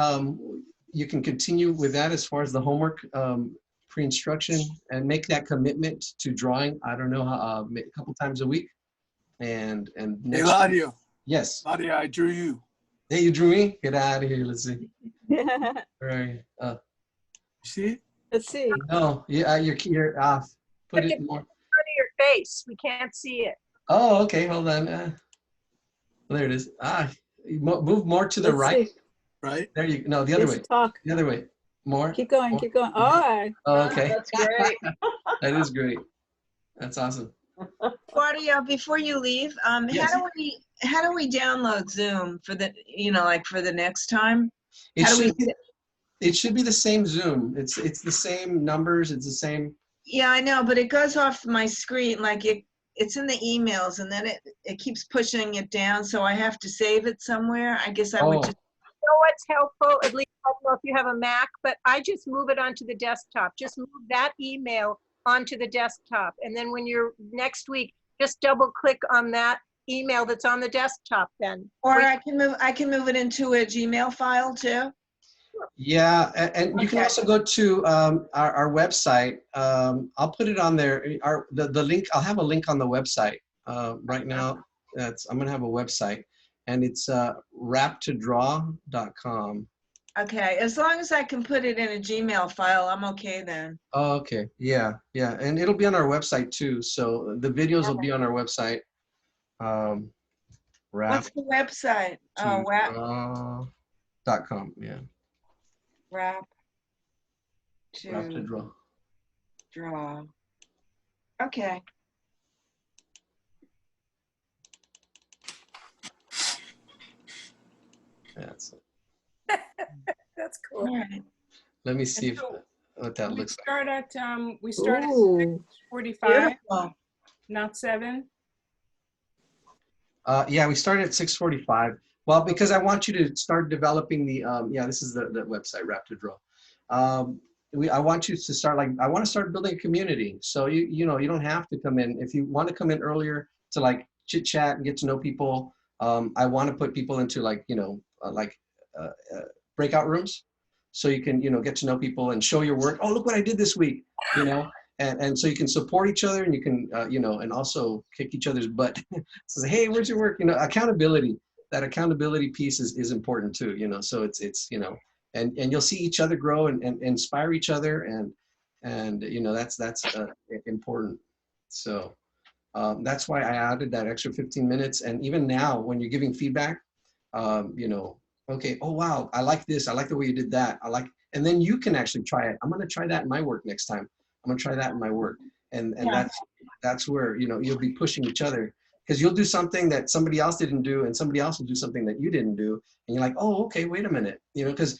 Speaker 1: You can continue with that as far as the homework pre-instruction, and make that commitment to drawing. I don't know, a couple times a week. And next
Speaker 6: Eladio.
Speaker 1: Yes.
Speaker 6: Eladio, I drew you.
Speaker 1: Hey, you drew me? Get out of here. Let's see. All right.
Speaker 6: See?
Speaker 8: Let's see.
Speaker 1: No, yeah, you're off. Put it more.
Speaker 2: In front of your face. We can't see it.
Speaker 1: Oh, okay. Hold on. There it is. Move more to the
Speaker 8: Let's
Speaker 1: right.
Speaker 8: see.
Speaker 6: Right.
Speaker 1: There you. No, the other way.
Speaker 8: Talk.
Speaker 1: The other way. More.
Speaker 8: Keep going.
Speaker 1: More.
Speaker 8: Keep going. Oh,
Speaker 1: okay.
Speaker 5: That's great.
Speaker 1: That is great. That's awesome.
Speaker 12: Claudia, before you leave,
Speaker 1: Yes.
Speaker 12: how do we download Zoom for the, like for the next time?
Speaker 1: It
Speaker 12: How do we
Speaker 1: should, it should be the same Zoom. It's the same numbers. It's the same.
Speaker 12: Yeah, I know, but it goes off my screen, like it's in the emails, and then it keeps pushing it down, so I have to save it somewhere. I guess I would just.
Speaker 2: You know what's helpful? At least I don't know if you have a Mac, but I just move it onto the desktop. Just move that email onto the desktop, and then when you're next week, just double click on that email that's on the desktop. Then.
Speaker 12: Or I can move it into a Gmail file too.
Speaker 1: Yeah, and you can also go to our website. I'll put it on there. The link. I'll have a link on the website right now. I'm gonna have a website, and it's raptodraw.com.
Speaker 12: Okay, as long as I can put it in a Gmail file, I'm okay then.
Speaker 1: Oh, okay. Yeah, and it'll be on our website too. So the videos will be on our website.
Speaker 12: What's the website? Oh,
Speaker 1: raptodraw.com. Yeah.
Speaker 12: Rap
Speaker 1: to draw.
Speaker 12: Draw. Okay.
Speaker 1: That's
Speaker 2: That's cool.
Speaker 12: All right.
Speaker 1: Let me see
Speaker 20: And so
Speaker 1: what that
Speaker 20: we
Speaker 1: looks like.
Speaker 20: start at we start
Speaker 12: Ooh,
Speaker 20: at 6:45,
Speaker 12: beautiful.
Speaker 20: not 7.
Speaker 1: Yeah, we started at 6:45. Well, because I want you to start developing the, yeah, this is the website, Rap2Draw. I want you to start, like, I want to start building a community. So, you know, you don't have to come in. If you want to come in earlier to like chit chat and get to know people, I want to put people into like, you know, breakout rooms. So you can, you know, get to know people and show your work. Oh, look what I did this week, you know? And so you can support each other and you can, you know, and also kick each other's butt. So, hey, where's your work? You know, accountability, that accountability piece is important too, you know, so it's, you know, and you'll see each other grow and inspire each other. And you know, that's important. So that's why I added that extra 15 minutes. And even now when you're giving feedback, you know, okay, oh, wow, I like this. I like the way you did that. And then you can actually try it. I'm going to try that in my work next time. I'm going to try that in my work. And
Speaker 12: Yeah.
Speaker 1: that's where, you know, you'll be pushing each other, because you'll do something that somebody else didn't do and somebody else will do something that you didn't do. And you're like, oh, okay, wait a minute. You know, because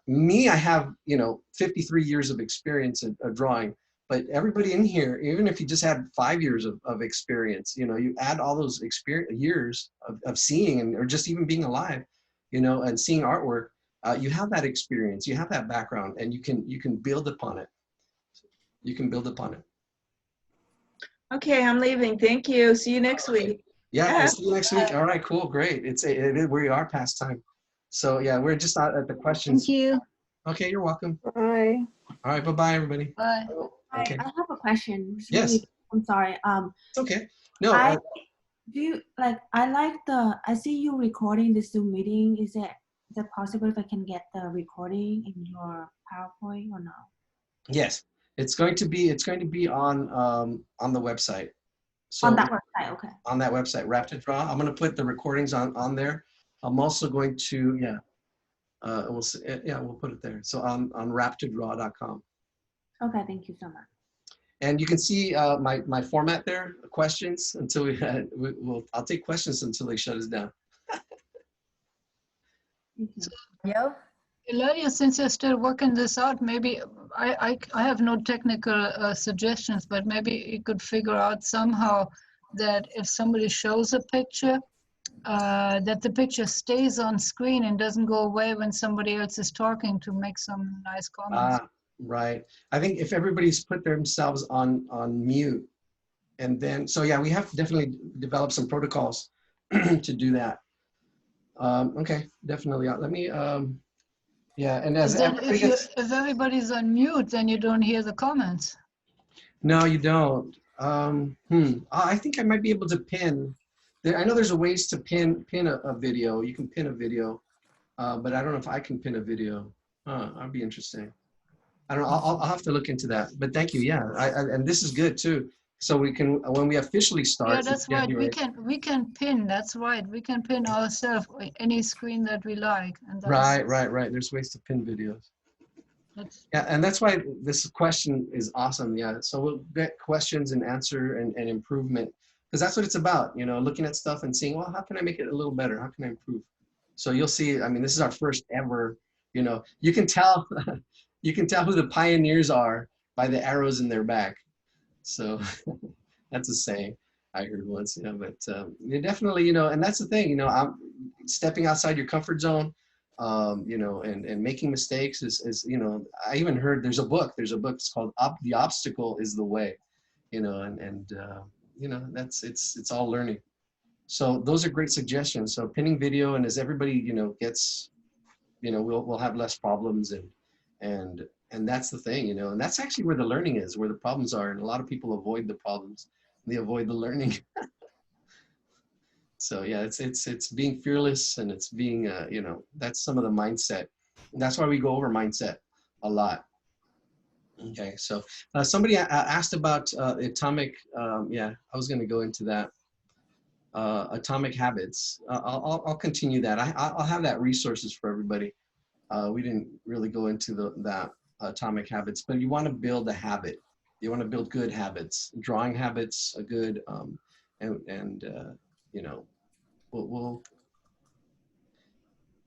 Speaker 1: me, I have, you know, 53 years of experience of drawing, but everybody in here, even if you just had 5 years of experience, you know, you add all those years of seeing or just even being alive, you know, and seeing artwork, you have that experience, you have that background, and you can build upon it. You can build upon it.
Speaker 12: Okay, I'm leaving. Thank you. See you next week.
Speaker 1: Yeah, I'll see you next week. All right, cool, great. We are past time. So yeah, we're just out at the questions.
Speaker 21: Thank you.
Speaker 1: Okay, you're welcome.
Speaker 16: Bye.
Speaker 1: All right, bye-bye, everybody.
Speaker 4: Bye.
Speaker 1: Okay.
Speaker 13: I have a question. It's
Speaker 1: Yes.
Speaker 13: really- I'm sorry.
Speaker 1: It's okay. No,
Speaker 13: I I see you recording the Zoom meeting. Is it possible if I can get the recording in your PowerPoint or no?
Speaker 1: yes, it's going to be on the website. So
Speaker 13: On that website, okay.
Speaker 1: on that website, Rap2Draw. I'm going to put the recordings on there. I'm also going to, we'll put it there. So on rap2draw.com.
Speaker 13: Okay, thank you so much.
Speaker 1: And you can see my format there, questions until I'll take questions until they shut us down.
Speaker 4: Yeah. Eladia, since you're still working this out, maybe I have no technical suggestions, but maybe you could figure out somehow that if somebody shows a picture, that the picture stays on screen and doesn't go away when somebody else is talking, to make some nice comments.
Speaker 1: Right. I think if everybody's put themselves on mute, and then, so yeah, we have to definitely develop some protocols to do that. Okay, definitely. Let me, yeah, and as everybody
Speaker 4: if everybody's on mute, then you don't hear the comments.
Speaker 1: No, you don't. I think I might be able to pin. I know there's a ways to pin a video. You can pin a video, but I don't know if I can pin a video. That'd be interesting. I don't know. I'll have to look into that. But thank you. Yeah, and this is good too. So we can, when we officially start.
Speaker 4: Yeah, that's right. We can pin. That's right. We can pin ourselves any screen that we like. And that's,
Speaker 1: right. There's ways to pin videos. Yeah, and that's why this question is awesome. Yeah, so we'll get questions and answer and improvement, because that's what it's about. You know, looking at stuff and seeing, well, how can I make it a little better? How can I improve? So you'll see. I mean, this is our first ever. You know, you can tell. You can tell who the pioneers are by the arrows in their back. So that's a saying I heard once, you know, but definitely, you know, and that's the thing, you know, I'm stepping outside your comfort zone, you know, and making mistakes is, you know, I even heard there's a book, it's called The Obstacle is the Way, you know, and you know, it's all learning. So those are great suggestions. So pinning video, and as everybody, you know, gets, you know, we'll have less problems, and that's the thing, you know, and that's actually where the learning is, where the problems are. And a lot of people avoid the problems. They avoid the learning. So yeah, it's being fearless, and it's being, you know, that's some of the mindset. And that's why we go over mindset a lot. Okay, so somebody asked about atomic, yeah, I was going to go into that. Atomic habits. I'll continue that. I'll have that resources for everybody. We didn't really go into that atomic habits, but you want to build a habit. You want to build good habits. Drawing habits, a good, you know,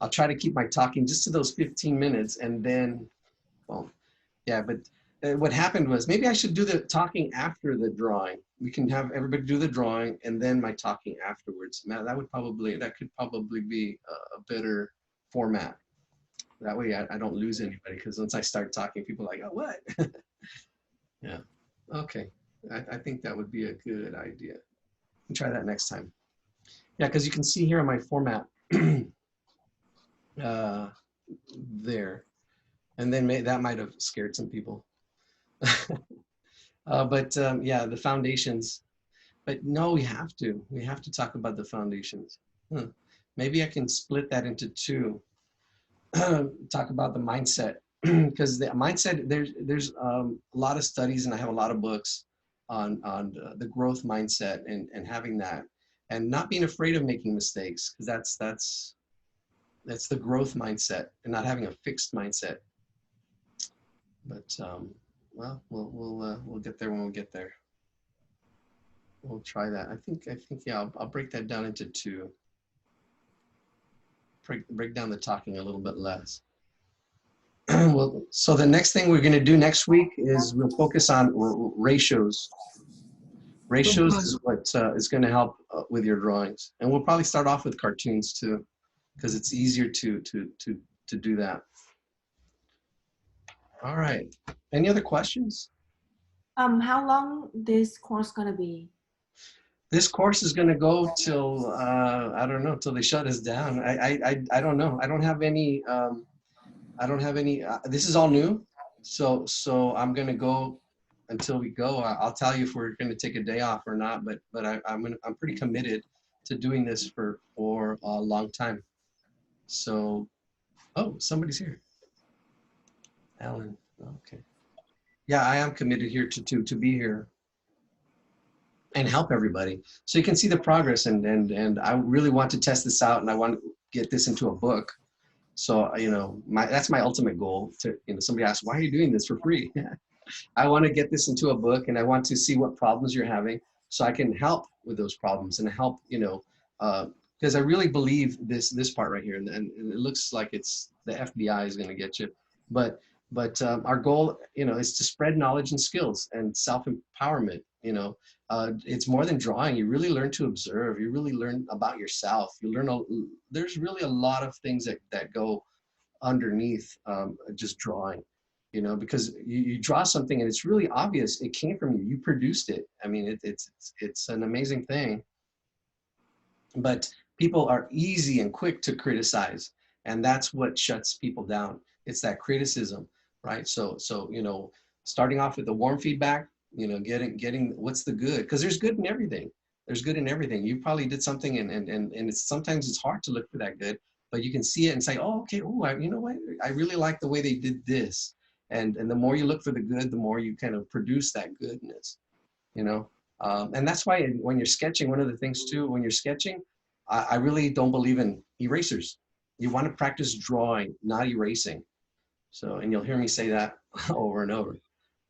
Speaker 1: I'll try to keep my talking just to those 15 minutes, and then, well, yeah, but what happened was maybe I should do the talking after the drawing. We can have everybody do the drawing and then my talking afterwards. Now that could probably be a better format. That way I don't lose anybody, because once I start talking, people are like, oh, what? Yeah, okay. I think that would be a good idea. We'll try that next time. Yeah, because you can see here on my format there. And then that might have scared some people. Yeah, the foundations. But no, we have to talk about the foundations. Maybe I can split that into two. Talk about the mindset, because the mindset, there's a lot of studies, and I have a lot of books on the growth mindset and having that, and not being afraid of making mistakes, because that's the growth mindset, and not having a fixed mindset. But well, we'll get there when we get there. We'll try that. I think yeah, I'll break that down into two. Break down the talking a little bit less. Well, so the next thing we're going to do next week is we'll focus on ratios. Ratios is what is going to help with your drawings, and we'll probably start off with cartoons too, because it's easier to do that. All right. Any other questions?
Speaker 13: How long this course gonna be?
Speaker 1: This course is going to go till I don't know, till they shut us down. I don't know. I don't have any. This is all new, so I'm going to go until we go. I'll tell you if we're going to take a day off or not. But I'm pretty committed to doing this for a long time. So, oh, somebody's here. Alan. Okay. Yeah, I am committed here to be here and help everybody, so you can see the progress, and I really want to test this out, and I want to get this into a book. So that's my ultimate goal. To somebody asks, why are you doing this for free? I want to get this into a book, and I want to see what problems you're having, so I can help with those problems and help because I really believe this part right here, and it looks like it's the FBI is going to get you, but our goal is to spread knowledge and skills and self-empowerment. It's more than drawing. You really learn to observe. You really learn about yourself. You learn there's really a lot of things that go underneath just drawing, because you draw something and it's really obvious it came from you. You produced it. I mean, it's an amazing thing. But people are easy and quick to criticize, and that's what shuts people down. It's that criticism, right? So starting off with the warm feedback. Getting what's the good, because there's good in everything. There's good in everything. You probably did something and sometimes it's hard to look for that good, but you can see it and say, oh, okay, oh, you know what? I really like the way they did this. And the more you look for the good, the more you kind of produce that goodness, and that's why when you're sketching, one of the things too, when you're sketching, I really don't believe in erasers. You want to practice drawing, not erasing. So, and you'll hear me say that over and over.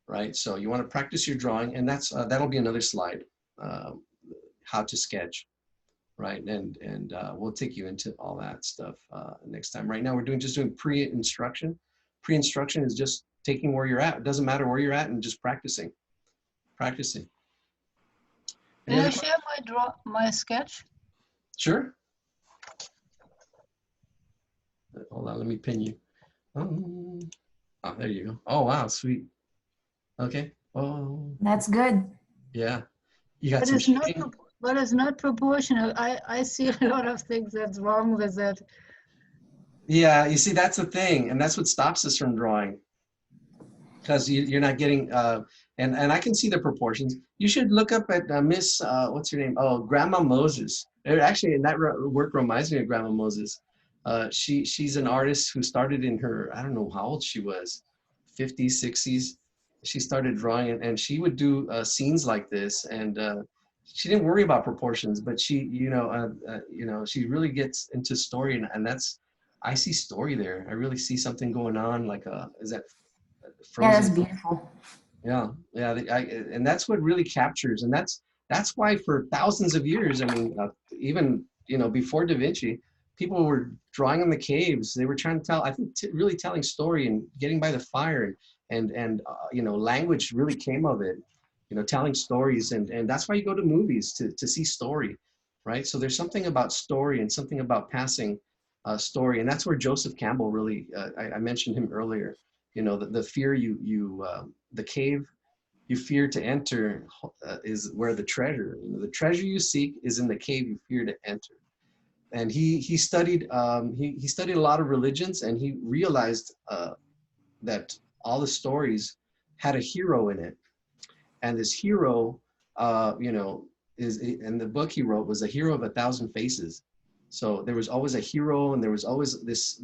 Speaker 1: Right, so you want to practice your drawing, and that'll be another slide, how to sketch, right? And we'll take you into all that stuff next time. Right now, we're just doing pre-instruction. Pre-instruction is just taking where you're at. It doesn't matter where you're at, and just practicing. Can
Speaker 4: I share my sketch?
Speaker 1: Sure. Hold on, let me pin you. Oh, there you go. Oh wow, sweet. Okay. Oh.
Speaker 13: That's good.
Speaker 1: Yeah. You got
Speaker 4: But it's not proportional. I see a lot of things that's wrong with it.
Speaker 1: Yeah, you see, that's the thing, and that's what stops us from drawing, because you're not getting. And I can see the proportions. You should look up at Miss what's her name? Oh, Grandma Moses. Actually, that work reminds me of Grandma Moses. She's an artist who started in her, I don't know how old she was, 50s, 60s. She started drawing, and she would do scenes like this, and she didn't worry about proportions, but she, she really gets into story, and that's, I see story there. I really see something going on, like is that Frozen?
Speaker 13: Yeah, that's beautiful.
Speaker 1: Yeah, and that's what really captures, and that's why for thousands of years, I mean, even before Da Vinci, people were drawing in the caves. They were trying to tell, I think, really telling story and getting by the fire, and you know, language really came of it. You know, telling stories, and that's why you go to movies, to see story, right? So there's something about story and something about passing story, and that's where Joseph Campbell really, I mentioned him earlier. You know, the fear the cave you fear to enter is where the treasure. You know, the treasure you seek is in the cave you fear to enter. And he studied he studied a lot of religions, and he realized that all the stories had a hero in it. And this hero, you know, and the book he wrote was a hero of 1,000 faces. So there was always a hero, and there was always this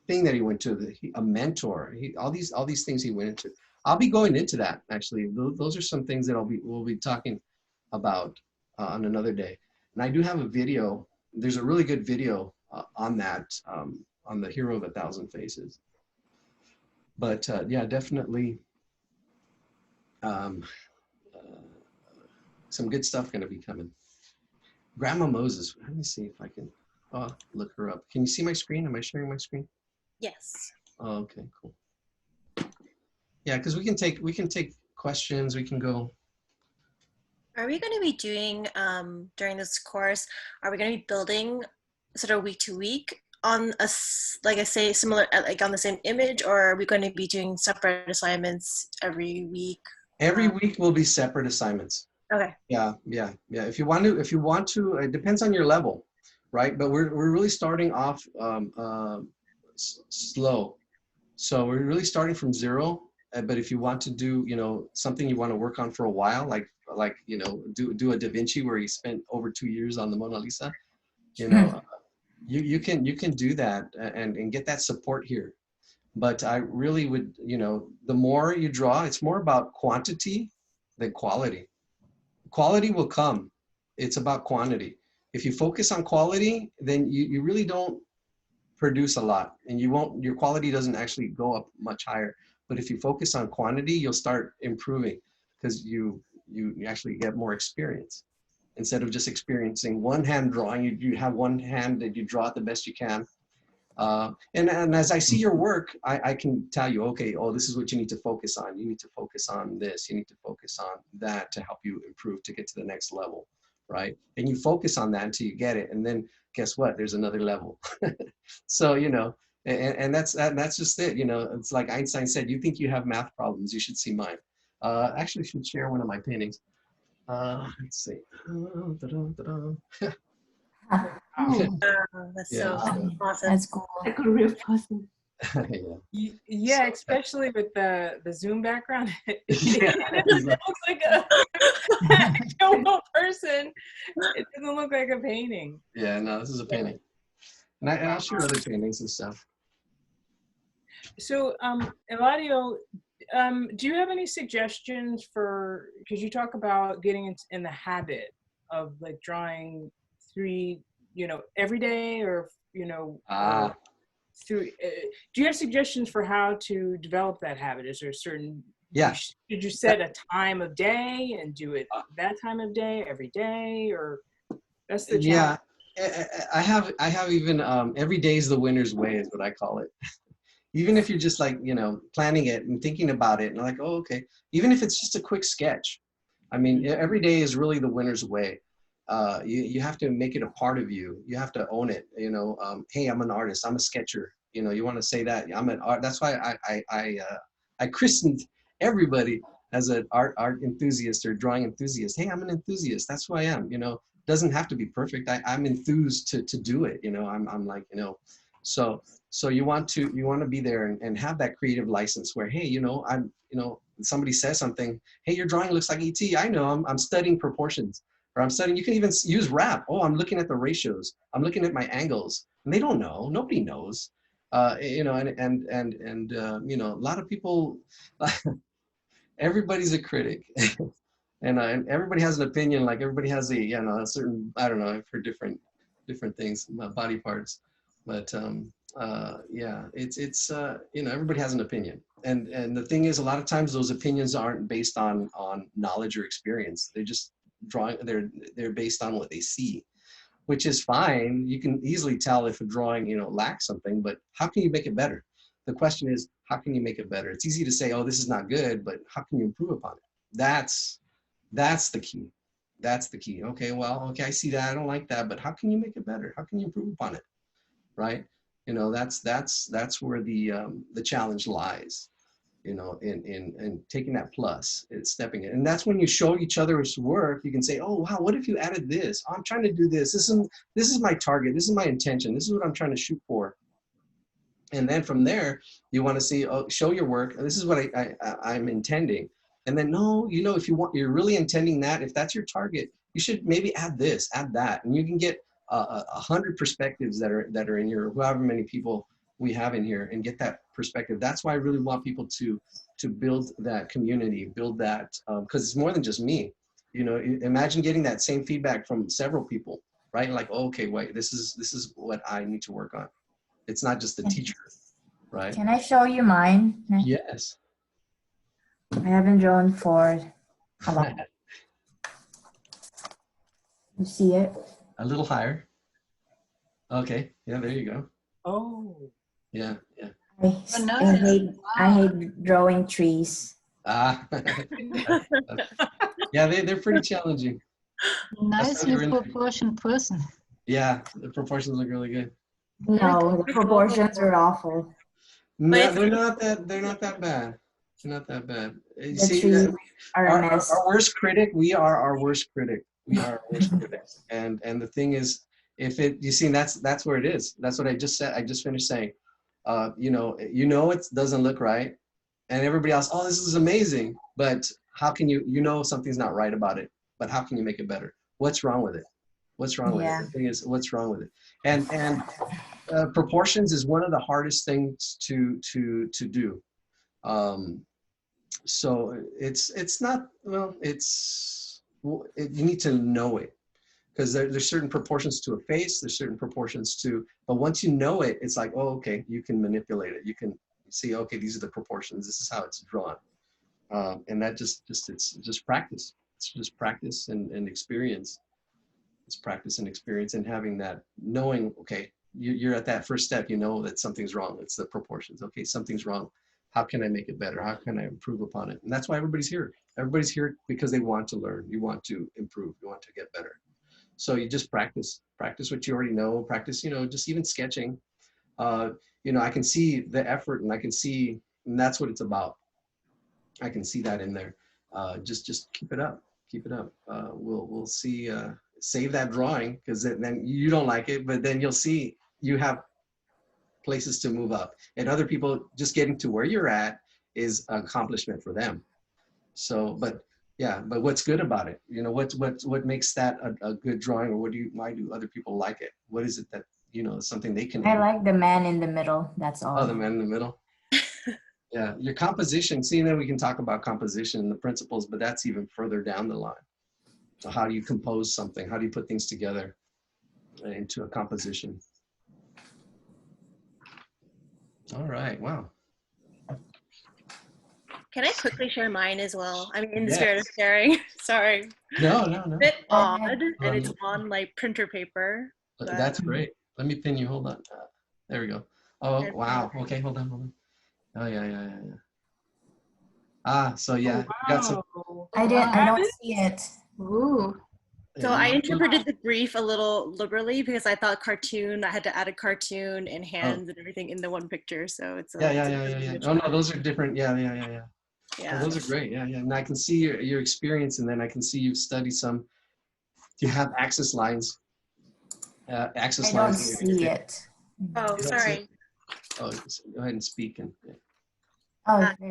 Speaker 1: thing that he went to, a mentor. All these things he went into. I'll be going into that, actually. Those are some things that we'll be talking about on another day. And I do have a video. There's a really good video on that, on the hero of 1,000 faces. But yeah, definitely. Some good stuff going to be coming. Grandma Moses. Let me see if I can look her up. Can you see my screen? Am I sharing my screen?
Speaker 18: Yes.
Speaker 1: Oh, okay, cool. Yeah, because we can take questions. We can go.
Speaker 18: Are we going to be doing during this course? Are we going to be building sort of week to week on a, like I say, similar, like on the same image, or are we going to be doing separate assignments every week?
Speaker 1: Every week will be separate assignments.
Speaker 18: Okay.
Speaker 1: Yeah. If you want to, it depends on your level, right? But we're really starting off slow. So we're really starting from zero. But if you want to do, you know, something you want to work on for a while, like you know, do a Da Vinci where he spent over 2 years on the Mona Lisa, you know, you can do that and get that support here. But I really would, you know, the more you draw, it's more about quantity than quality. Quality will come. It's about quantity. If you focus on quality, then you really don't produce a lot, and your quality doesn't actually go up much higher. But if you focus on quantity, you'll start improving, because you actually get more experience. Instead of just experiencing one hand drawing, you have one hand that you draw it the best you can. And as I see your work, I can tell you, okay, oh, this is what you need to focus on. You need to focus on this. You need to focus on that to help you improve, to get to the next level, right? And you focus on that until you get it. And then guess what? There's another level. So, you know, and that's just it. You know, it's like Einstein said, you think you have math problems, you should see mine. Actually, I should share one of my paintings. Let's see.
Speaker 18: That's
Speaker 1: Yeah,
Speaker 18: so awesome.
Speaker 13: That's cool. Like a real person.
Speaker 20: Yeah, especially with the Zoom background. It
Speaker 1: Yeah,
Speaker 20: looks like a actual person. It doesn't look like a painting.
Speaker 1: Yeah, no, this is a painting. And I'll share other paintings and stuff.
Speaker 20: So, Eladio, do you have any suggestions for, because you talk about getting in the habit of like drawing you know, every day, or, you know, through, do you have suggestions for how to develop that habit? Is there a certain, did you set a time of day and do it that time of day every day, or that's the challenge?
Speaker 1: Yeah, I have even every day is the winner's way is what I call it. Even if you're just like, you know, planning it and thinking about it and like, oh, okay, even if it's just a quick sketch. I mean, every day is really the winner's way. You have to make it a part of you. You have to own it. You know, hey, I'm an artist. I'm a sketcher. You know, you want to say that I'm an art. That's why I christened everybody as an art enthusiast or drawing enthusiast. Hey, I'm an enthusiast. That's who I am. You know, doesn't have to be perfect. I'm enthused to do it. You know, I'm like, you know, so you want to be there and have that creative license where, hey, you know, somebody says something. Hey, your drawing looks like E.T. I know. I'm studying proportions. Or I'm studying, you can even use RAP. Oh, I'm looking at the ratios. I'm looking at my angles. And they don't know. Nobody knows. You know, and you know, a lot of people, everybody's a critic. And everybody has an opinion. Like everybody has a, you know, a certain, I don't know, for different things, body parts. But yeah, it's you know, everybody has an opinion. And the thing is, a lot of times those opinions aren't based on knowledge or experience. They just they're based on what they see. which is fine. You can easily tell if a drawing, you know, lacks something, but how can you make it better? The question is, how can you make it better? It's easy to say, oh, this is not good, but how can you improve upon it? That's the key. That's the key. Okay, well, okay, I see that. I don't like that, but how can you make it better? How can you improve upon it? Right? You know, that's where the challenge lies. You know, in taking that plus, it's stepping in, and that's when you show each other's work. You can say, oh wow, what if you added this? Oh, I'm trying to do this. This is my target. This is my intention. This is what I'm trying to shoot for. And then from there, you want to see, oh, show your work. This is what I'm intending. And then, no, you know, if you're really intending that, if that's your target, you should maybe add this, add that, and you can get 100 perspectives that are in here, however many people we have in here, and get that perspective. That's why I really want people to build that community, build that, because it's more than just me. You know, imagine getting that same feedback from several people, right? Like, oh, okay, wait, this is what I need to work on. It's not just the teacher, right?
Speaker 9: Can I show you mine?
Speaker 1: Yes.
Speaker 9: I haven't drawn for a lot. You see it?
Speaker 1: A little higher. Okay, yeah, there you go.
Speaker 20: Oh.
Speaker 1: Yeah, yeah.
Speaker 9: I hate drawing trees.
Speaker 1: Ah. Yeah, they're pretty challenging.
Speaker 4: Nicely proportioned person.
Speaker 1: Yeah, the proportions look really good.
Speaker 9: No, the proportions are awful.
Speaker 1: No, they're not that bad. They're not that bad. You
Speaker 9: The
Speaker 1: see,
Speaker 9: trees are a
Speaker 1: our
Speaker 9: mess.
Speaker 1: worst critic, we are our worst critic. We are our worst critics. And the thing is, you see, that's where it is. That's what I just said. I just finished saying. You know it doesn't look right, and everybody else, oh, this is amazing. But how can you know something's not right about it? But how can you make it better? What's wrong with it? What's wrong with it? The thing is, what's wrong with it? And proportions is one of the hardest things to do. So it's not, well, you need to know it, because there's certain proportions to a face, there's certain proportions to, but once you know it, it's like, oh, okay, you can manipulate it. You can see, okay, these are the proportions. This is how it's drawn. And that it's just practice. It's just practice and experience. It's practice and experience, and having that, knowing, okay, you're at that first step, you know that something's wrong. It's the proportions. Okay, something's wrong. How can I make it better? How can I improve upon it? And that's why everybody's here. Everybody's here because they want to learn. You want to improve. You want to get better. So you just practice what you already know. Practice, you know, just even sketching. You know, I can see the effort, and I can see, and that's what it's about. I can see that in there. Just keep it up. Keep it up. We'll see. Save that drawing, because then you don't like it, but then you'll see you have places to move up, and other people just getting to where you're at is an accomplishment for them. So, but what's good about it? You know, what makes that a good drawing, or why do other people like it? What is it that, you know, something they can?
Speaker 9: I like the man in the middle. That's all.
Speaker 1: Oh, the man in the middle. Yeah, your composition. See, then we can talk about composition and the principles, but that's even further down the line. So how do you compose something? How do you put things together into a composition? All right, wow.
Speaker 18: Can I quickly share mine as well? I mean, in the spirit of sharing. Sorry.
Speaker 1: No.
Speaker 18: A bit odd, and it's on like printer paper.
Speaker 1: That's great. Let me pin you. Hold on. There we go. Oh, wow. Okay, hold on. Oh, yeah. Ah, so yeah.
Speaker 9: Oh, wow. Got some. I don't see it.
Speaker 18: Ooh. So I interpreted the brief a little liberally, because I thought cartoon, I had to add a cartoon and hands and everything in the one picture. So it's
Speaker 1: yeah. Oh no, those are different. Yeah. Oh, those are great. Yeah. And I can see your experience, and then I can see you've studied some. You have axis lines.
Speaker 9: I don't see it.
Speaker 18: Oh, sorry.
Speaker 1: Oh, go ahead and speak.
Speaker 18: Can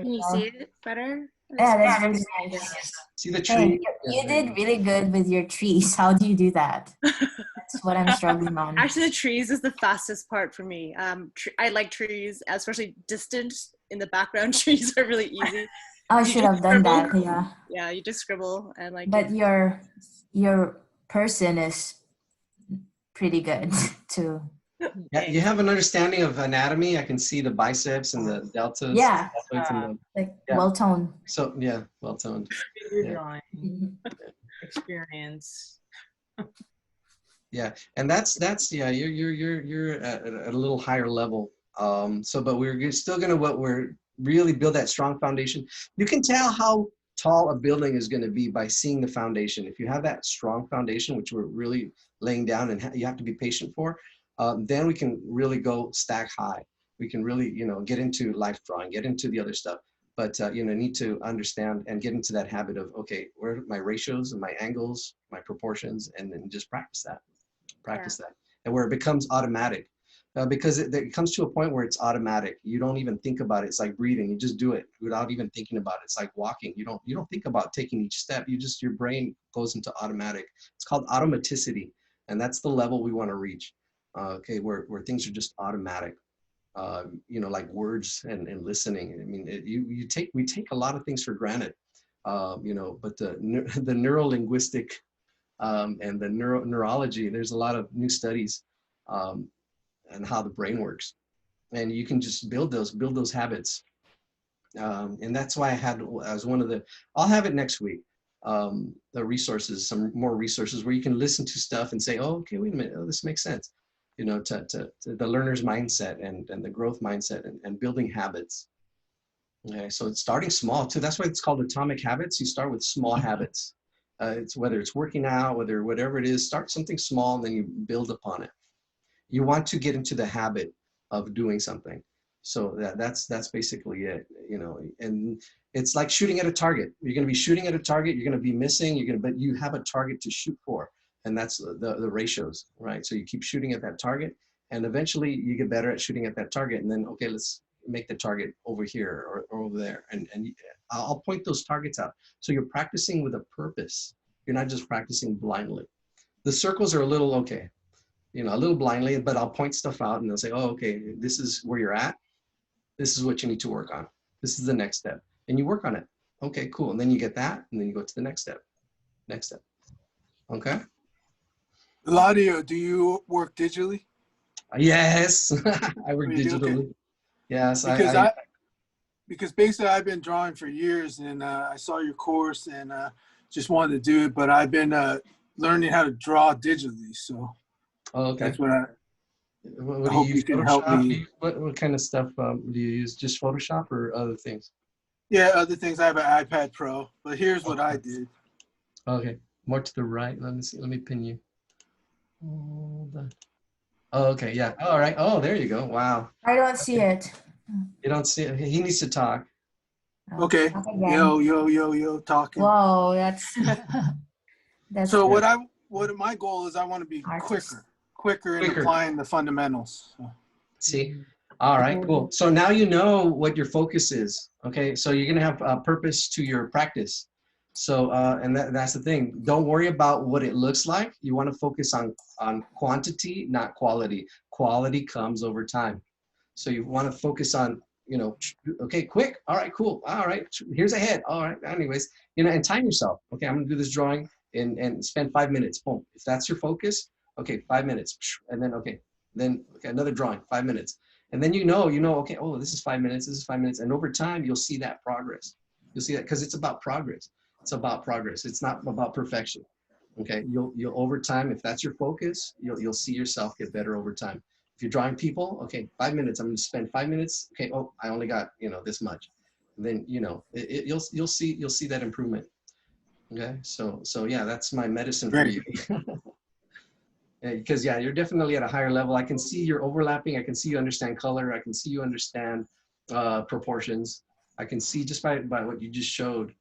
Speaker 18: you see it better?
Speaker 9: Yeah, that's really nice.
Speaker 1: See the tree?
Speaker 9: Hey, you did really good with your trees. How do you do that? That's what I'm struggling on.
Speaker 18: Actually, the trees is the fastest part for me. I like trees, especially distant in the background. Trees are really easy.
Speaker 9: I should have done that. Yeah.
Speaker 18: Yeah, you just scribble and like.
Speaker 9: But your person is pretty good too.
Speaker 1: Yeah, you have an understanding of anatomy. I can see the biceps and the deltas.
Speaker 9: Yeah, well toned.
Speaker 1: So yeah, well toned.
Speaker 20: Drawing experience.
Speaker 1: Yeah, and that's yeah. You're at a little higher level. But we're still gonna we're really build that strong foundation. You can tell how tall a building is going to be by seeing the foundation. If you have that strong foundation, which we're really laying down, and you have to be patient for, then we can really go stack high. We can really, get into life drawing, get into the other stuff. But need to understand and get into that habit of, okay, where are my ratios and my angles, my proportions, and then just practice that. That, and where it becomes automatic, because it comes to a point where it's automatic. You don't even think about it. It's like breathing. You just do it without even thinking about it. It's like walking. You don't think about taking each step. Your brain goes into automatic. It's called automaticity, and that's the level we want to reach. Okay, where things are just automatic. Like words and listening. I mean, we take a lot of things for granted. But the neuro-linguistic and the neurology, there's a lot of new studies and how the brain works, and you can just build those habits. And that's why I had as one of the, I'll have it next week, the resources, some more resources where you can listen to stuff and say, oh, okay, wait a minute, oh, this makes sense. To the learner's mindset and the growth mindset and building habits. Okay, so it's starting small too. That's why it's called atomic habits. You start with small habits. It's whether it's working out, whatever it is, start something small and then you build upon it. You want to get into the habit of doing something. So that's basically it, and it's like shooting at a target. You're going to be shooting at a target. You're going to be missing. But you have a target to shoot for. And that's the ratios, right? So you keep shooting at that target, and eventually you get better at shooting at that target. And then, okay, let's make the target over here or over there. And I'll point those targets out. So you're practicing with a purpose. You're not just practicing blindly. The circles are a little, okay, a little blindly, but I'll point stuff out and they'll say, oh, okay, this is where you're at. This is what you need to work on. This is the next step. And you work on it. Okay, cool. And then you get that, and then you go to the next step. Okay?
Speaker 6: Eladio, do you work digitally?
Speaker 1: Yes, I work digitally. Okay. Yes,
Speaker 6: because basically I've been drawing for years, and I saw your course and just wanted to do it, but I've been learning how to draw digitally. So that's what I hope you can help me.
Speaker 1: What kind of stuff do you use? Just Photoshop or other things?
Speaker 6: Yeah, other things. I have an iPad Pro, but here's what I did.
Speaker 1: Okay, more to the right. Let me see. Let me pin you. Oh, okay, yeah. All right. Oh, there you go. Wow.
Speaker 9: I don't see it.
Speaker 1: You don't see it. He needs to talk.
Speaker 6: Okay. Yo, talking.
Speaker 9: Whoa, that's
Speaker 6: so good. What my goal is, I want to be quicker in applying the fundamentals. So.
Speaker 1: See. All right, cool. So now you know what your focus is. Okay, so you're gonna have a purpose to your practice. So, and that's the thing. Don't worry about what it looks like. You want to focus on quantity, not quality. Quality comes over time. So you want to focus on, okay, quick. All right, cool. All right, here's a head. All right, anyways, and time yourself. Okay, I'm going to do this drawing and spend 5 minutes. Boom. If that's your focus, okay, 5 minutes. And then, okay, another drawing, 5 minutes. And then okay, oh, this is 5 minutes. This is 5 minutes. And over time, you'll see that progress. You'll see that because it's about progress. It's about progress. It's not about perfection. Okay, you'll over time, if that's your focus, you'll see yourself get better over time. If you're drawing people, okay, 5 minutes. I'm going to spend 5 minutes. Okay, oh, I only got this much. And then you'll see that improvement. Okay, so yeah, that's my medicine for you. Because you're definitely at a higher level. I can see you're overlapping. I can see you understand color. I can see you understand proportions. I can see just by what you just showed.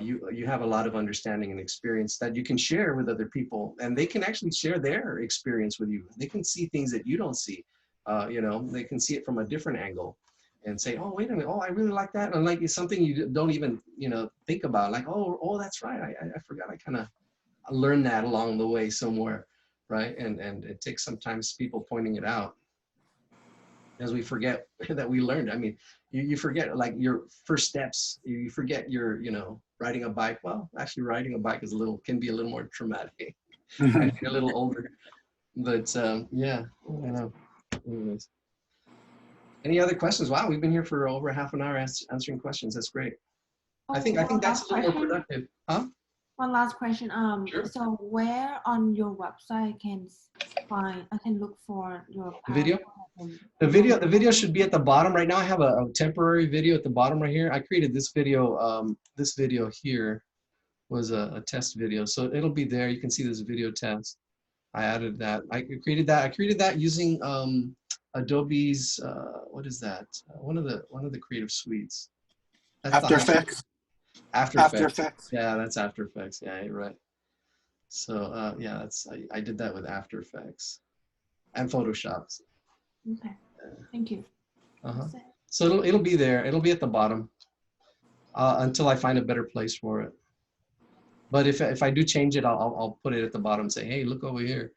Speaker 1: You have a lot of understanding and experience that you can share with other people, and they can actually share their experience with you. They can see things that you don't see. They can see it from a different angle and say, oh, wait a minute. Oh, I really like that. And like, it's something you don't even, think about, like, oh, that's right. I forgot. I kind of learned that along the way somewhere. Right. And it takes sometimes people pointing it out as we forget that we learned. I mean, you forget like your first steps, you forget your, riding a bike. Well, actually riding a bike can be a little more traumatic. I get a little older, but yeah, I know. Anyways. Any other questions? Wow, we've been here for over half an hour answering questions. That's great. I think that's a little more productive. Huh?
Speaker 13: One last question.
Speaker 1: Sure.
Speaker 13: So where on your website I can look for your
Speaker 1: The video?
Speaker 13: PowerPoint?
Speaker 1: The video should be at the bottom. Right now I have a temporary video at the bottom right here. I created this video. This video here was a test video. So it'll be there. You can see this video test. I added that. I created that using Adobe's what is that? One of the creative suites. That's
Speaker 6: After Effects.
Speaker 1: After Effects. Yeah, that's After Effects. Yeah, you're right. So yeah, I did that with After Effects and Photoshop.
Speaker 13: Okay. Thank you.
Speaker 1: So it'll be there. It'll be at the bottom until I find a better place for it. But if I do change it, I'll put it at the bottom and say, hey, look over here.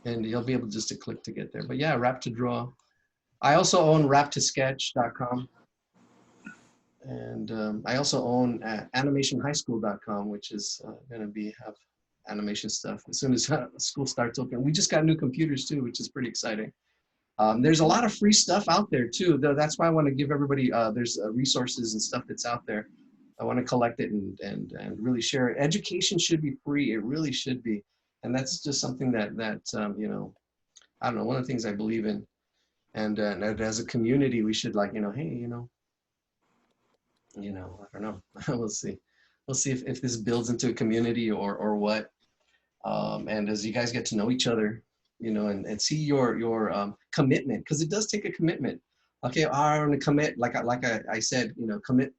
Speaker 1: And you'll be able just to click to get there. But yeah, Wrap to Draw. I also own wraptosketch.com. And I also own animationhighschool.com, which is going to have animation stuff as soon as school starts open. We just got new computers too, which is pretty exciting. There's a lot of free stuff out there too. That's why I want to give everybody, there's resources and stuff that's out there. I want to collect it and really share it. Education should be free. It really should be. And that's just something that you know, I don't know, one of the things I believe in. And as a community, we should like, you know, hey, you know, I don't know. We'll see. We'll see if this builds into a community or what. And as you guys get to know each other, you know, and see your commitment, because it does take a commitment. Okay, I'm going to commit, like I said, you know, commit,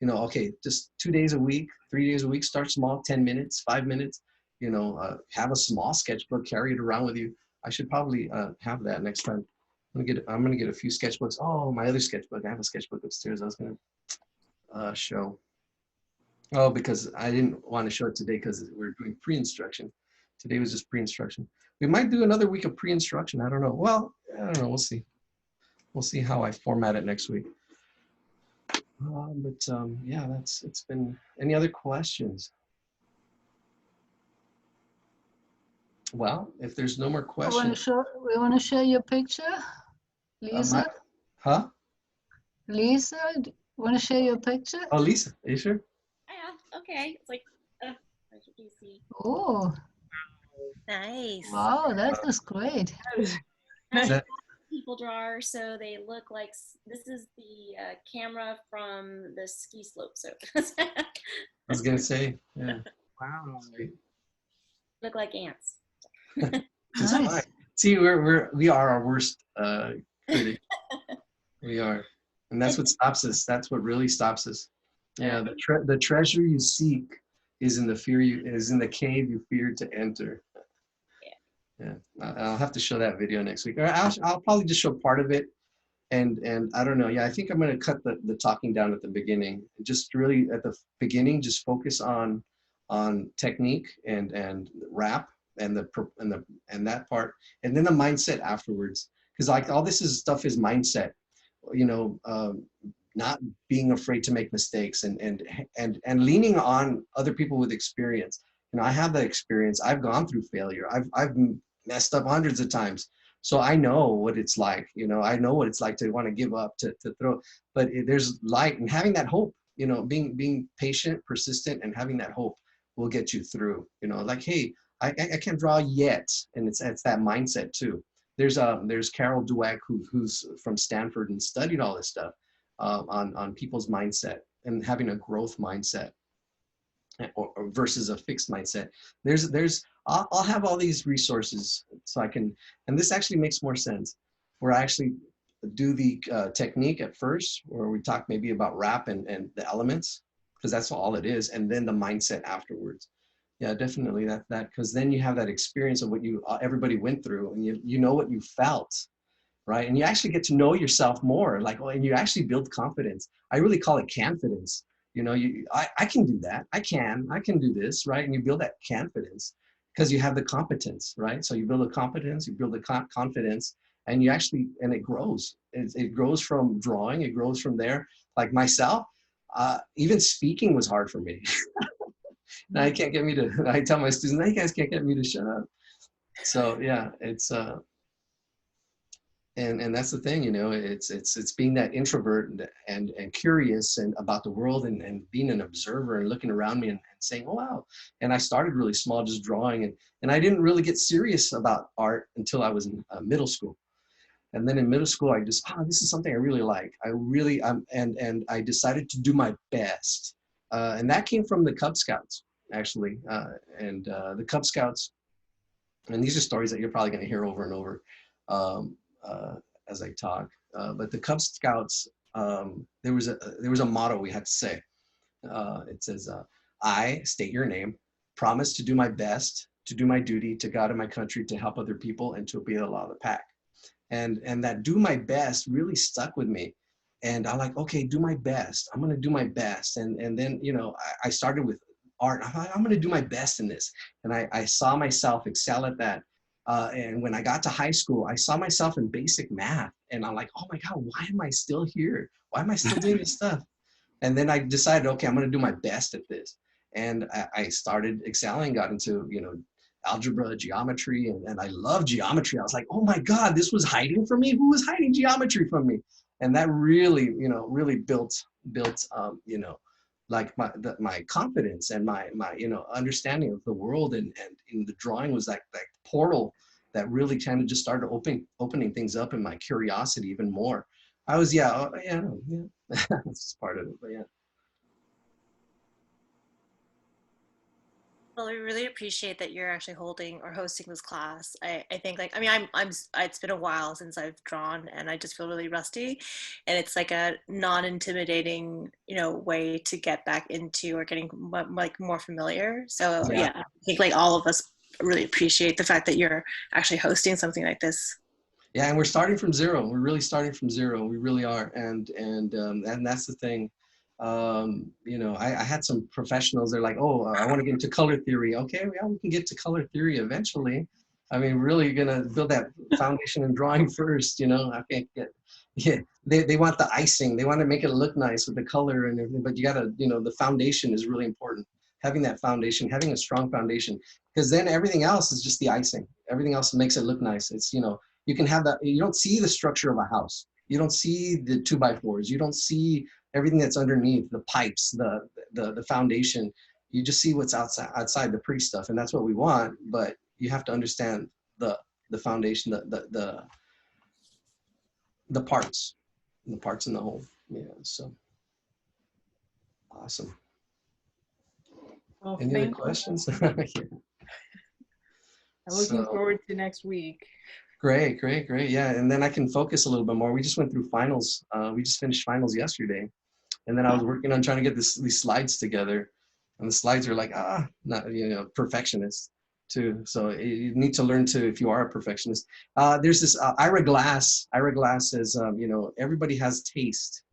Speaker 1: you know, okay, just 2 days a week, 3 days a week, start small, 10 minutes, 5 minutes, you know, have a small sketchbook, carry it around with you. I should probably have that next time. I'm gonna get a few sketchbooks. Oh, my other sketchbook. I have a sketchbook upstairs. I was gonna show. Oh, because I didn't want to show it today because we're doing pre-instruction. Today was just pre-instruction. We might do another week of pre-instruction. I don't know. Well, I don't know. We'll see. We'll see how I format it next week. Yeah, it's been. Any other questions? Well, if there's no more questions.
Speaker 4: We want to share your picture, Lisa?
Speaker 1: Huh?
Speaker 4: Lisa, want to share your picture?
Speaker 1: Oh, Lisa, are you sure?
Speaker 7: Yeah, okay. It's like, as you can see.
Speaker 4: Oh.
Speaker 7: Nice.
Speaker 4: Wow, that was great.
Speaker 7: People drawer, so they look like, this is the camera from the ski slope. So
Speaker 1: I was gonna say, yeah. Wow.
Speaker 7: Look like ants.
Speaker 1: Nice. See, we are our worst critic. We are, and that's what stops us. That's what really stops us. Yeah, the treasure you seek is in the cave you feared to enter. Yeah, I'll have to show that video next week. Or I'll probably just show part of it, and I don't know. Yeah, I think I'm going to cut the talking down at the beginning. Just really at the beginning, just focus on technique and rap and that part, and then the mindset afterwards. Because like all this stuff is mindset. You know, not being afraid to make mistakes and leaning on other people with experience. You know, I have that experience. I've gone through failure. I've messed up hundreds of times. So I know what it's like, you know, I know what it's like to want to give up, to throw, but there's light, and having that hope, you know, being patient, persistent, and having that hope will get you through, you know, like, hey, I can't draw yet. And it's that mindset too. There's Carol Dweck, who's from Stanford and studied all this stuff on people's mindset and having a growth mindset. Or versus a fixed mindset. I'll have all these resources so I can, and this actually makes more sense, where I actually do the technique at first, where we talk maybe about rap and the elements, because that's all it is, and then the mindset afterwards. Yeah, definitely that because then you have that experience of what everybody went through, and you know what you felt, right? And you actually get to know yourself more, like, and you actually build confidence. I really call it confidence. You know, I can do that. I can do this, right? And you build that confidence because you have the competence, right? So you build a competence, you build a confidence, and you actually, and it grows. It grows from drawing. It grows from there. Like myself, even speaking was hard for me. Now I can't get me to, I tell my students, you guys can't get me to shut up. So yeah, it's, And that's the thing, you know, it's being that introvert and curious and about the world and being an observer and looking around me and saying, oh, wow. And I started really small, just drawing, and I didn't really get serious about art until I was in middle school. And then in middle school, I just, this is something I really like. And I decided to do my best. And that came from the Cub Scouts, actually. The Cub Scouts, and these are stories that you're probably going to hear over and over as I talk. But the Cub Scouts, there was a motto we had to say. It says, I state your name, promise to do my best, to do my duty to God and my country, to help other people, and to obey the law of the pack. And that do my best really stuck with me. And I'm like, okay, do my best. I'm going to do my best. And then, you know, I started with art. I'm going to do my best in this. And I saw myself excel at that. And when I got to high school, I saw myself in basic math. And I'm like, oh my God, why am I still here? Why am I still doing this stuff? And then I decided, okay, I'm going to do my best at this. And I started excelling, got into, you know, algebra, geometry, and I love geometry. I was like, oh my God, this was hiding from me? Who was hiding geometry from me? And that really, you know, really built, you know, like my confidence and my you know, understanding of the world. And in the drawing was like that portal that really kind of just started opening things up in my curiosity even more. I was, yeah, that's part of it, but yeah.
Speaker 18: Well, we really appreciate that you're actually holding or hosting this class. I think, like, I mean, it's been a while since I've drawn, and I just feel really rusty, and it's like a non-intimidating, you know, way to get back into or getting like more familiar. So yeah, I think like all of us really appreciate the fact that you're actually hosting something like this.
Speaker 1: Yeah, and we're starting from zero. We're really starting from zero. We really are, and that's the thing. You know, I had some professionals, they're like, oh, I want to get into color theory. Okay, yeah, we can get to color theory eventually. I mean, really gonna build that foundation in drawing first, you know. I can't get, yeah, they want the icing, they want to make it look nice with the color and everything, but you gotta, you know, the foundation is really important. Having that foundation, having a strong foundation, because then everything else is just the icing. Everything else makes it look nice. It's, you know, you can have that, you don't see the structure of a house. You don't see the 2x4s. You don't see everything that's underneath, the pipes, the foundation. You just see what's outside the pretty stuff, and that's what we want. But you have to understand the foundation, the parts in the whole. Yeah. So awesome.
Speaker 20: Well,
Speaker 1: any other questions?
Speaker 20: I'm looking forward to next week.
Speaker 1: Great. Yeah, and then I can focus a little bit more. We just went through finals. We just finished finals yesterday. And then I was working on trying to get these slides together, and the slides are like, not, you know, perfectionist too. So you need to learn to, if you are a perfectionist. There's this Ira Glass. Ira Glass says, you know, everybody has taste,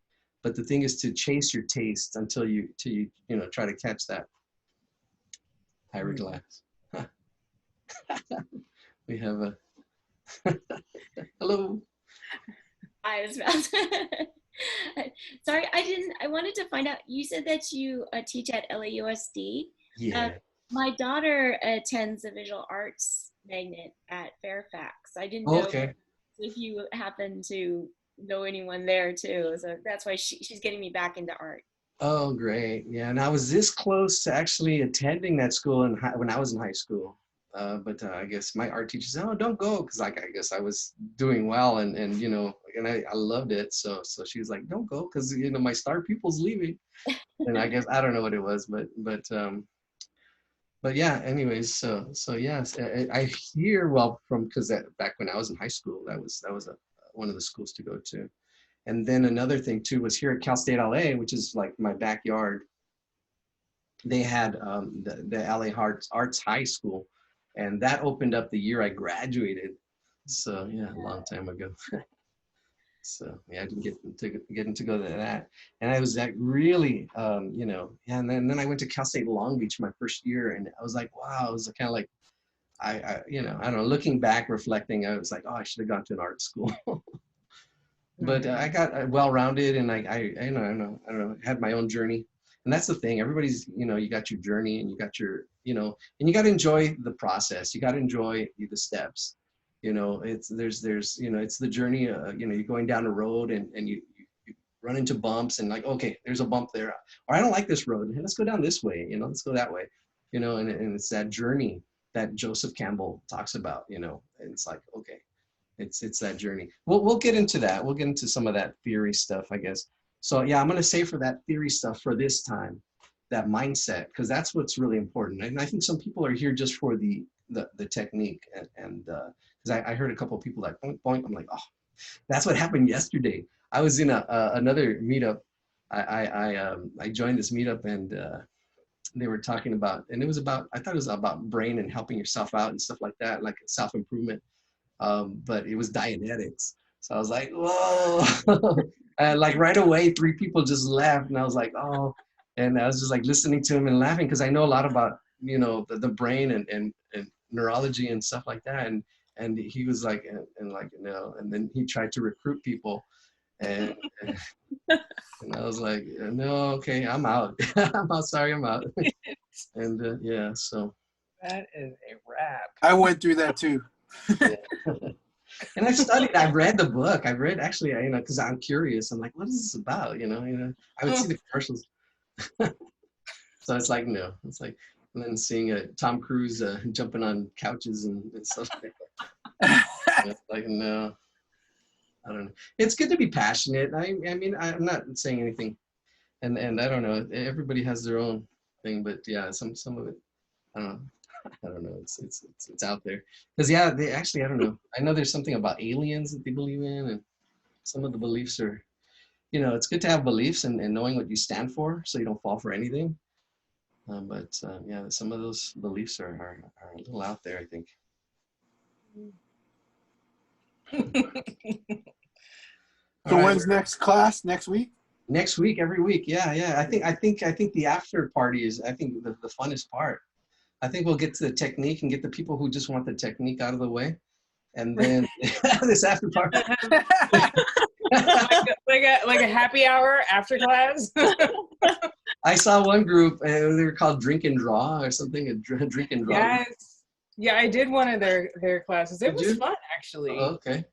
Speaker 1: but the thing is to chase your taste until you know, try to catch that. Ira Glass. We have a hello.
Speaker 7: I was about to. Sorry, I wanted to find out, you said that you teach at LAUSD.
Speaker 1: Yeah.
Speaker 7: My daughter attends a visual arts magnet at Fairfax. I didn't know if you happen to know anyone there too. So that's why she's getting me back into art.
Speaker 1: Oh, great. Yeah, and I was this close to actually attending that school when I was in high school. But I guess my art teacher said, oh, don't go, because like I guess I was doing well and you know, and I loved it. So she was like, don't go, because you know, my star pupil's leaving. And I guess I don't know what it was, but yeah. Anyways, so yes, I hear because back when I was in high school, that was one of the schools to go to. And then another thing too was here at Cal State LA, which is like my backyard. They had the LA Arts High School. And that opened up the year I graduated. So yeah, a long time ago. So yeah, I didn't get to go to that. And I was like really, you know, and then I went to Cal State Long Beach my first year, and I was like, wow, it was kind of like, I you know, I don't know, looking back, reflecting, I was like, oh, I should have gone to an art school. But I got well-rounded, and I don't know, had my own journey. And that's the thing, everybody's, you know, you got your journey and you got your, you know, and you got to enjoy the process. You got to enjoy the steps. You know, there's you know, it's the journey. You know, you're going down a road and you run into bumps and like, okay, there's a bump there, or I don't like this road. Hey, let's go down this way. You know, let's go that way. You know, and it's that journey that Joseph Campbell talks about. You know, and it's like, okay, it's that journey. We'll get into that. We'll get into some of that theory stuff, I guess. So yeah, I'm gonna say for that theory stuff for this time, that mindset, because that's what's really important. And I think some people are here just for the technique, and because I heard a couple of people like boink boink. I'm like, oh, that's what happened yesterday. I was in another meetup. I joined this meetup, and they were talking about, and it was about, I thought it was about brain and helping yourself out and stuff like that, like self-improvement. But it was Dianetics. So I was like, whoa. And like right away, 3 people just left, and I was like, oh. And I was just like listening to him and laughing, because I know a lot about, you know, the brain and neurology and stuff like that. And he was like, and like, you know, and then he tried to recruit people. And I was like, no, okay, I'm out. I'm out. Sorry, I'm out. And yeah, so.
Speaker 20: That is a wrap.
Speaker 6: I went through that too.
Speaker 1: Yeah. And I've studied, I've read the book. I've read, actually, you know, because I'm curious. I'm like, what is this about? You know, I would see the commercials. So it's like, no, it's like, and then seeing Tom Cruise jumping on couches and stuff like that. It's like, no, I don't know. It's good to be passionate. I mean, I'm not saying anything, and I don't know. Everybody has their own thing, but yeah, some of it, I don't know. I don't know. It's out there. Because yeah, they actually, I don't know. I know there's something about aliens that they believe in, and some of the beliefs are, you know, it's good to have beliefs and knowing what you stand for, so you don't fall for anything. But yeah, some of those beliefs are a little out there, I think.
Speaker 6: So when's next class? Next week?
Speaker 1: Next week, every week. Yeah. I think the after party is, I think, the funnest part. I think we'll get to the technique and get the people who just want the technique out of the way, and then this after party.
Speaker 20: like a happy hour after class.
Speaker 1: I saw one group, they were called Drink and Draw or something. A drink and draw.
Speaker 20: Yes. Yeah, I did one of their classes. It was fun, actually.
Speaker 1: Oh, okay.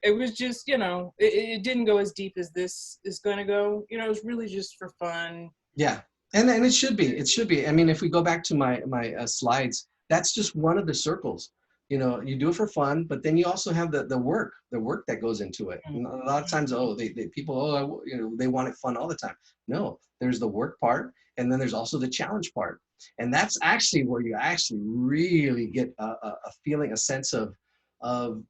Speaker 20: It was just, you know, it didn't go as deep as this is going to go. You know, it was really just for fun.
Speaker 1: Yeah. And it should be. It should be. I mean, if we go back to my slides, that's just one of the circles. You know, you do it for fun, but then you also have the work that goes into it. And a lot of times, people, you know, they want it fun all the time. No, there's the work part, and then there's also the challenge part. And that's actually where you actually really get a feeling, a sense of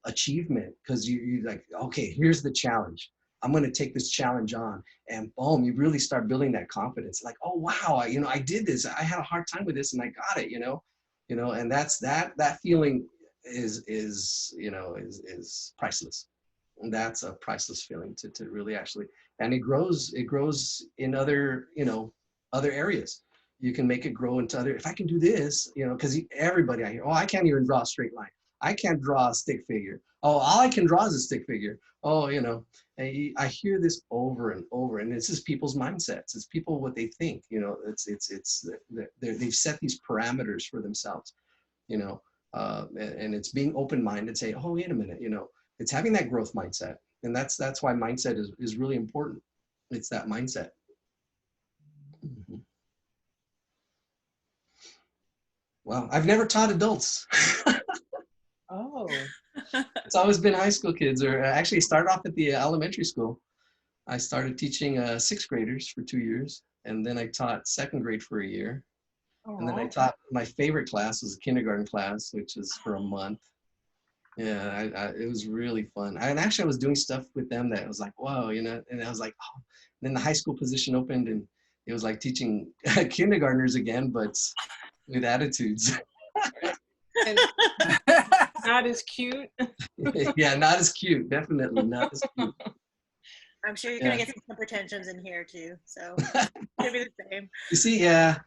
Speaker 1: achievement, because you like, okay, here's the challenge. I'm going to take this challenge on, and boom, you really start building that confidence. Like, oh, wow, I did this. I had a hard time with this and I got it, you know, and that's that feeling is priceless. And that's a priceless feeling to really actually, and it grows in other, other areas. You can make it grow into other, if I can do this, because everybody I hear, oh, I can't even draw a straight line. I can't draw a stick figure. Oh, all I can draw is a stick figure. Oh, and I hear this over and over, and it's just people's mindsets. It's people, what they think, they've set these parameters for themselves, and it's being open-minded, say, oh, wait a minute, it's having that growth mindset. And that's why mindset is really important. It's that mindset. Mm-hmm. Well, I've never taught adults.
Speaker 20: Oh.
Speaker 1: It's always been high school kids, or actually started off at the elementary school. I started teaching 6th graders for 2 years, and then I taught 2nd grade for a year. Aww. And then I taught, my favorite class was a kindergarten class, which is for a month. Yeah, it was really fun. And actually I was doing stuff with them that was like, whoa, and I was like, oh. And then the high school position opened, and it was like teaching kindergartners again, but with attitudes.
Speaker 20: And not as cute.
Speaker 1: Yeah, not as cute. Definitely not as cute.
Speaker 18: I'm sure you're gonna get some pretensions in here too, so it'll be the same.
Speaker 1: You see, yeah,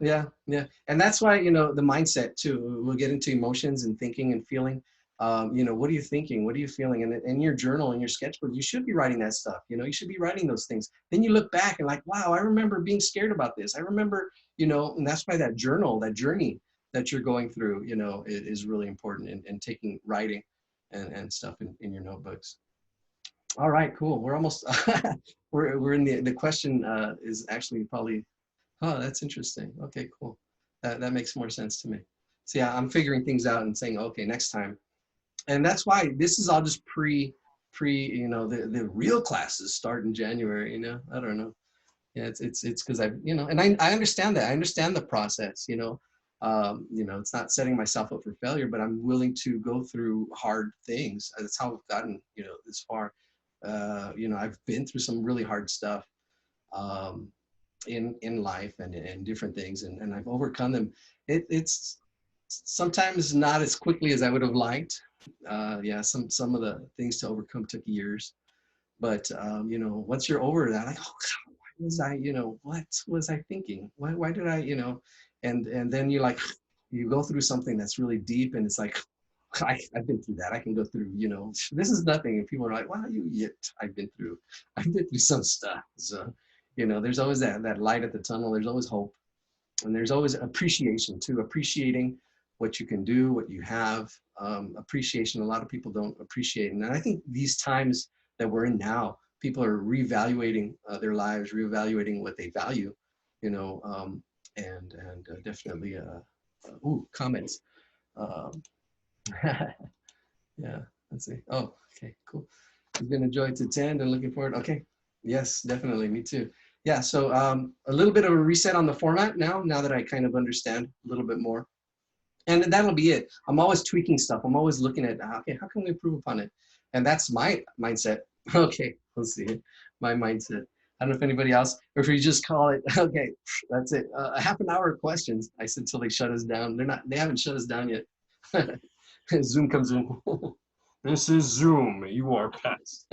Speaker 1: and that's why the mindset too. We'll get into emotions and thinking and feeling. What are you thinking? What are you feeling? And in your journal, in your sketchbook, you should be writing that stuff. You should be writing those things. Then you look back and like, wow, I remember being scared about this. I remember, and that's why that journal, that journey that you're going through, is really important in taking writing. and stuff in your notebooks. All right, cool. We're almost, we're in the question is actually probably, oh, that's interesting. Okay, cool. That makes more sense to me. So yeah, I'm figuring things out and saying, okay, next time. And that's why this is all just you know, the real classes start in January, you know, I don't know. Yeah, it's because I, you know, and I understand that. I understand the process, you know. It's not setting myself up for failure, but I'm willing to go through hard things. That's how I've gotten, you know, this far. I've been through some really hard stuff in life and different things, and I've overcome them. It's sometimes not as quickly as I would have liked. Some of the things to overcome took years, but once you're over that, like, oh God, why was I, what was I thinking? Why did I, and then you go through something that's really deep, and it's like, I've been through that. I can go through, this is nothing. And people are like, wow, I've been through some stuff. So, there's always that light at the tunnel. There's always hope. And there's always appreciation too, appreciating what you can do, what you have. Appreciation, a lot of people don't appreciate. And I think these times that we're in now, people are reevaluating their lives, reevaluating what they value, and definitely, comments. Yeah, let's see. Oh, okay, cool. It's been a joy to attend and looking forward. Okay, yes, definitely, me too. Yeah, so a little bit of a reset on the format now that I kind of understand a little bit more. And that'll be it. I'm always tweaking stuff. I'm always looking at, okay, how can we improve upon it? And that's my mindset. Okay, let's see, my mindset. I don't know if anybody else, or if you just call it, okay, that's it. A half an hour of questions. I said till they shut us down. They haven't shut us down yet. Zoom comes in. This is Zoom. You are past.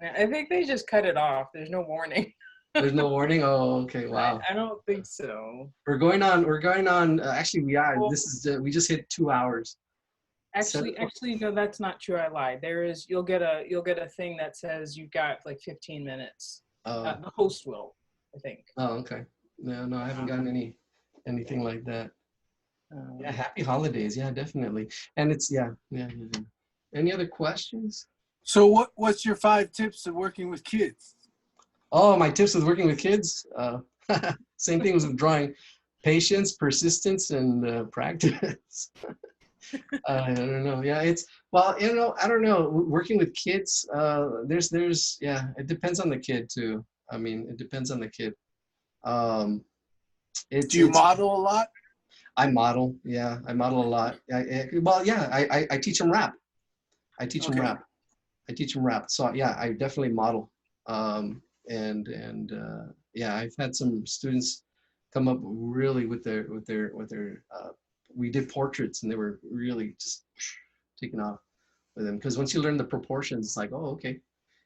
Speaker 20: I think they just cut it off. There's no warning.
Speaker 1: There's no warning. Oh, okay. Wow.
Speaker 20: I don't think so.
Speaker 1: We're going on. Actually, we are. This is. We just hit 2 hours.
Speaker 20: Actually, no, that's not true. I lied. You'll get a thing that says you've got like 15 minutes. The host will, I think.
Speaker 1: Oh, okay. No, I haven't gotten anything like that. Yeah, happy holidays. Yeah, definitely. And it's yeah. Any other questions?
Speaker 6: So what's your 5 tips of working with kids?
Speaker 1: Oh, my tips with working with kids. Same thing with drawing: patience, persistence, and practice. I don't know. Yeah, I don't know. Working with kids, it depends on the kid too. I mean, it depends on the kid.
Speaker 6: Do you model a lot?
Speaker 1: I model. Yeah, I model a lot. I teach them rap. I teach them rap. So yeah, I definitely model. I've had some students come up really with their we did portraits, and they were really just taking off with them, because once you learn the proportions, it's like, oh, okay,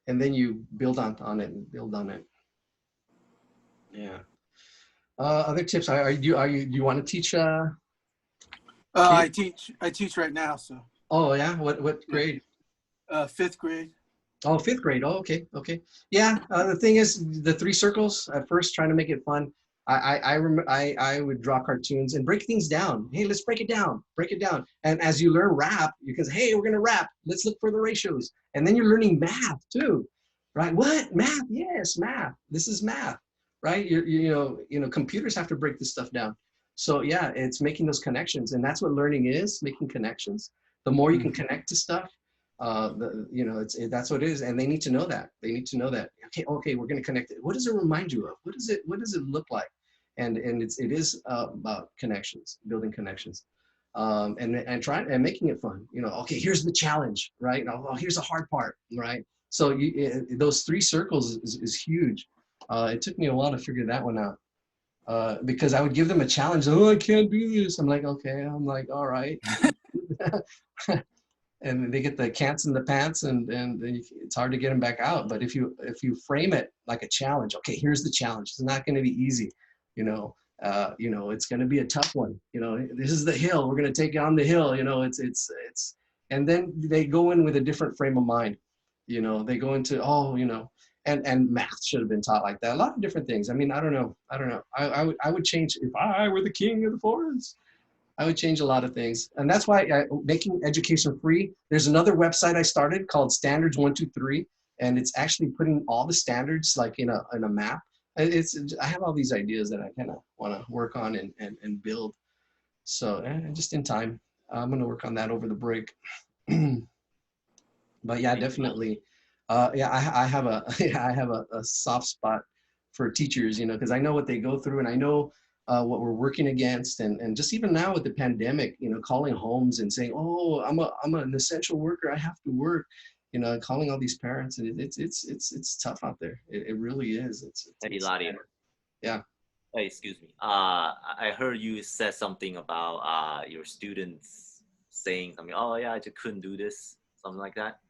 Speaker 1: and then you build on it. Yeah. Other tips? Do you want to teach?
Speaker 6: I teach right now. So.
Speaker 1: Oh yeah. What grade?
Speaker 6: 5th grade.
Speaker 1: Oh, 5th grade. Oh, okay. Yeah. The thing is, the 3 circles at first, trying to make it fun. I would draw cartoons and break things down. Hey, let's break it down. And as you learn rap, you can say, hey, we're going to rap. Let's look for the ratios. And then you're learning math too, right? What? Math? Yes, math. This is math, right? Computers have to break this stuff down. So yeah, it's making those connections. And that's what learning is, making connections. The more you can connect to stuff, that's what it is. And they need to know that. Okay, we're going to connect it. What does it remind you of? What does it look like? And it is about connections, building connections, and trying and making it fun. Okay, here's the challenge, right? Oh, here's the hard part, right? So those 3 circles is huge. It took me a while to figure that one out, because I would give them a challenge. Oh, I can't do this. I'm like, okay. I'm like, all right. And they get the cants in the pants, and it's hard to get them back out. But if you frame it like a challenge, okay, here's the challenge. It's not going to be easy, it's going to be a tough one. This is the hill. We're going to take it on the hill. It's and then they go in with a different frame of mind. They go into and math should have been taught like that. A lot of different things. I mean, I don't know. I would change if I were the king of the forest. I would change a lot of things. And that's why making education free, there's another website I started called Standards 123, and it's actually putting all the standards like in a map. I have all these ideas that I kind of want to work on and build. So just in time, I'm going to work on that over the break. But yeah, definitely. Yeah, I have a soft spot for teachers, you know, because I know what they go through, and I know what we're working against, and just even now with the pandemic, you know, calling homes and saying, oh, I'm an essential worker, I have to work, you know, calling all these parents, and it's tough out there. It really is.
Speaker 14: Hey, Eladio.
Speaker 1: Yeah.
Speaker 14: Hey, excuse me. I heard you said something about your students saying something. Oh yeah, I just couldn't do this, something like that.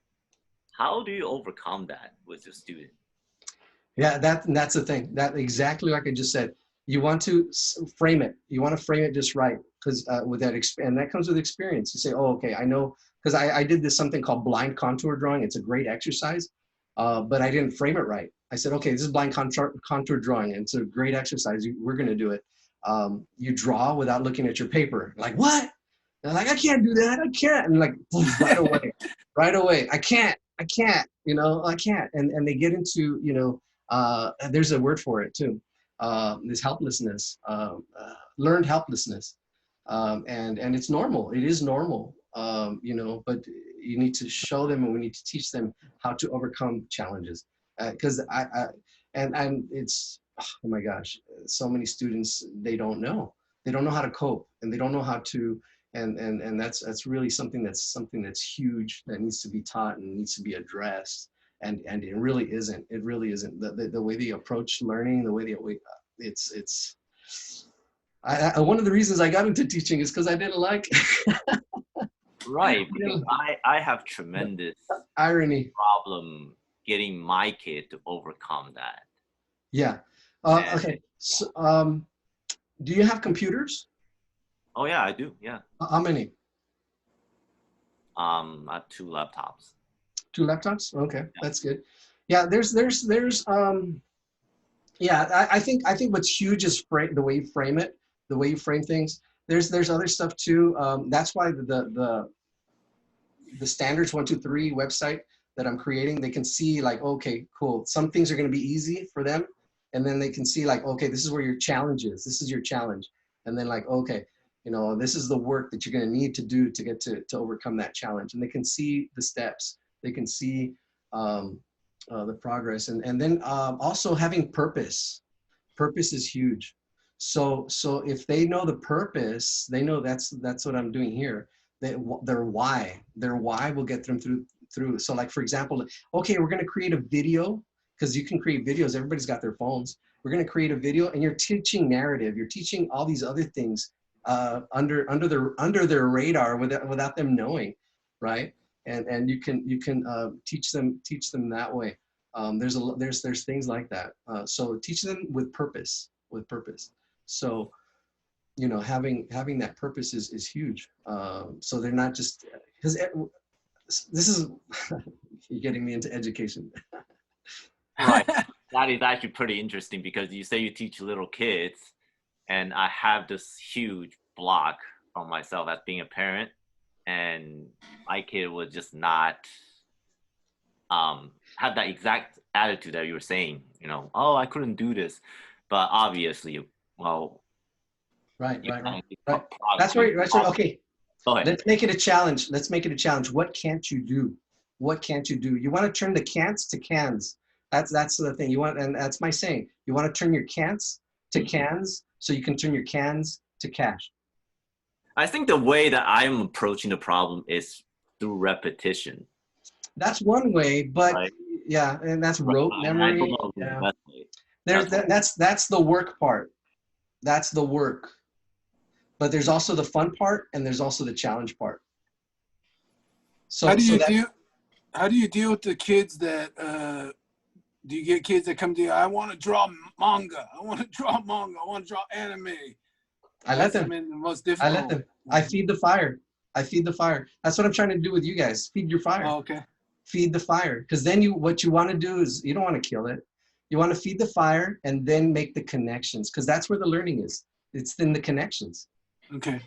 Speaker 14: How do you overcome that with your student? Yeah, that's the thing. That exactly like I just said. You want to frame it. You want to frame it just right, because with that and that comes with experience. You say, oh, okay, I know, because I did this something called blind contour drawing. It's a great exercise, but I didn't frame it right. I said, okay, this is blind contour drawing, and it's a great exercise. We're going to do it. You draw without looking at your paper. Like, what? And like, I can't do that. I can't. And like, right away, I can't. You know, I can't. And they get into, you know, there's a word for it too. This helplessness, learned helplessness, and it's normal. It is normal, you know. But you need to show them, and we need to teach them how to overcome challenges. Because and it's, oh my gosh, so many students, they don't know how to cope, and they don't know how to, and that's really something that's huge, that needs to be taught and needs to be addressed. And it really isn't. It really isn't. The way they approach learning, the way they it's. One of the reasons I got into teaching is because I didn't like. Right, because I have tremendous
Speaker 1: irony
Speaker 14: problem getting my kid to overcome that.
Speaker 1: Yeah. Okay. So, do you have computers?
Speaker 14: Oh yeah, I do. Yeah.
Speaker 1: How many?
Speaker 14: I have 2 laptops.
Speaker 1: 2 laptops? Okay, yeah. That's good. Yeah, there's yeah, I think what's huge is the way you frame it, the way you frame things. There's other stuff too. That's why the Standards 123 website that I'm creating, they can see like, okay, cool. Some things are going to be easy for them, and then they can see like, okay, this is where your challenge is. This is your challenge, and then like, okay, you know, this is the work that you're going to need to do to get to overcome that challenge, and they can see the steps. They can see the progress, and then also having purpose. Purpose is huge. So if they know the purpose, they know that's what I'm doing here. Their why will get them through. So like, for example, okay, we're going to create a video, because you can create videos. Everybody's got their phones. We're going to create a video, and you're teaching narrative. You're teaching all these other things under their radar without them knowing, right? And you can teach them that way. There's things like that. So teach them with purpose. So, you know, having that purpose is huge. So they're not just, because this is you're getting me into education.
Speaker 14: Right. That is actually pretty interesting, because you say you teach little kids, and I have this huge block on myself as being a parent. And my kid would just not have that exact attitude that you were saying, you know, oh, I couldn't do this. But obviously, well.
Speaker 1: Right. That's right. Okay.
Speaker 14: Go ahead.
Speaker 1: Let's make it a challenge. What can't you do? What can't you do? You want to turn the can'ts to cans. That's the thing. And that's my saying. You want to turn your can'ts to cans, so you can turn your cans to cash.
Speaker 14: I think the way that I'm approaching the problem is through repetition.
Speaker 1: That's one way, but right. Yeah, and that's rote memory. Yeah. That's the work part. That's the work. But there's also the fun part, and there's also the challenge part. So
Speaker 6: how do you deal with the kids that do you get kids that come to you? I want to draw manga. I want to draw anime.
Speaker 1: I let them. I feed the fire. That's what I'm trying to do with you guys. Feed your fire.
Speaker 6: Oh, okay.
Speaker 1: Feed the fire. Because then what you want to do is, you don't want to kill it. You want to feed the fire and then make the connections, because that's where the learning is. It's in the connections.
Speaker 6: Okay.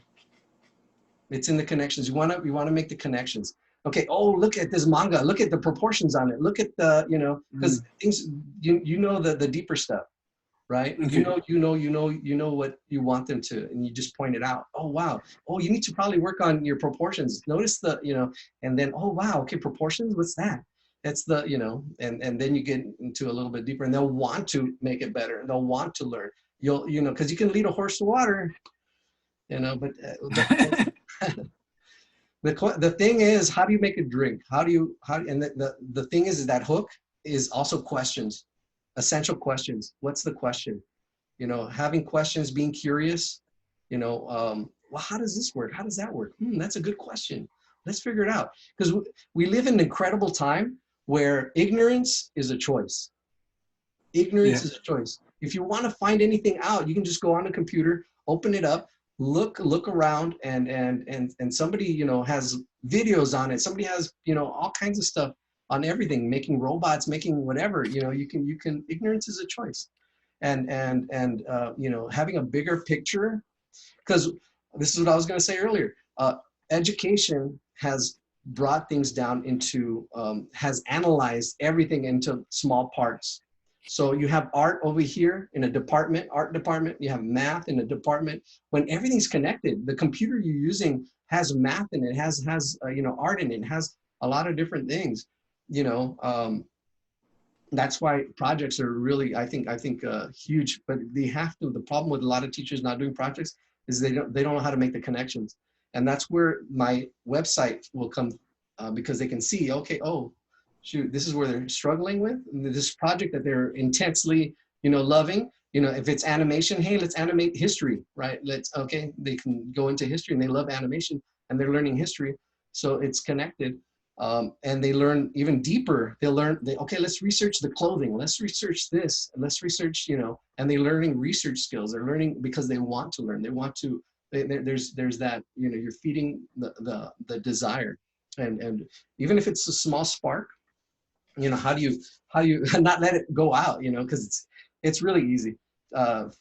Speaker 1: It's in the connections. You want to make the connections. Okay. Oh, look at this manga. Look at the proportions on it. Look at the, you know, because things, you know, the deeper stuff, right?
Speaker 6: Okay.
Speaker 1: You know what you want them to, and you just point it out. Oh, wow. Oh, you need to probably work on your proportions. Notice the, you know, and then, oh, wow. Okay. Proportions. What's that? That's the, you know, and then you get into a little bit deeper, and they'll want to make it better, and they'll want to learn. You'll, you know, because you can lead a horse to water, you know, but the thing is, how do you make a drink? And the thing is that hook is also questions, essential questions. What's the question? You know, having questions, being curious, you know, well, how does this work? How does that work? That's a good question. Let's figure it out. Because we live in an incredible time where ignorance is a choice. Ignorance is a choice. If you want to find anything out, you can just go on a computer, open it up, look around, and somebody, you know, has videos on it. Somebody has, you know, all kinds of stuff on everything, making robots, making whatever, you know, you can, ignorance is a choice. And you know, having a bigger picture, because this is what I was going to say earlier, education has brought things down into, has analyzed everything into small parts. So you have art over here in a department, art department, you have math in a department. When everything's connected, the computer you're using has math in it, has you know, art in it, has a lot of different things, you know. That's why projects are really, I think huge, but they have to. The problem with a lot of teachers not doing projects is they don't know how to make the connections. And that's where my website will come, because they can see, okay, oh, shoot, this is where they're struggling with, and this project that they're intensely, you know, loving. You know, if it's animation, hey, let's animate history, right? Okay, they can go into history, and they love animation, and they're learning history, so it's connected. And they learn even deeper. Okay, let's research the clothing, let's research this, let's research, you know, and they're learning research skills. They're learning because they want to learn. They want to, there's that, you know, you're feeding the desire. And even if it's a small spark, you know, how do you not let it go out, you know, because it's really easy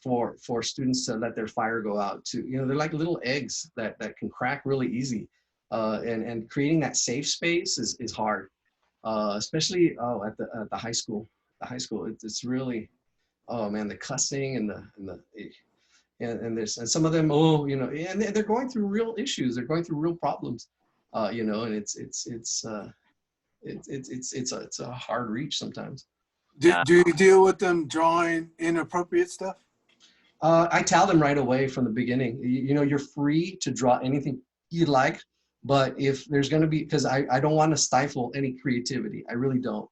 Speaker 1: for students to let their fire go out too. You know, they're like little eggs that can crack really easy. And creating that safe space is hard, especially at the high school. The high school, it's really, oh man, the cussing and there's, and some of them, oh, you know, and they're going through real issues. They're going through real problems, you know, and it's a hard reach sometimes.
Speaker 6: Do you deal with them drawing inappropriate stuff?
Speaker 1: I tell them right away from the beginning, you know, you're free to draw anything you like, but if there's going to be, because I don't want to stifle any creativity. I really don't.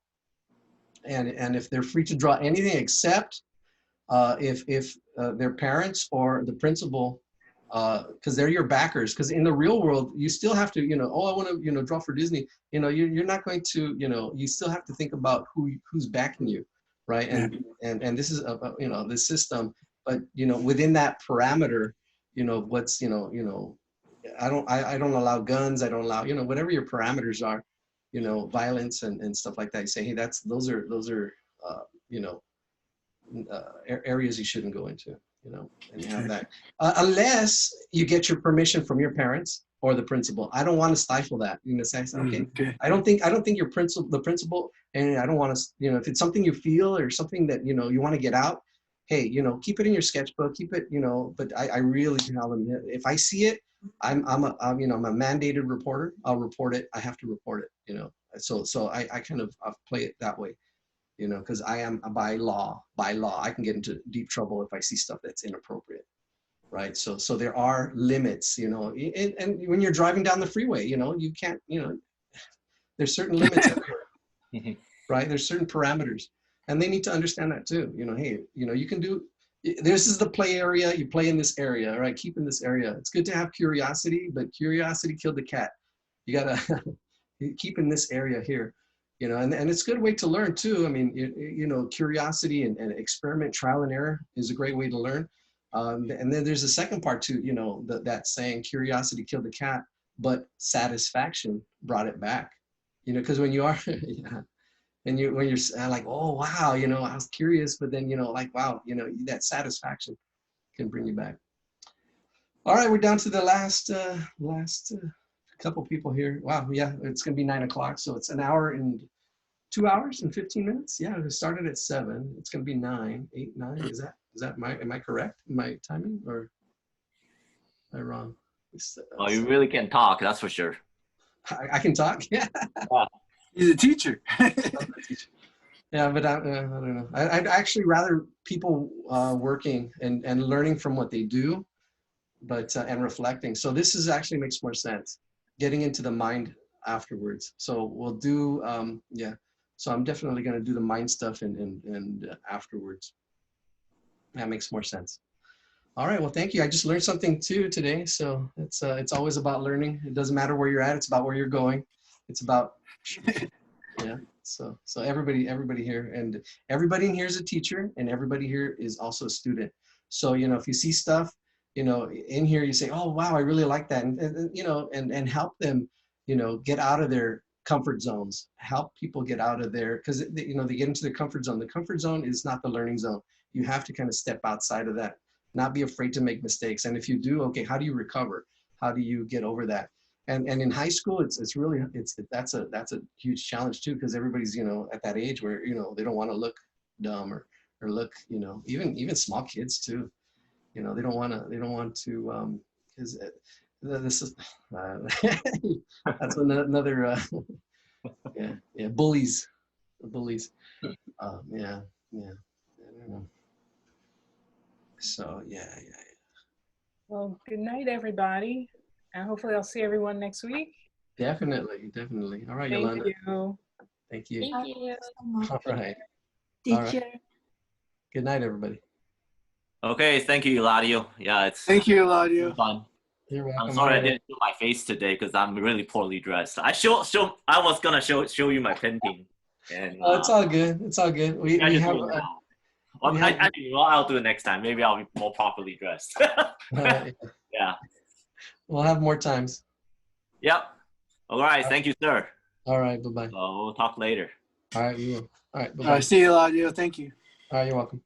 Speaker 1: And if they're free to draw anything except if their parents or the principal, because they're your backers, because in the real world, you still have to, you know, oh, I want to, you know, draw for Disney. You know, you're not going to, you know, you still have to think about who's backing you, right? And this is, you know, the system, but, you know, within that parameter, you know, what's, you know, I don't allow guns. I don't allow, you know, whatever your parameters are, you know, violence and stuff like that. You say, hey, those are you know, areas you shouldn't go into, you know, and you have that, unless you get your permission from your parents or the principal. I don't want to stifle that. You know, say, okay, I don't think the principal, and I don't want to, you know, if it's something you feel or something that, you know, you want to get out, hey, you know, keep it in your sketchbook, keep it, you know, but I really tell them, if I see it, I'm a mandated reporter. I'll report it. I have to report it, you know. So I kind of play it that way, you know, because I am by law, I can get into deep trouble if I see stuff that's inappropriate, right? So there are limits, you know, and when you're driving down the freeway, you know, you can't, you know, there's certain limits everywhere, right? There's certain parameters, and they need to understand that too. You know, hey, you know, you can do, this is the play area, you play in this area, right? Keep in this area. It's good to have curiosity, but curiosity killed the cat. You gotta keep in this area here, you know, and it's a good way to learn too. I mean, you know, curiosity and experiment, trial and error is a great way to learn. And then there's a second part too, you know, that saying, curiosity killed the cat, but satisfaction brought it back, you know, because when you are, yeah. And when you're like, oh, wow, you know, I was curious, but then, you know, like, wow, you know, that satisfaction can bring you back. All right, we're down to the last couple people here. Wow, yeah, it's gonna be 9 o'clock, so it's an hour and 2 hours and 15 minutes. Yeah, we started at 7. It's gonna be 9, 8, 9. Is that am I correct in my timing, or am I wrong?
Speaker 14: Oh, you really can talk, that's for sure.
Speaker 1: I can talk. Yeah.
Speaker 6: He's a teacher.
Speaker 1: Yeah, but I don't know. I'd actually rather people working and learning from what they do, but and reflecting. So this is actually makes more sense, getting into the mind afterwards. So we'll do yeah. So I'm definitely going to do the mind stuff and afterwards. That makes more sense. All right. Well, thank you. I just learned something too today. So it's always about learning. It doesn't matter where you're at. It's about where you're going. It's about yeah. So everybody here, and everybody in here is a teacher, and everybody here is also a student. So if you see stuff in here, you say, oh wow, I really like that, and help them get out of their comfort zones. Help people get out of there, because they get into the comfort zone. The comfort zone is not the learning zone. You have to kind of step outside of that, not be afraid to make mistakes, and if you do, okay, how do you recover? How do you get over that? And in high school, that's a huge challenge too, because everybody's at that age where they don't want to look dumb or look even small kids too, they don't want to because this is that's another yeah bullies yeah I don't know. So yeah.
Speaker 20: Well, good night, everybody. And hopefully I'll see everyone next week.
Speaker 1: Definitely. All right,
Speaker 20: Thank
Speaker 1: Yolanda.
Speaker 20: you.
Speaker 1: Thank you.
Speaker 7: Thank you.
Speaker 1: All right.
Speaker 3: Teacher.
Speaker 1: All right. Good night, everybody.
Speaker 14: Okay, thank you, Eladio. Yeah,
Speaker 6: Thank you, Eladio.
Speaker 14: Fun.
Speaker 1: You're welcome.
Speaker 14: I'm sorry I didn't show my face today because I'm really poorly dressed. I was gonna show you my painting. And
Speaker 1: it's all good. It's all good. We have.
Speaker 14: I'll do it next time. Maybe I'll be more properly dressed. Yeah.
Speaker 1: We'll have more times.
Speaker 14: Yep. All right. Thank you, sir.
Speaker 1: All right. Bye-bye.
Speaker 14: So we'll talk later.
Speaker 1: All right. We will. All right. Bye-bye.
Speaker 6: All right. See you, Eladio. Thank you.
Speaker 1: All right. You're welcome.